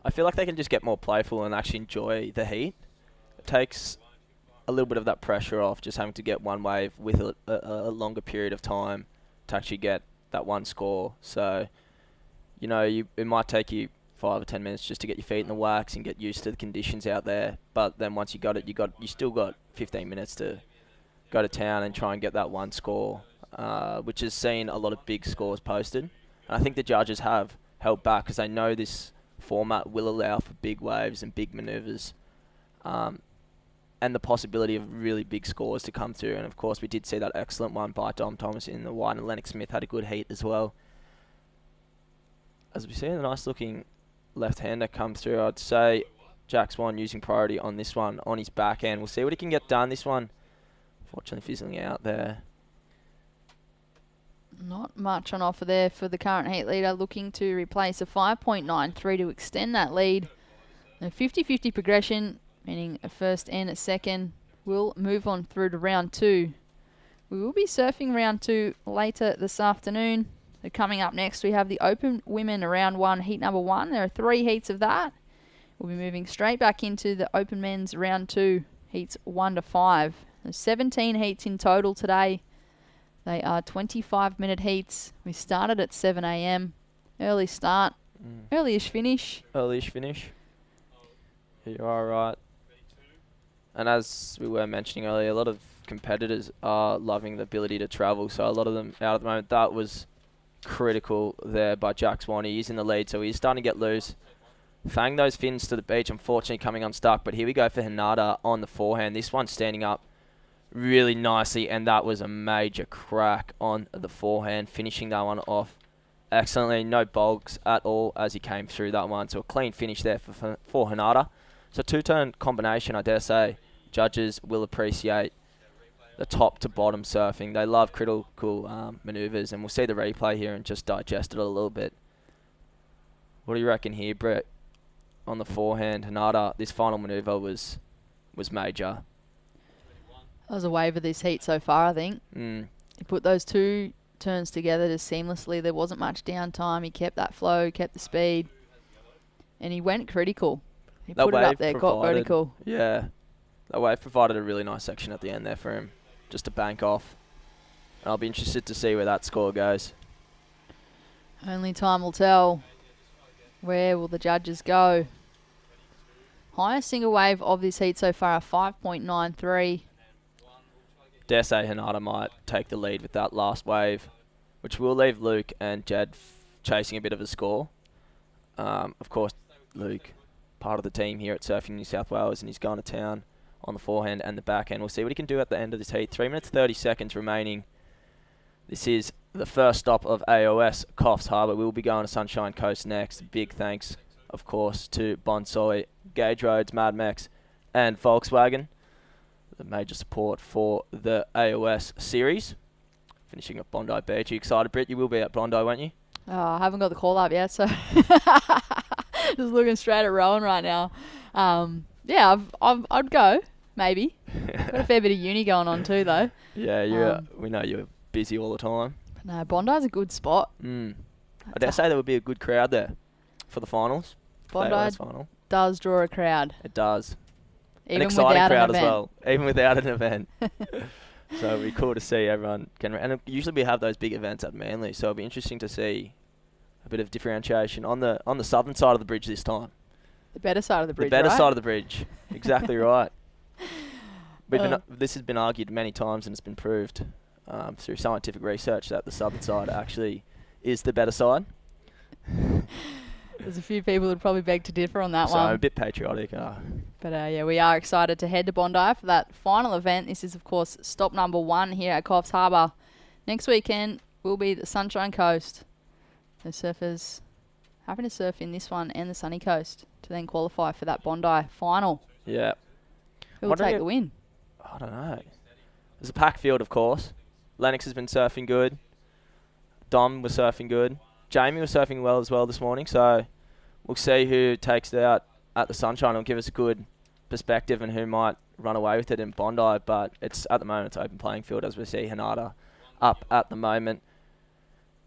I feel like they can just get more playful and actually enjoy the heat. It takes a little bit of that pressure off, just having to get one wave with a longer period of time to actually get that one score. So, you know, it might take you 5 or 10 minutes just to get your feet in the wax and get used to the conditions out there. But then once you got it, you still got 15 minutes to go to town and try and get that one score, which has seen a lot of big scores posted. And I think the judges have held back because they know this format will allow for big waves and big manoeuvres, and the possibility of really big scores to come through. And of course, we did see that excellent one by Dom Thomas in the white, and Lennox Smith had a good heat as well. As we see a nice looking left-hander come through, I'd say Jack Swan using priority on this one on his backhand. We'll see what he can get done. This one, fortunately, fizzling out there. Not much on offer there for the current heat leader, looking to replace a 5.93 to extend that lead. A 50-50 progression, meaning a first and a second, will move on through to round 2. We will be surfing round 2 later this afternoon. So coming up next, we have the Open Women round 1, heat number 1. There are 3 heats of that. We'll be moving straight back into the Open Men's round 2, heats 1 to 5. There's 17 heats in total today. They are 25-minute heats. We started at 7 a.m. Early start, early-ish finish. Early-ish finish. You are right. And as we were mentioning earlier, a lot of competitors are loving the ability to travel. So a lot of them out at the moment. That was critical there by Jack Swan. He is in the lead, so he's starting to get loose. Fang those fins to the beach, unfortunately coming unstuck. But here we go for Hanada on the forehand. This one's standing up really nicely, and that was a major crack on the forehand, finishing that one off excellently. No bogs at all as he came through that one. So a clean finish there for Hanada. So 2-turn combination, I dare say. Judges will appreciate the top to bottom surfing. They love critical manoeuvres, and we'll see the replay here and just digest it a little bit. What do you reckon here, Brett? On the forehand, Hanada, this final manoeuvre was major. That was a wave of this heat so far, I think. He put those 2 turns together just seamlessly. There wasn't much downtime. He kept that flow, kept the speed, and he went critical. He That put it wave up there, got vertical. Yeah. That wave provided a really nice section at the end there for him, just to bank off. And I'll be interested to see where that score goes. Only time will tell. Where will the judges go? Highest single wave of this heat so far, a 5.93. Dare say Hanada might take the lead with that last wave, which will leave Luke and Jed chasing a bit of a score. Of course, Luke, part of the team here at Surfing New South Wales, and he's going to town on the forehand and the backhand. We'll see what he can do at the end of this heat. 3 minutes 30 seconds remaining. This is the first stop of AOS, Coffs Harbour. We'll be going to Sunshine Coast next. Big thanks, of course, to Bonsoy, Gauge Roads, Mad Mex, and Volkswagen. The major support for the AOS series. Finishing at Bondi Beach. Are you excited, Britt? You will be at Bondi, won't you? Oh, I haven't got the call up yet, so just looking straight at Rowan right now. Yeah, I'd go, maybe. Got a fair bit of uni going on too, though. Yeah, we know you're busy all the time. But no, Bondi's a good spot. I dare say there would be a good crowd there for the finals. Bondi AOS final. does draw a crowd. It does. Even an exciting without crowd an as event. well, even without an event. So it'll be cool to see everyone and usually we have those big events at Manly, so it'll be interesting to see a bit of differentiation on the southern side of the bridge this time. The better side of the bridge, The better right? side of the bridge. Exactly right. This has been argued many times and it's been proved through scientific research that the southern side actually is the better side. There's a few people who'd probably beg to differ on that So one. I'm a bit patriotic. But yeah, we are excited to head to Bondi for that final event. This is, of course, stop number 1 here at Coffs Harbour. Next weekend will be the Sunshine Coast. So surfers happy to surf in this one and the Sunny Coast to then qualify for that Bondi final. Yeah. Who will take the win? I don't know. There's a packed field, of course. Lennox has been surfing good. Dom was surfing good. Jamie was surfing well as well this morning. So we'll see who takes it out at the Sunshine. It'll give us a good perspective and who might run away with it in Bondi. But at the moment, it's open playing field as we see Hanada up at the moment.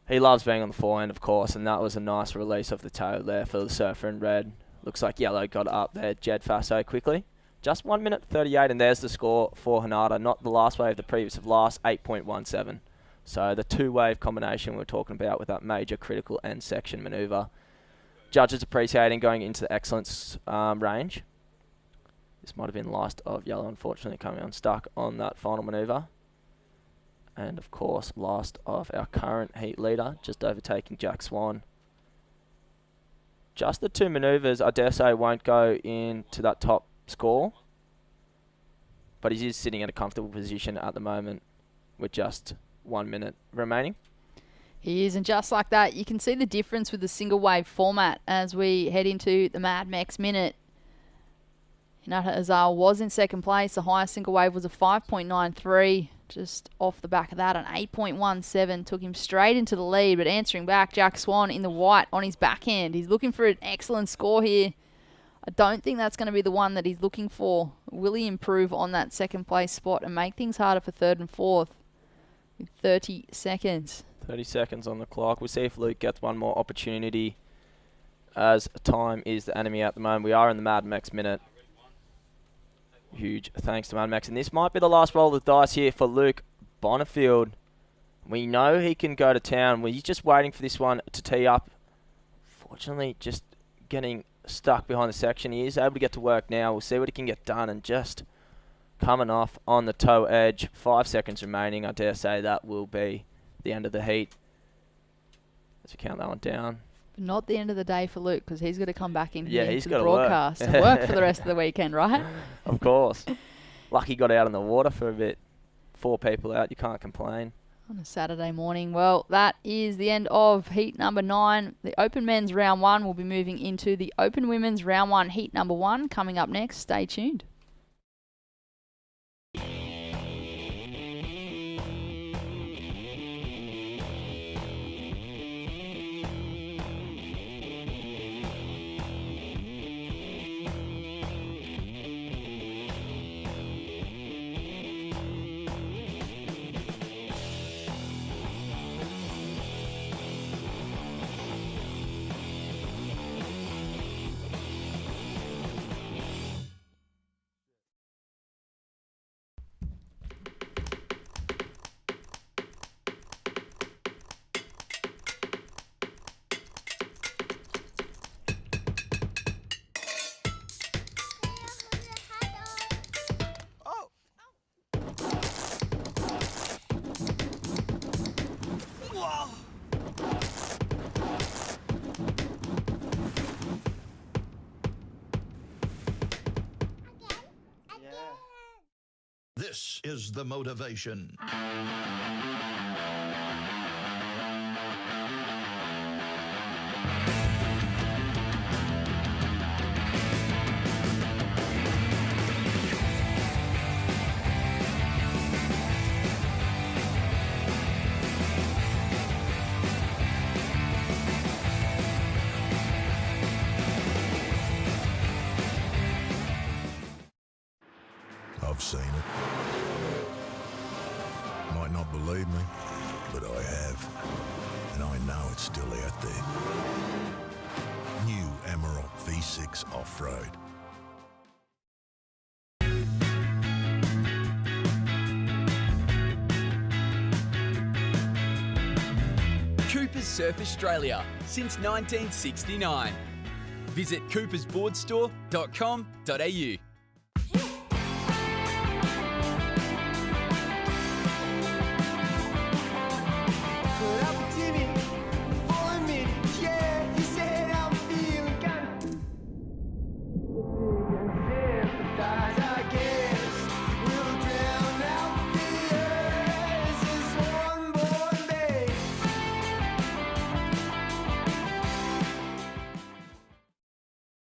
He loves being on the forehand, of course, and that was a nice release of the tail there for the surfer in red. Looks like yellow got it up there. Jed Faso quickly. Just 1 minute 38, and there's the score for Hanada. Not the last wave, the previous of last, 8.17. So the two-wave combination we're talking about with that major critical end section manoeuvre. Judges appreciating going into the excellence range. This might have been last of yellow, unfortunately, coming unstuck on that final manoeuvre. And, of course, last of our current heat leader, just overtaking Jack Swan. Just the two manoeuvres, I dare say, won't go into that top score. But he is sitting at a comfortable position at the moment with just 1 minute remaining. He is, and just like that, you can see the difference with the single wave format as we head into the Mad Max minute. Hinata Azar was in second place. The highest single wave was a 5.93. Just off the back of that, an 8.17 took him straight into the lead, but answering back, Jack Swan in the white on his backhand. He's looking for an excellent score here. I don't think that's going to be the one that he's looking for. Will he improve on that second place spot and make things harder for third and fourth with 30 seconds? 30 seconds on the clock. We'll see if Luke gets one more opportunity as time is the enemy at the moment. We are in the Mad Max minute. Huge thanks to Mad Max. And this might be the last roll of the dice here for Luke Bonifield. We know he can go to town. We're just waiting for this one to tee up. Fortunately, just getting stuck behind the section. He is able to get to work now. We'll see what he can get done. And just coming off on the toe edge. 5 seconds remaining. I dare say that will be the end of the heat. Let's count that one down. Not the end of the day for Luke, because he's got to come back in Yeah, here he's to the gotta broadcast work. and work for the rest of the weekend, right? Of course. Lucky got out in the water for a bit. 4 people out, you can't complain. On a Saturday morning. Well, that is the end of heat number 9. The Open Men's round 1 will be moving into the Open Women's round 1 heat number 1 coming up next. Stay tuned. This is the motivation. I've seen it. Might not believe me, but I have. And I know it's still out there. New Amarok V6 Off-Road. Coopers Surf Australia since 1969. Visit coopersboardstore.com.au.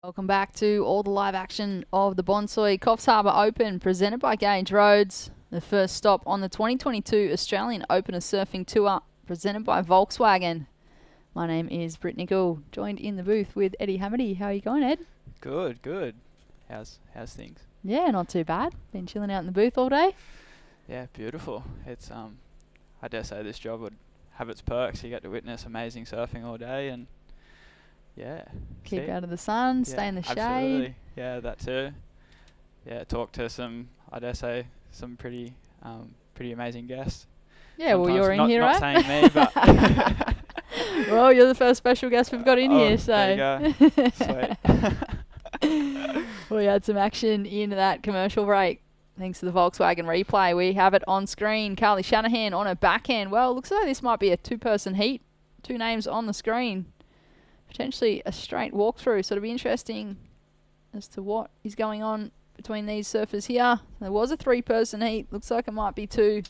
Welcome back to all the live action of the Bonsoi Coffs Harbour Open presented by Gage Roads. The first stop on the 2022 Australian Opener Surfing Tour presented by Volkswagen. My name is Britt Nicol, joined in the booth with Eddie Hamady. How are you going, Ed? Good, good. How's things? Yeah, not too bad. Been chilling out in the booth all day. Yeah, beautiful. It's I dare say this job would have its perks. You get to witness amazing surfing all day and yeah. Keep out of the sun, stay in the absolutely. shade. Yeah, that too. Yeah, talk to some, I dare say, some pretty amazing guests. Yeah, well, you're in here, not right? saying me, but well, you're the first special guest we've got in here, so. There you go. Sweet. We had some action in that commercial break. Thanks to the Volkswagen replay. We have it on screen. Carly Shanahan on her backhand. Well, looks like this might be a two-person heat. Two names on the screen. Potentially a straight walkthrough, so it'll be interesting as to what is going on between these surfers here. There was a three-person heat. Looks like it might be two.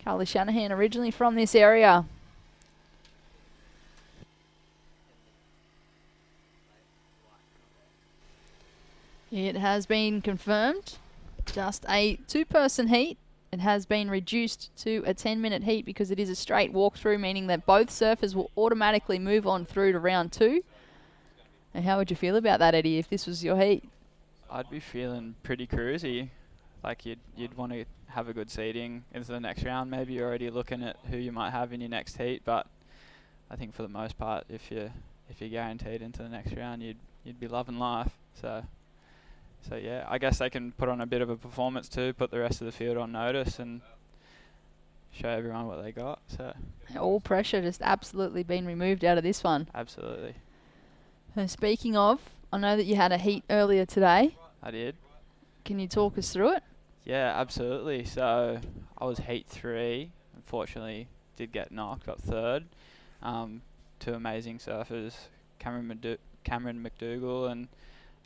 Carly Shanahan originally from this area. It has been confirmed. Just a two-person heat. It has been reduced to a 10-minute heat because it is a straight walkthrough, meaning that both surfers will automatically move on through to round two. And how would you feel about that, Eddie, if this was your heat? I'd be feeling pretty cruisy. Like you'd want to have a good seeding into the next round. Maybe you're already looking at who you might have in your next heat, but I think for the most part, if you're guaranteed into the next round, you'd be loving life. So yeah, I guess they can put on a bit of a performance too, put the rest of the field on notice and show everyone what they got. So all pressure just absolutely been removed out of this one. Absolutely. So speaking of, I know that you had a heat earlier today. I did. Can you talk us through it? Yeah, absolutely. So I was heat 3. Unfortunately, did get knocked, got third. Two amazing surfers, Cameron McDougall and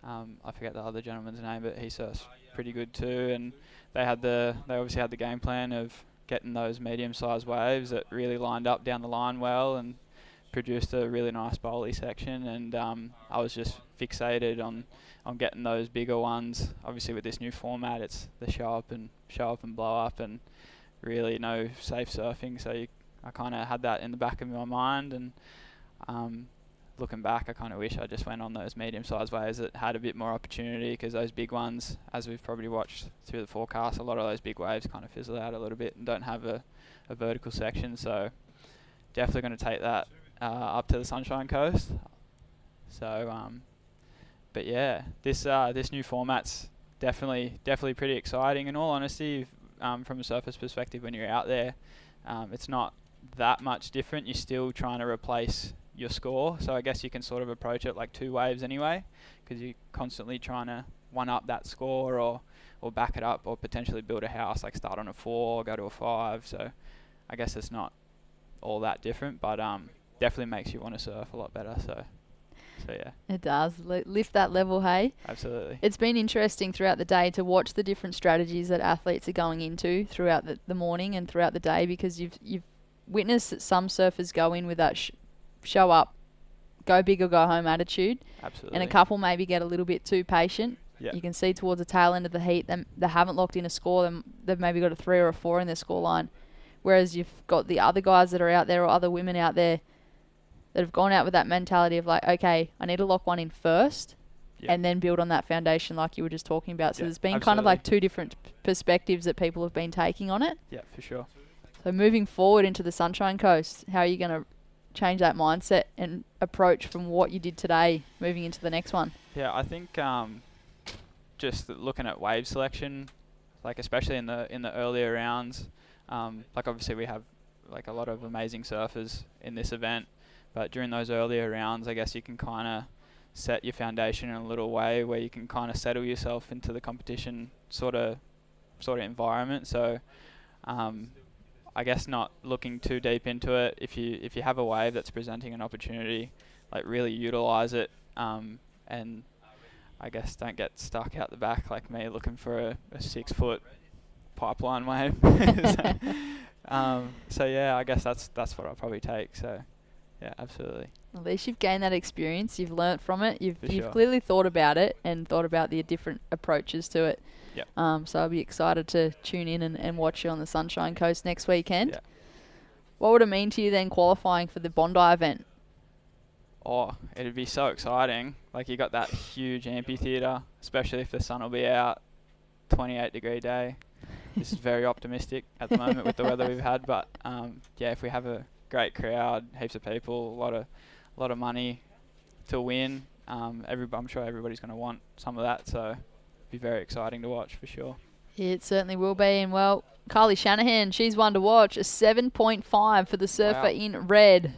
I forget the other gentleman's name, but he surfs pretty good too. And they obviously had the game plan of getting those medium-sized waves that really lined up down the line well and produced a really nice bowly section. And I was just fixated on getting those bigger ones. Obviously, with this new format, it's the show up and blow up, and really no safe surfing. So I kind of had that in the back of my mind, and looking back, I kind of wish I just went on those medium-sized waves that had a bit more opportunity, because those big ones, as we've probably watched through the forecast, a lot of those big waves kind of fizzle out a little bit and don't have a vertical section. So definitely going to take that up to the Sunshine Coast. So, but yeah, this new format's definitely pretty exciting. In all honesty, from a surfer's perspective, when you're out there, it's not that much different. You're still trying to replace your score, so I guess you can sort of approach it like two waves anyway, because you're constantly trying to one up that score or back it up, or potentially build a house, like start on a 4 go to a 5. So I guess it's not all that different, but definitely makes you want to surf a lot better. So yeah, it does lift that level. Hey, absolutely. It's been interesting throughout the day to watch the different strategies that athletes are going into throughout the morning and throughout the day, because you've witnessed that some surfers go in with that show up, go big or go home attitude. Absolutely. And a couple maybe get a little bit too patient. Yeah. You can see towards the tail end of the heat, they haven't locked in a score. They've maybe got a 3 or a 4 in their score line. Whereas you've got the other guys that are out there, or other women out there, that have gone out with that mentality of like, okay, I need to lock one in first, Yeah. and then build on that foundation like you were just talking about. So Yeah, there's been kind of absolutely. like two different perspectives that people have been taking on it. Yeah, for sure. So moving forward into the Sunshine Coast, how are you going to change that mindset and approach from what you did today moving into the next one? Yeah, I think just looking at wave selection, like especially in the earlier rounds, like obviously we have like a lot of amazing surfers in this event, but during those earlier rounds, I guess you can kind of set your foundation in a little way where you can kind of settle yourself into the competition sort of environment. So I guess not looking too deep into it. If you have a wave that's presenting an opportunity, like really utilize it, and I guess don't get stuck out the back like me looking for a 6 foot pipeline wave. So yeah, I guess that's what I'll probably take. So yeah, absolutely. At least you've gained that experience. You've learnt from it. You've sure. clearly thought about it and thought about the different approaches to it. Yep. So I'll be excited to tune in and watch you on the Sunshine Coast next weekend. Yeah. What would it mean to you then qualifying for the Bondi event? Oh, it'd be so exciting. Like you got that huge amphitheatre, especially if the sun will be out. 28-degree day. This is very optimistic at the moment with the weather we've had, but yeah, if we have a great crowd, heaps of people, a lot of money to win, I'm sure everybody's going to want some of that, so it'd be very exciting to watch for sure. It certainly will be. And well, Carly Shanahan, she's one to watch. A 7.5 for the surfer Wow. in red.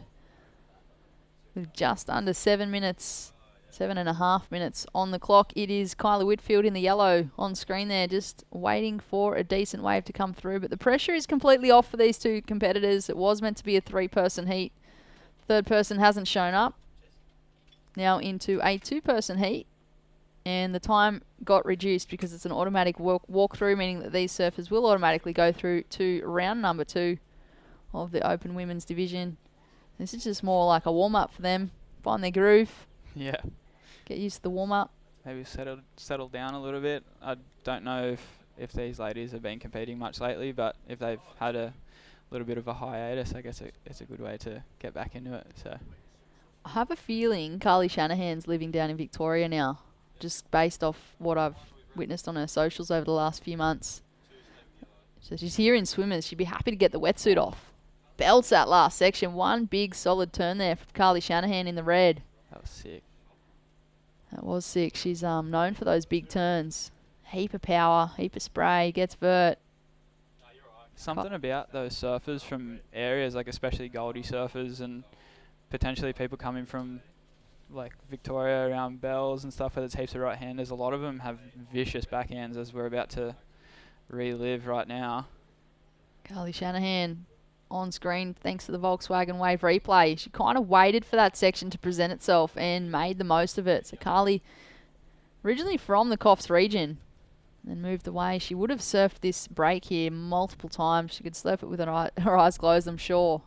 With just under 7 minutes, 7.5 minutes on the clock. It is Kyla Whitfield in the yellow on screen there, just waiting for a decent wave to come through. But the pressure is completely off for these two competitors. It was meant to be a 3-person heat. Third person hasn't shown up. Now into a 2-person heat. And the time got reduced because it's an automatic walkthrough, meaning that these surfers will automatically go through to round number 2 of the Open Women's Division. This is just more like a warm-up for them. Find their groove. Yeah. Get used to the warm-up. Maybe settle down a little bit. I don't know if these ladies have been competing much lately, but if they've had a little bit of a hiatus, I guess it's a good way to get back into it. So I have a feeling Carly Shanahan's living down in Victoria now, just based off what I've witnessed on her socials over the last few months. So she's here in swimmers. She'd be happy to get the wetsuit off. Belts that last section. One big solid turn there for Carly Shanahan in the red. that was sick. That was sick. She's known for those big turns. Heap of power, heap of spray, gets vert. Something about those surfers from areas, like especially Goldie surfers and potentially people coming from like Victoria around Bells and stuff where there's heaps of right-handers. A lot of them have vicious backhands, as we're about to relive right now. Carly Shanahan on screen thanks to the Volkswagen Wave replay. She kind of waited for that section to present itself and made the most of it. So Carly, originally from the Coffs region, then moved away. She would have surfed this break here multiple times. She could surf it with her eyes closed, I'm sure.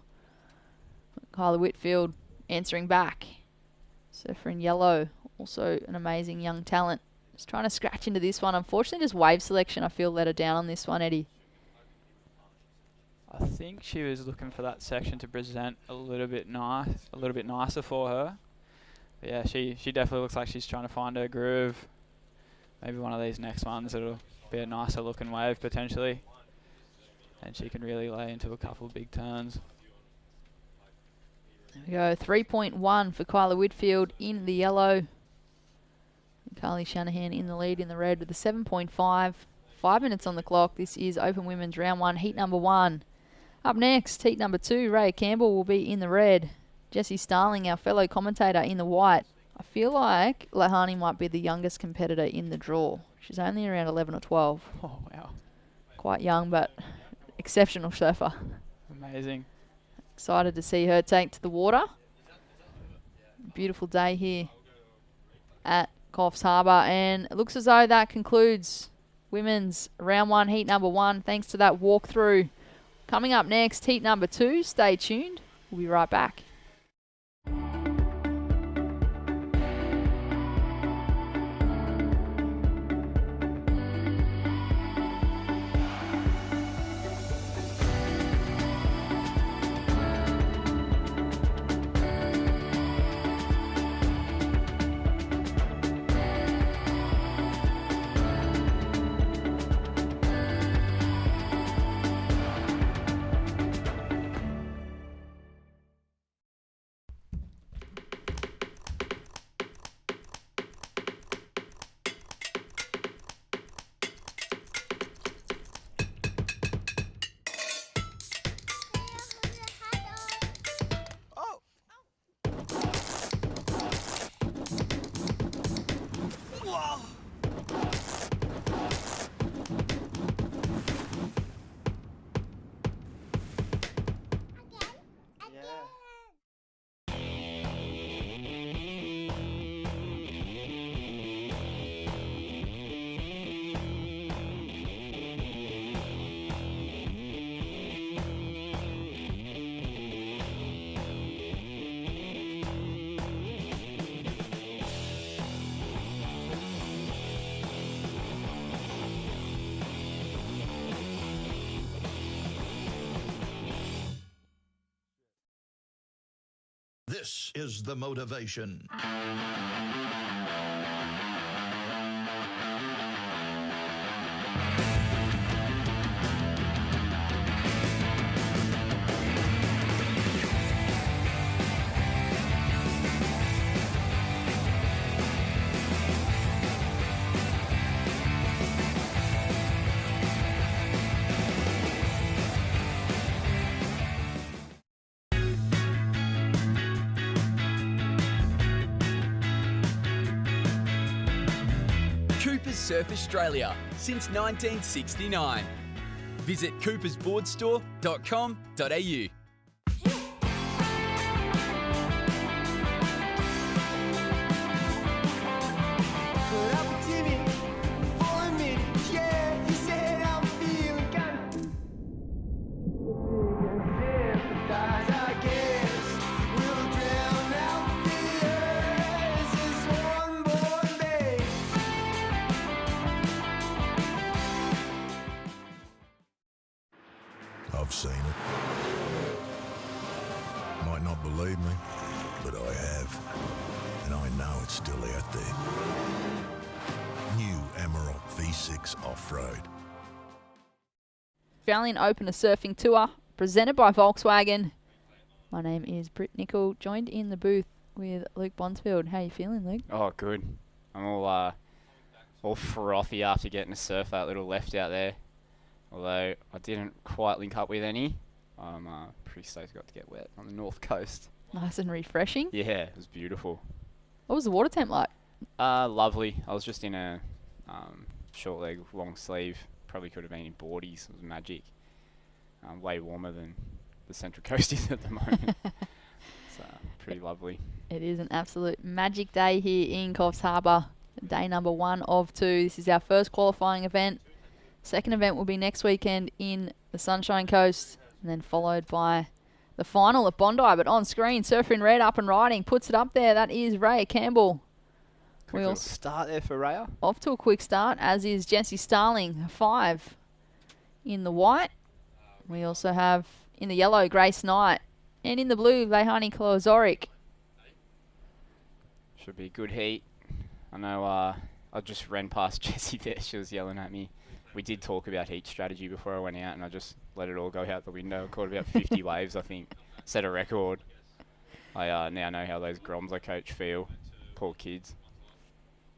Kyla Whitfield answering back. Surfer in yellow, also an amazing young talent. Just trying to scratch into this one. Unfortunately, just wave selection, I feel, let her down on this one, Eddie. I think she was looking for that section to present a little bit nicer for her. But yeah, she definitely looks like she's trying to find her groove. Maybe one of these next ones, it'll be a nicer looking wave potentially, and she can really lay into a couple of big turns. There we go, 3.1 for Kyla Whitfield in the yellow. And Carly Shanahan in the lead in the red with a 7.5. 5 minutes on the clock. This is Open Women's Round 1, Heat number 1. Up next, Heat number 2, Ray Campbell will be in the red. Jessie Starling, our fellow commentator, in the white. I feel like Lahani might be the youngest competitor in the draw. She's only around 11 or 12. Oh wow, Quite young, but exceptional surfer. amazing. Excited to see her take to the water. Beautiful day here at Coffs Harbour, and it looks as though that concludes Women's Round 1, Heat number 1, thanks to that walkthrough. Coming up next, Heat number 2. Stay tuned. We'll be right back. This is the motivation. Coopers Surf Australia since 1969. Visit coopersboardstore.com.au. I've seen it. Might not believe me, but I have. And I know it's still out there. New Amarok V6 Off-Road. Australian Open a surfing tour presented by Volkswagen. My name is Britt Nicol, joined in the booth with Luke Bonsfield. How you feeling, Luke? Oh, good. I'm all frothy after getting to surf that little left out there. Although I didn't quite link up with any. I'm pretty stoked I got to get wet on the north coast. Nice and refreshing. Yeah, it was beautiful. What was the water temp like? Lovely. I was just in a short leg, long sleeve. Probably could have been in boardies. It was magic. Way warmer than the Central Coast is at the moment. It's pretty lovely. It is an absolute magic day here in Coffs Harbour. Day number 1 of 2. This is our first qualifying event. Second event will be next weekend in the Sunshine Coast, and then followed by the final at Bondi. But on screen, Surfer in Red up and riding, puts it up there. That is Raya Campbell. Quick little start there for Raya. Off to a quick start, as is Jesse Starling, 5 in the white. We also have in the yellow, Grace Knight, and in the blue, Lehani Kloazoric. Should be a good heat. I know I just ran past Jessie there. She was yelling at me. We did talk about heat strategy before I went out, and I just let it all go out the window. Caught about 50 waves, I think. Set a record. I now know how those Groms I coach feel. Poor kids.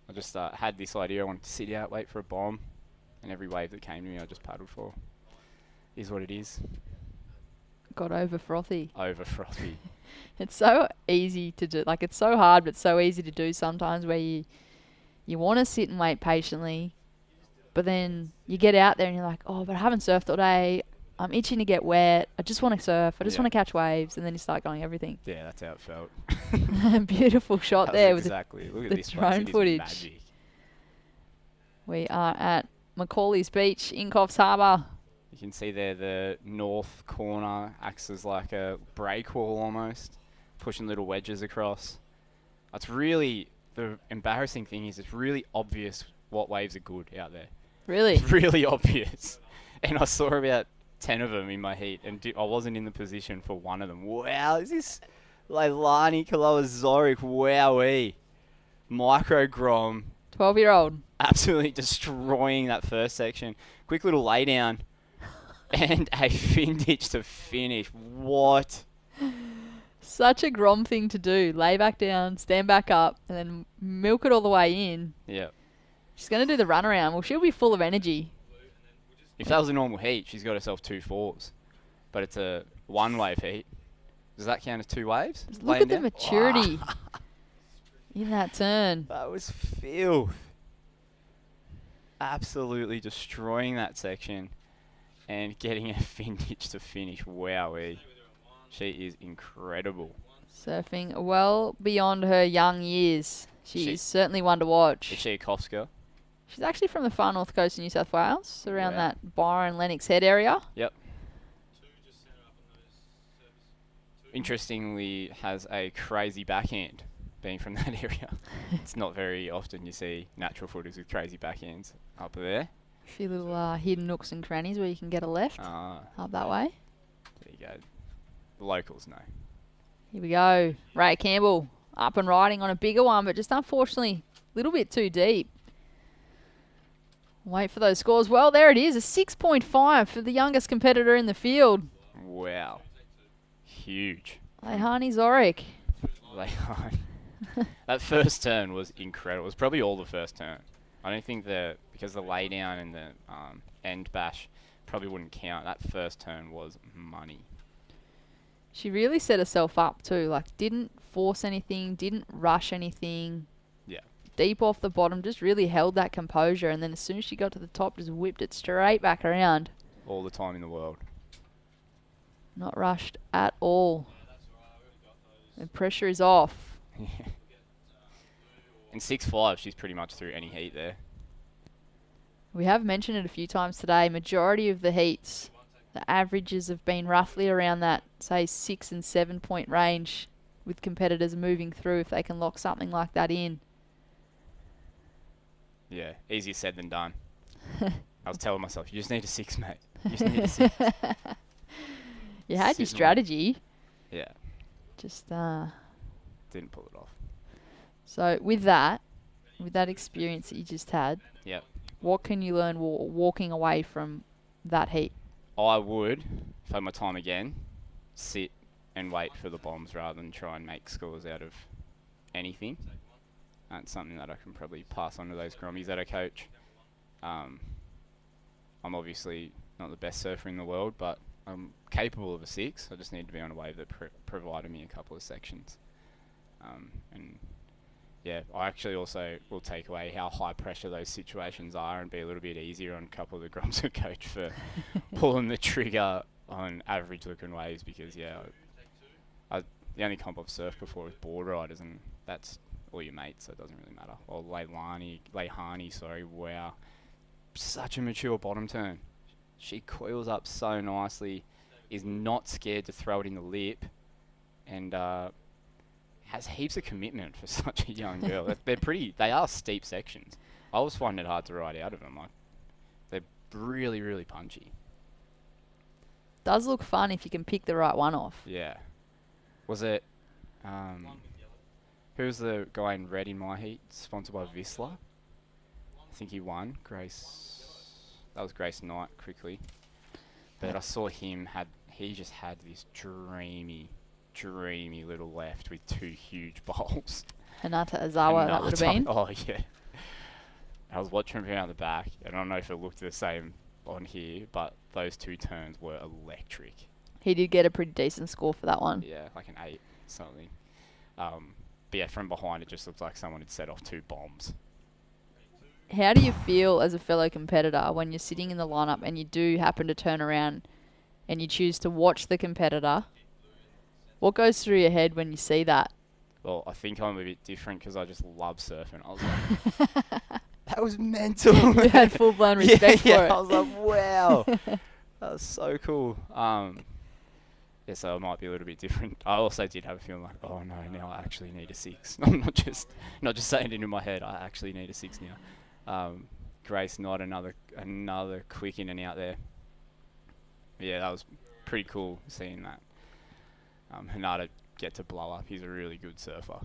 I just had this idea. I wanted to sit out, wait for a bomb, and every wave that came to me, I just paddled for. Is what it is. Got over frothy. Over frothy. It's so easy to do. Like, it's so hard, but so easy to do sometimes, where you want to sit and wait patiently. But then you get out there and you're like, oh, but I haven't surfed all day. I'm itching to get wet. I just want to surf. I just want to catch waves. And then you start going everything. Yeah, that's how it felt. Beautiful shot there exactly. with Look the at this drone footage. Magic. We are at Macaulay's Beach in Coffs Harbour. You can see there the north corner acts as like a break wall almost, pushing little wedges across. It's really, the embarrassing thing is it's really obvious what waves are good out there. Really? It's really obvious. And I saw about 10 of them in my heat, and I wasn't in the position for one of them. Wow, is this Leilani Kaloa-Zoric? Wowee. Micro Grom. 12-year-old. Absolutely destroying that first section. Quick little lay down. And a fin ditch to finish. What? Such a Grom thing to do. Lay back down, stand back up, and then milk it all the way in. Yeah. She's going to do the runaround. Well, she'll be full of energy. If that was a normal heat, she's got herself 2 4s. But it's a 1-wave heat. Does that count as 2 waves? Just look at the maturity in that turn. That was filth. Absolutely destroying that section and getting a fin ditch to finish. Wowee. She is incredible. Surfing well beyond her young years. She's certainly one to watch. Is she a Coffs girl? She's actually from the far north coast of New South Wales, around that Byron, Lennox Head area. Yep. Interestingly, has a crazy backhand, being from that area. It's not very often you see natural footers with crazy backhands up there. A few little hidden nooks and crannies where you can get a left up that way. There you go. The locals know. Here we go. Ray Campbell up and riding on a bigger one, but just unfortunately a little bit too deep. Wait for those scores. Well, there it is. A 6.5 for the youngest competitor in the field. Wow. Huge. Leihani Zoric. Leihani. That first turn was incredible. It was probably all the first turn. I don't think because the lay down and the end bash probably wouldn't count. That first turn was money. She really set herself up too. Like, didn't force anything, didn't rush anything. Yeah. Deep off the bottom, just really held that composure. And then as soon as she got to the top, just whipped it straight back around. All the time in the world. Not rushed at all. The pressure is off. Yeah. In 6.5, she's pretty much through any heat there. We have mentioned it a few times today. Majority of the heats, the averages have been roughly around that, say, 6 and 7 point range, with competitors moving through if they can lock something like that in. Yeah, easier said than done. I was telling myself, you just need a 6, mate. You just need a 6. You had your strategy. Yeah. Just didn't pull it off. So with that experience that you just had, Yep. what can you learn walking away from that heat? I would, if I had my time again, sit and wait for the bombs rather than try and make scores out of anything. That's something that I can probably pass on to those grommies that I coach. I'm obviously not the best surfer in the world, but I'm capable of a 6. I just need to be on a wave that provided me a couple of sections. And yeah, I actually also will take away how high pressure those situations are and be a little bit easier on a couple of the groms I coach for pulling the trigger on average looking waves, because yeah, the only comp I've surfed before is board riders, and that's all your mates, so it doesn't really matter. Or Leihani, sorry, wow. Such a mature bottom turn. She coils up so nicely, is not scared to throw it in the lip, and has heaps of commitment for such a young girl. They are steep sections. I always find it hard to ride out of them. Like, they're really, really punchy. Does look fun if you can pick the right one off. Yeah. Was it, who was the guy in red in my heat, sponsored by Vissla? I think he won. That was Grace Knight quickly. But I saw he just had this dreamy little left with 2 huge bowls. Hinata Azawa, that would have been. Oh, yeah. I was watching him out the back, and I don't know if it looked the same on here, but those 2 turns were electric. He did get a pretty decent score for that one. Yeah, like an 8 something. But yeah, from behind it just looked like someone had set off 2 bombs. How do you feel as a fellow competitor when you're sitting in the lineup and you do happen to turn around and you choose to watch the competitor? What goes through your head when you see that? Well, I think I'm a bit different because I just love surfing. I was like, that was mental. You had full-blown respect for it. I was like, wow. That was so cool. Yeah, so I might be a little bit different. I also did have a feeling like, oh no, now I actually need a 6. I'm not just saying it in my head. I actually need a 6 now. Grace, not another quick in and out there. Yeah, that was pretty cool seeing that. Hinata get to blow up. He's a really good surfer.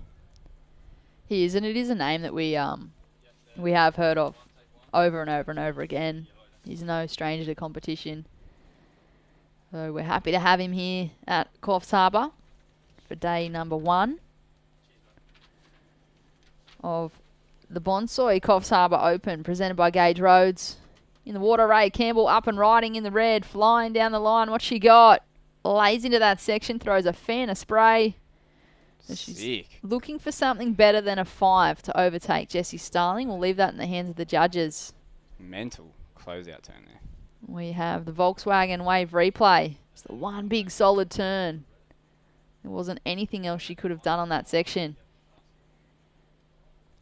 He is, and it is a name that we have heard of over and over and over again. He's no stranger to competition. So we're happy to have him here at Coffs Harbour for day number 1 of the Bonsoy Coffs Harbour Open, presented by Gage Roads. In the water, Ray Campbell up and riding in the red, flying down the line. What's she got? Lays into that section, throws a fan of spray. She's Sick. looking for something better than a 5 to overtake Jessie Starling. We'll leave that in the hands of the judges. Mental closeout turn there. We have the Volkswagen Wave replay. It's the one big solid turn. There wasn't anything else she could have done on that section.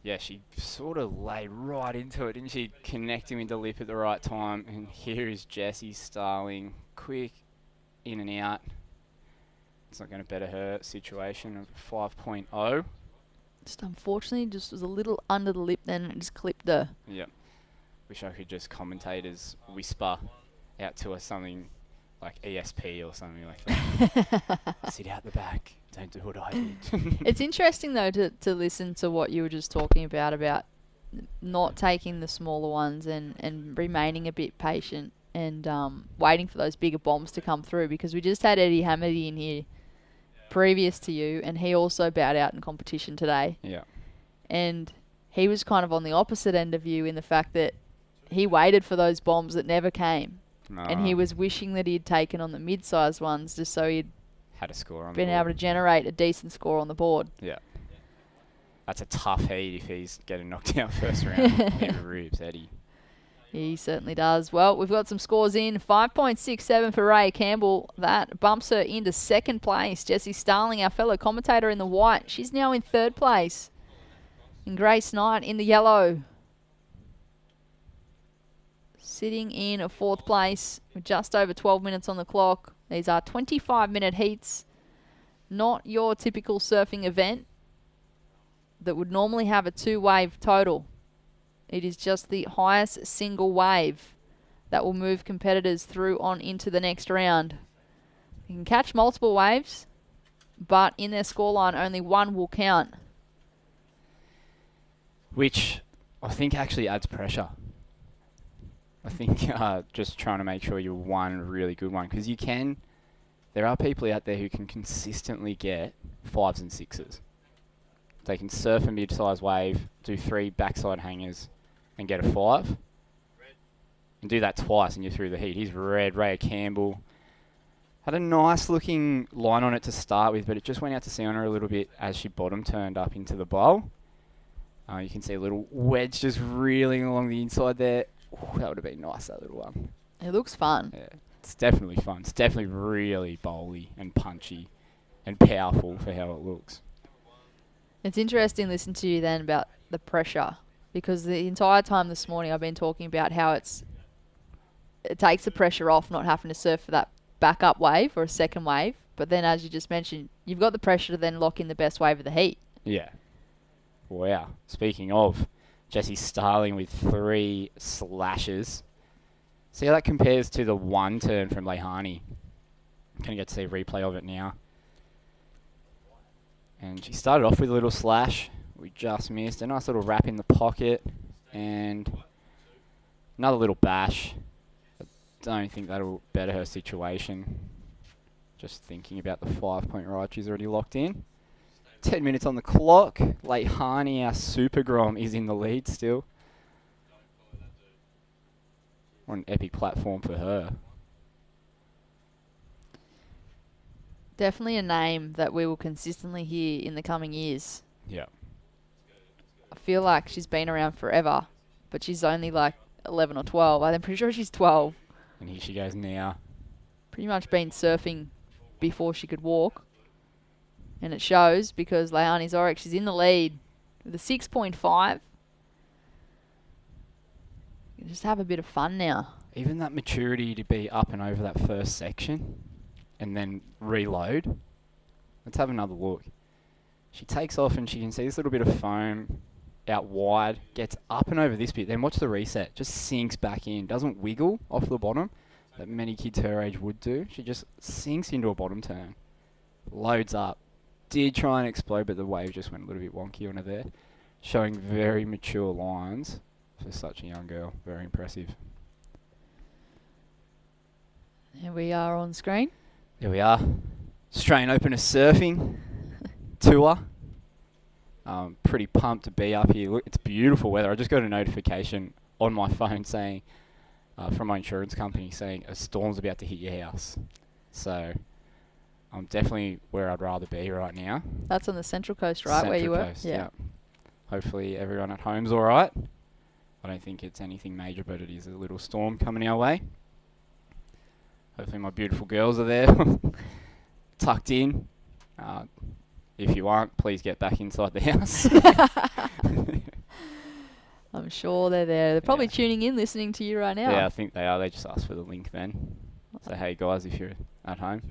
Yeah, she sort of laid right into it, didn't she? Connecting with the lip at the right time. And here is Jessie Starling. Quick, in and out. It's not going to better her situation of 5.0. Just unfortunately, just was a little under the lip then and it just clipped her. Yep. Wish I could just commentators whisper out to us something like ESP or something like that. Sit out the back. don't do what I did. It's interesting though to listen to what you were just talking about not taking the smaller ones and remaining a bit patient and waiting for those bigger bombs to come through, because we just had Eddie Hamady in here previous to you, and he also bowed out in competition today. Yeah. And he was kind of on the opposite end of you in the fact that he waited for those bombs that never came. And he was wishing that he'd taken on the mid-sized ones just so he'd had a score on been the board. able to generate a decent score on the board. Yeah. That's a tough heat if he's getting knocked out first round. He rubes Eddie. He certainly does. Well, we've got some scores in. 5.67 for Ray Campbell. That bumps her into second place. Jessie Starling, our fellow commentator in the white, she's now in third place. And Grace Knight in the yellow, sitting in a fourth place with just over 12 minutes on the clock. These are 25-minute heats. Not your typical surfing event that would normally have a 2-wave total. It is just the highest single wave that will move competitors through on into the next round. You can catch multiple waves, but in their scoreline, only one will count. Which I think actually adds pressure. I think just trying to make sure you're one really good one, because there are people out there who can consistently get 5s and 6s. They can surf a mid-sized wave, do 3 backside hangers, and get a 5. And do that twice and you're through the heat. He's red. Ray Campbell had a nice looking line on it to start with, but it just went out to sea on her a little bit as she bottom turned up into the bowl. You can see a little wedge just reeling along the inside there. Ooh, that would have been nice, that little one. It looks fun. Yeah, it's definitely fun. It's definitely really bowly and punchy and powerful for how it looks. It's interesting listening to you then about the pressure, because the entire time this morning I've been talking about how it takes the pressure off not having to surf for that backup wave or a second wave. But then, as you just mentioned, you've got the pressure to then lock in the best wave of the heat. Yeah. Wow. Speaking of, Jessie Starling with 3 slashes. See how that compares to the 1 turn from Lehani. I'm going to get to see a replay of it now. And she started off with a little slash. We just missed. A nice little wrap in the pocket. And another little bash. I don't think that'll better her situation. Just thinking about the 5-point ride she's already locked in. 10 minutes on the clock. Lehani, our super grom, is in the lead still. What an epic platform for her. Definitely a name that we will consistently hear in the coming years. Yeah. I feel like she's been around forever, but she's only like 11 or 12. I'm pretty sure she's 12. And here she goes now. Pretty much been surfing before she could walk. And it shows, because Leilani Zorek, she's in the lead with a 6.5. You just have a bit of fun now. Even that maturity to be up and over that first section and then reload. Let's have another look. She takes off and she can see this little bit of foam out wide, gets up and over this bit, then watch the reset, just sinks back in, doesn't wiggle off the bottom that many kids her age would do. She just sinks into a bottom turn, loads up, did try and explode, but the wave just went a little bit wonky on her there, showing very mature lines for such a young girl. Very impressive. Here we are on screen. There we are. Australian Open of Surfing tour. Pretty pumped to be up here. Look, it's beautiful weather. I just got a notification on my phone saying, from my insurance company, saying a storm's about to hit your house. So I'm definitely where I'd rather be right now. That's on the Central Coast, right, where you were? Coast, yeah. Hopefully everyone at home's all right. I don't think it's anything major, but it is a little storm coming our way. Hopefully my beautiful girls are there, tucked in. If you aren't, please get back inside the house. I'm sure they're there. They're probably tuning in, listening to you right now. Yeah, I think they are. They just asked for the link then. So, hey guys, if you're at home.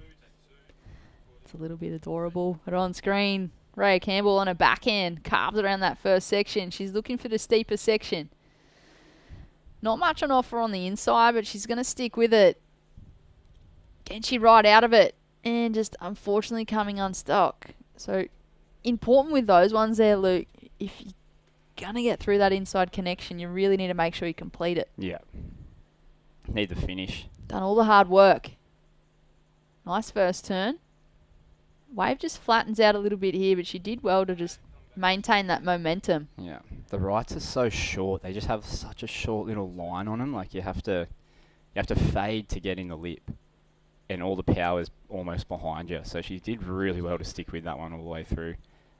It's a little bit adorable. But on screen, Ray Campbell on her backhand, carved around that first section. She's looking for the steeper section. Not much on offer on the inside, but she's going to stick with it. Can she ride out of it? and just unfortunately coming unstuck. So important with those ones there, Luke. If you're going to get through that inside connection, you really need to make sure you complete it. Yeah. Need the finish. Done all the hard work. Nice first turn. Wave just flattens out a little bit here, but she did well to just maintain that momentum. Yeah. The rights are so short. They just have such a short little line on them. Like you have to fade to get in the lip. And all the power's almost behind you. So she did really well to stick with that one all the way through.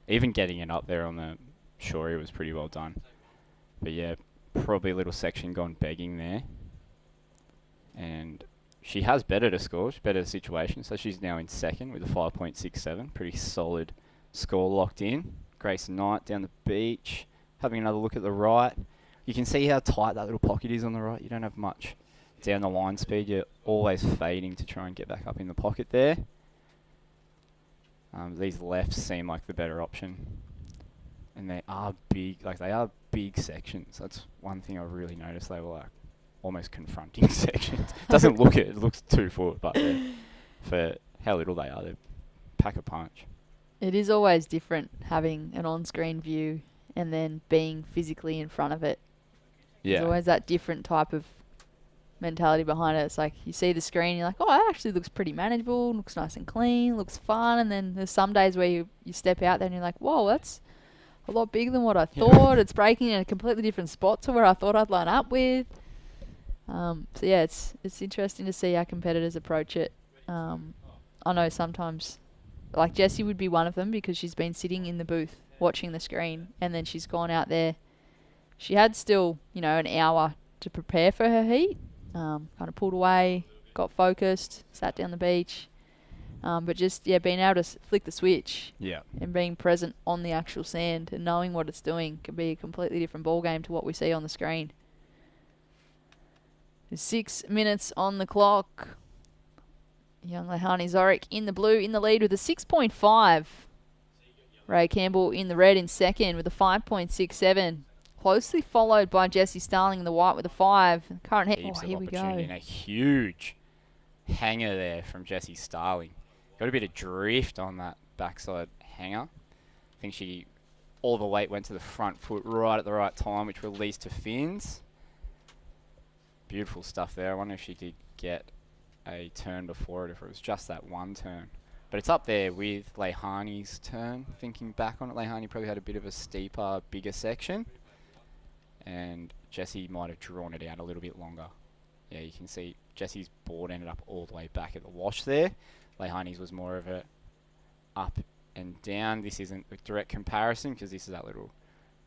Even getting it up there on the shorey was pretty well done. But yeah, probably a little section gone begging there. And she has better to score, better situation. So she's now in second with a 5.67. Pretty solid score locked in. Grayson Knight down the beach. Having another look at the right. You can see how tight that little pocket is on the right. You don't have much down the line speed. You're always fading to try and get back up in the pocket there. These lefts seem like the better option. And they are big, they are big sections. That's one thing I really noticed. They were like almost confronting sections. Doesn't look it. It looks 2 foot, but for how little they are, they pack a punch. It is always different having an on-screen view and then being physically in front of it. Yeah. There's always that different type of mentality behind it. It's like you see the screen, you're like, oh, that actually looks pretty manageable, looks nice and clean, looks fun. And then there's some days where you step out there and you're like, whoa, that's a lot bigger than what I thought. It's breaking in a completely different spot to where I thought I'd line up with. So yeah, it's interesting to see how competitors approach it. I know sometimes, like Jessie would be one of them because she's been sitting in the booth watching the screen and then she's gone out there. She had still, an hour to prepare for her heat. Kind of pulled away, got focused, sat down the beach. But just, being able to flick the switch and being present on the actual sand and knowing what it's doing can be a completely different ball game to what we see on the screen. There's 6 minutes on the clock. Young Lehani Zorik in the blue, in the lead with a 6.5. Ray Campbell in the red in second with a 5.67. Closely followed by Jessie Starling in the white with a 5. Current head. Heaps Oh, here of we go. opportunity and a huge hanger there from Jessie Starling. Got a bit of drift on that backside hanger. I think all the weight went to the front foot right at the right time, which released to fins. Beautiful stuff there. I wonder if she did get a turn before it, if it was just that one turn. But it's up there with Lehani's turn. Thinking back on it, Lehani probably had a bit of a steeper, bigger section. And Jessie might have drawn it out a little bit longer. Yeah, you can see Jessie's board ended up all the way back at the wash there. Lehani's was more of a up and down. This isn't a direct comparison because this is that little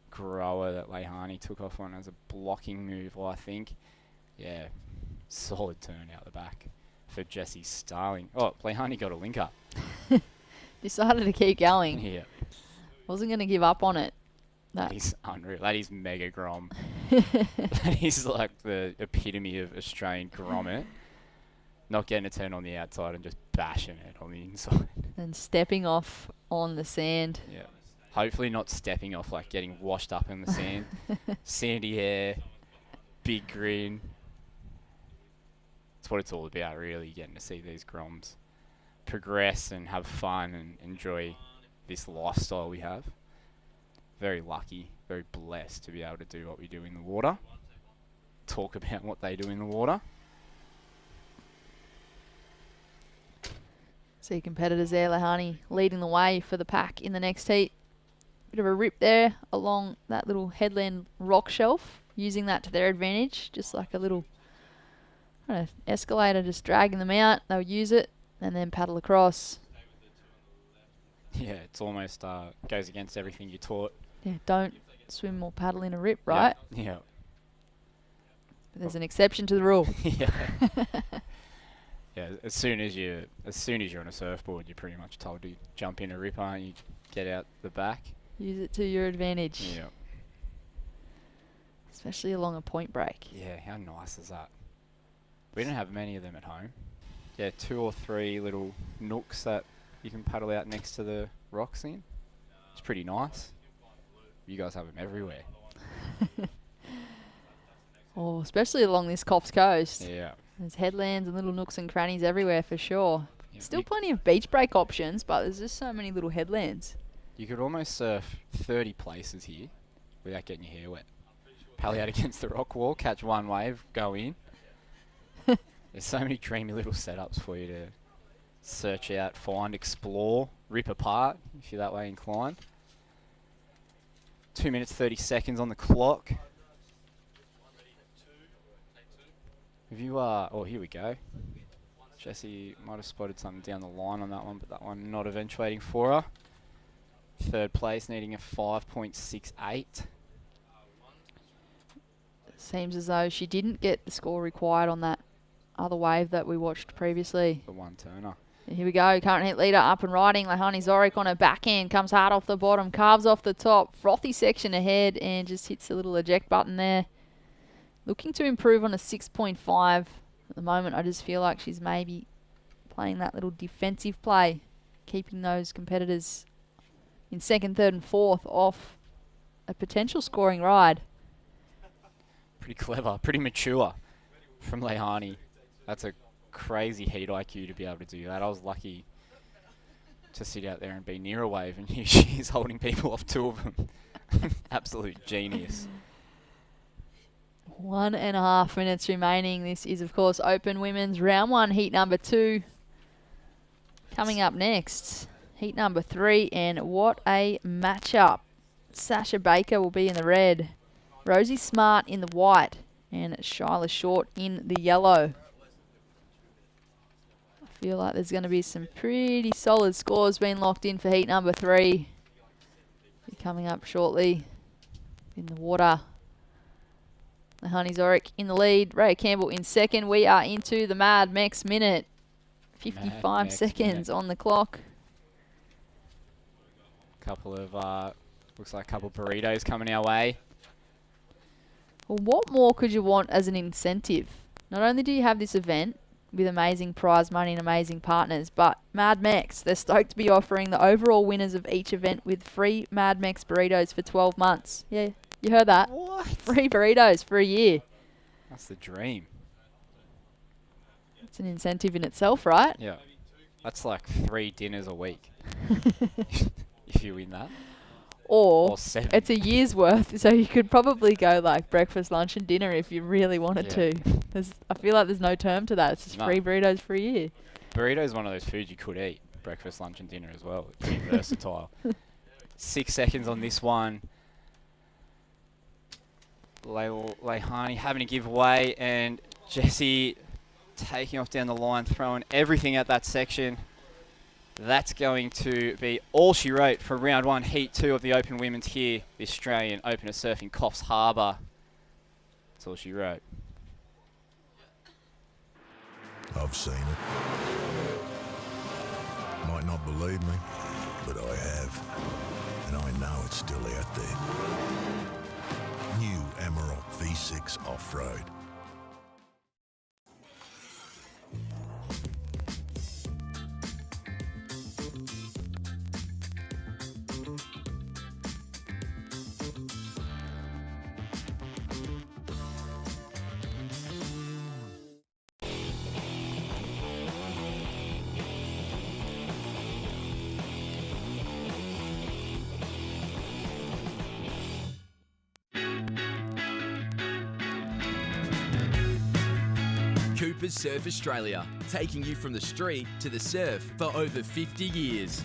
grower that Lehani took off on as a blocking move, I think. Yeah, solid turn out the back for Jessie Starling. Oh, Lehani got a link up. Decided to keep going. Yeah. Wasn't going to give up on it. That is unreal. That is mega grom. That is like the epitome of Australian grommet. Not getting a turn on the outside and just bashing it on the inside. And stepping off on the sand. Yeah. Hopefully not stepping off, like getting washed up in the sand. Sandy hair, big grin. That's what it's all about, really, getting to see these groms progress and have fun and enjoy this lifestyle we have. Very lucky, very blessed to be able to do what we do in the water. Talk about what they do in the water. See competitors there, Lehani leading the way for the pack in the next heat. Bit of a rip there along that little headland rock shelf, using that to their advantage, just like a little escalator, just dragging them out. They'll use it and then paddle across. Yeah, it's almost goes against everything you taught. Yeah, don't swim or paddle in a rip, right? Yeah. But there's an exception to the rule. Yeah. Yeah, as soon as you're on a surfboard, you're pretty much told to jump in a rip, aren't you? Get out the back. Use it to your advantage. Yeah. Especially along a point break. Yeah, how nice is that? We don't have many of them at home. Yeah, 2 or 3 little nooks that you can paddle out next to the rocks in. It's pretty nice. You guys have them everywhere. Oh, especially along this Coffs coast. Yeah. There's headlands and little nooks and crannies everywhere for sure. Yeah, Still plenty of beach break options, but there's just so many little headlands. You could almost surf 30 places here without getting your hair wet. Pally out against the rock wall, catch one wave, go in. There's so many dreamy little setups for you to search out, find, explore, rip apart if you're that way inclined. 2 minutes 30 seconds on the clock. If you are, oh, here we go. Jessie might have spotted something down the line on that one, but that one not eventuating for her. Third place, needing a 5.68. Seems as though she didn't get the score required on that other wave that we watched previously. The one turner. And here we go, current heat leader up and riding. Lehani Zorik on her backhand, comes hard off the bottom, carves off the top. Frothy section ahead and just hits the little eject button there. Looking to improve on a 6.5 at the moment. I just feel like she's maybe playing that little defensive play, keeping those competitors in second, third and fourth off a potential scoring ride. Pretty clever, pretty mature from Lehani. That's a crazy heat IQ to be able to do that. I was lucky to sit out there and be near a wave, and here she is holding people off two of them. Absolute genius. 1.5 minutes remaining. This is, of course, Open Women's Round 1, Heat number 2. Coming up next, Heat number 3, and what a matchup. Sasha Baker will be in the red, Rosie Smart in the white, and Shyla Short in the yellow. I feel like there's going to be some pretty solid scores being locked in for Heat number 3. Be coming up shortly in the water. Lehani Zorik in the lead, Ray Campbell in second. We are into the Mad Mex minute. 55 Mex seconds minute. on the clock. Couple of, looks like a couple of burritos coming our way. Well, what more could you want as an incentive? Not only do you have this event with amazing prize money and amazing partners, but Mad Mex, they're stoked to be offering the overall winners of each event with free Mad Mex burritos for 12 months. Yeah, you heard that. What? Free burritos for a year. That's the dream. It's an incentive in itself, right? Yeah. That's like 3 dinners a week. If you win that. Or 7. it's a year's worth, so you could probably go like breakfast, lunch and dinner if you really wanted to. I feel like there's no term to that. It's just free burritos for a year. Burrito is one of those foods you could eat. Breakfast, lunch and dinner as well. It's pretty versatile. 6 seconds on this one. Lehani having to give way, and Jessie taking off down the line, throwing everything at that section. That's going to be all she wrote for round 1, heat 2 of the Open Women's here, the Australian Open of Surfing Coffs Harbour. That's all she wrote. I've seen it. Might not believe me, but I have. And I know it's still out there. New Amarok V6 Off-Road. Coopers Surf Australia, taking you from the street to the surf for over 50 years.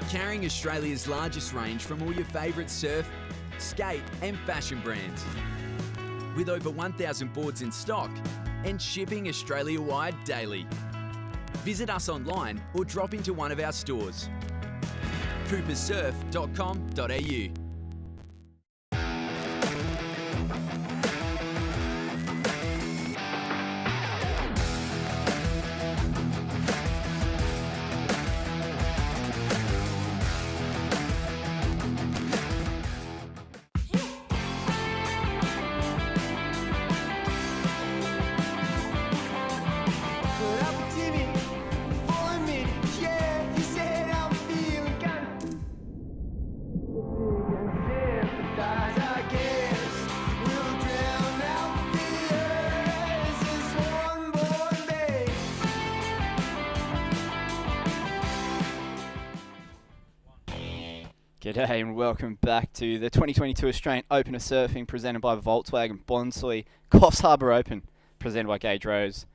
Carrying Australia's largest range from all your favourite surf, skate and fashion brands. With over 1,000 boards in stock and shipping Australia-wide daily. Visit us online or drop into one of our stores. coopersurf.com.au. G'day and welcome back to the 2022 Australian Open of Surfing presented by Volkswagen Bonsoy Coffs Harbour Open presented by Gage Rose.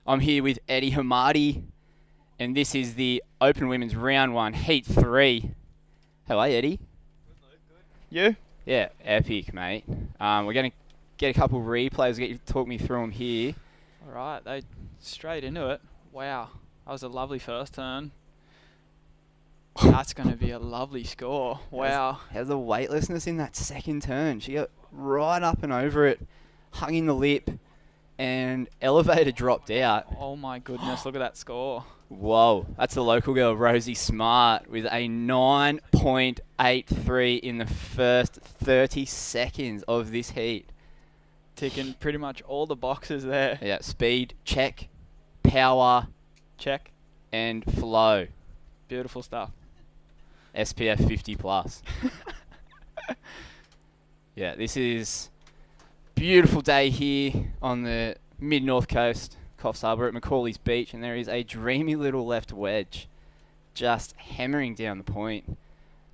I'm here with Eddie Hamadi and this is the Open Women's Round 1 Heat 3. How are you, Eddie? You? Yeah, epic, mate. We're going to get a couple of replays, get you to talk me through them here. All right, they straight into it. Wow, that was a lovely first turn. That's going to be a lovely score. Wow. How's the weightlessness in that second turn? She got right up and over it, hung in the lip, and elevator dropped out. Oh my goodness, look at that score. Whoa, that's the local girl, Rosie Smart, with a 9.83 in the first 30 seconds of this heat. Ticking pretty much all the boxes there. Yeah, speed, check, power, Check. and flow. Beautiful stuff. SPF 50 plus. Yeah, this is beautiful day here on the mid-north coast, Coffs Harbour at Macaulay's Beach, and there is a dreamy little left wedge just hammering down the point.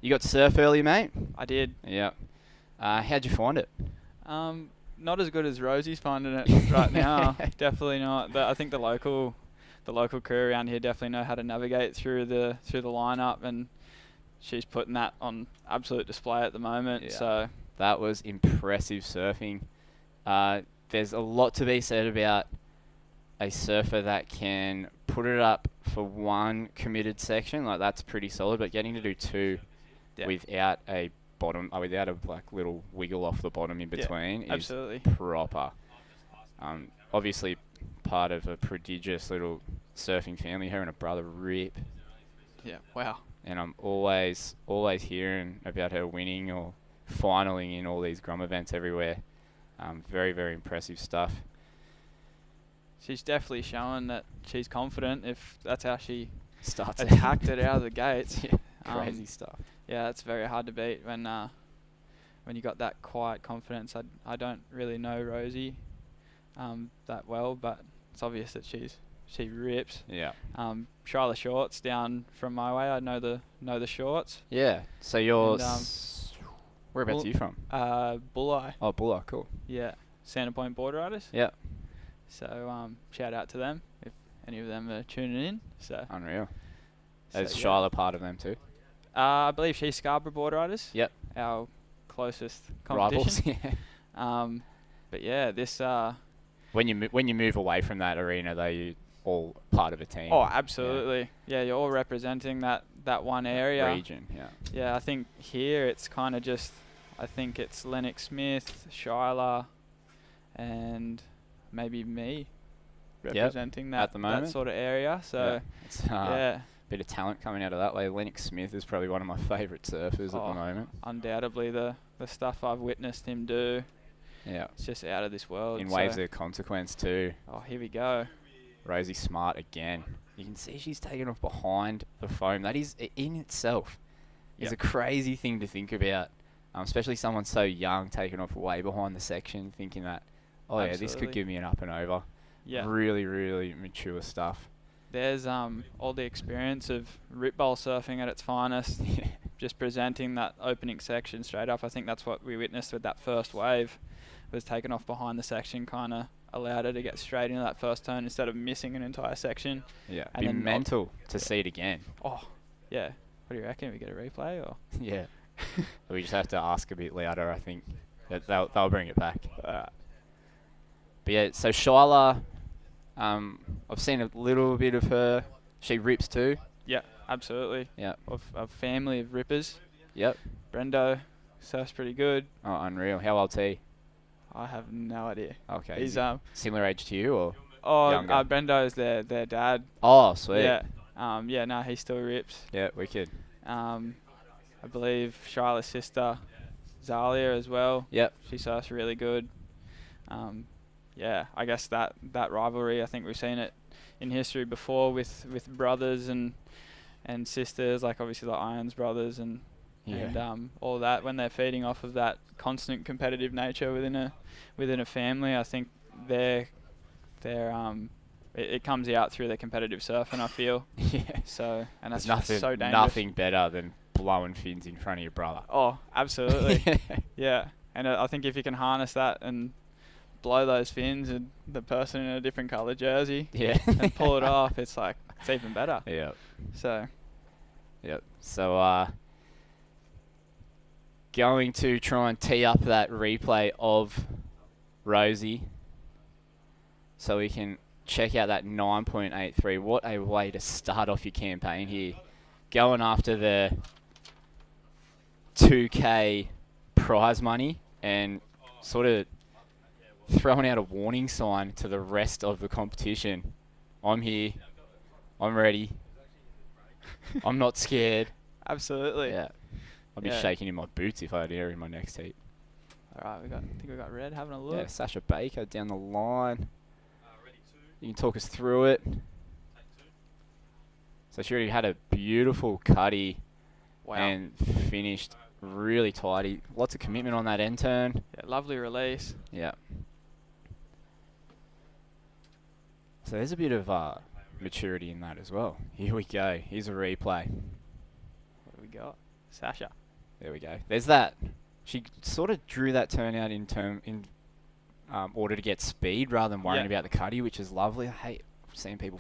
You got to surf earlier, mate? I did. Yeah. How'd you find it? Not as good as Rosie's finding it right now. Definitely not. I think the local crew around here definitely know how to navigate through the lineup, and she's putting that on absolute display at the moment. Yeah. So That was impressive surfing. There's a lot to be said about a surfer that can put it up for one committed section. Like, that's pretty solid, but getting to do two without a bottom, without a little wiggle off the bottom in between is absolutely proper. Obviously part of a prodigious little surfing family. Her and her brother Rip. Yeah, wow. And I'm always hearing about her winning or finaling in all these Grom events everywhere. Very, very impressive stuff. She's definitely showing that she's confident if that's how she Starts attacked it out of the gates. Yeah, crazy stuff. Yeah, it's very hard to beat when you got that quiet confidence. I don't really know Rosie that well, but it's obvious that she rips. Yeah. Shyla Shorts down from my way. I know the Shorts. Yeah. So you're And, whereabouts are you from? Bulli. Oh, Bulla, cool. Yeah, Santa Point Border Riders. Yeah. So shout out to them if any of them are tuning in. So Unreal. so, Is yeah. Shyla part of them too? I believe she's Scarborough Border Riders. Yep. Our closest Rivals. competition. Yeah. But yeah, this. When you move away from that arena, though, you all part of a team. Oh, absolutely. Yeah, you're all representing that one area. Region. Yeah. Yeah, I think here it's kind of just. I think it's Lennox Smith, Shyla, and maybe me representing at the moment. that sort of area. So Yeah. It's, yeah, bit of talent coming out of that way. Lennox Smith is probably one of my favourite surfers at the Oh. moment. undoubtedly the stuff I've witnessed him do, Yeah. it's just out of this world. In so- waves of consequence too. Oh, here we go. Rosie Smart again. You can see she's taken off behind the foam. That is in itself is a crazy thing to think about, especially someone so young taking off way behind the section, thinking that, oh yeah, this could Absolutely. give me an up and over. Yeah. Really, really mature stuff. There's all the experience of rip bowl surfing at its finest. Yeah. Just presenting that opening section straight up. I think that's what we witnessed with that first wave. Was taken off behind the section, kind of allowed her to get straight into that first turn instead of missing an entire section. Yeah. And Be then mental to see it again. Oh, yeah. What do you reckon? We get a replay or? Yeah. We just have to ask a bit louder, I think. They'll bring it back. But yeah, so Shyla, I've seen a little bit of her. She rips too. Yeah, absolutely. Yeah. Of a family of rippers. Yep. Brendo surfs pretty good. Oh, unreal. How old's he? I have no idea. Okay. He's is he similar age to you or? Younger. Brendo's their dad. Oh, sweet. Yeah. No, he still rips. Yeah, wicked. I believe Shyla's sister, Zalia, as well. Yep. She surfs really good. Yeah, I guess that rivalry, I think we've seen it in history before with brothers and sisters, like obviously the Irons brothers and all that, when they're feeding off of that constant competitive nature within a family. I think it comes out through their competitive surfing, I feel. Yeah. So, and that's There's so dangerous. nothing better than blowing fins in front of your brother. Oh, absolutely. Yeah. And I think if you can harness that and blow those fins and the person in a different colour jersey Yeah. and pull it off, it's like, it's even better. Yeah. So, Yep. So, going to try and tee up that replay of Rosie so we can check out that 9.83. What a way to start off your campaign here. Going after the 2K prize money and sort of throwing out a warning sign to the rest of the competition. I'm here. I'm ready. I'm not scared. absolutely. Yeah. I'd be Yeah. shaking in my boots if I had her in my next heat. All right, I think we got Red having a look. Yeah, Sasha Baker down the line. You can talk us through it. So she already had a beautiful cutty Wow. and finished really tidy. Lots of commitment on that end turn. Yeah, lovely release. Yeah. So there's a bit of maturity in that as well. Here we go. Here's a replay. What do we got? Sasha. There we go. There's that. She sort of drew that turn out in order to get speed rather than worrying Yeah. about the cutty, which is lovely. I hate seeing people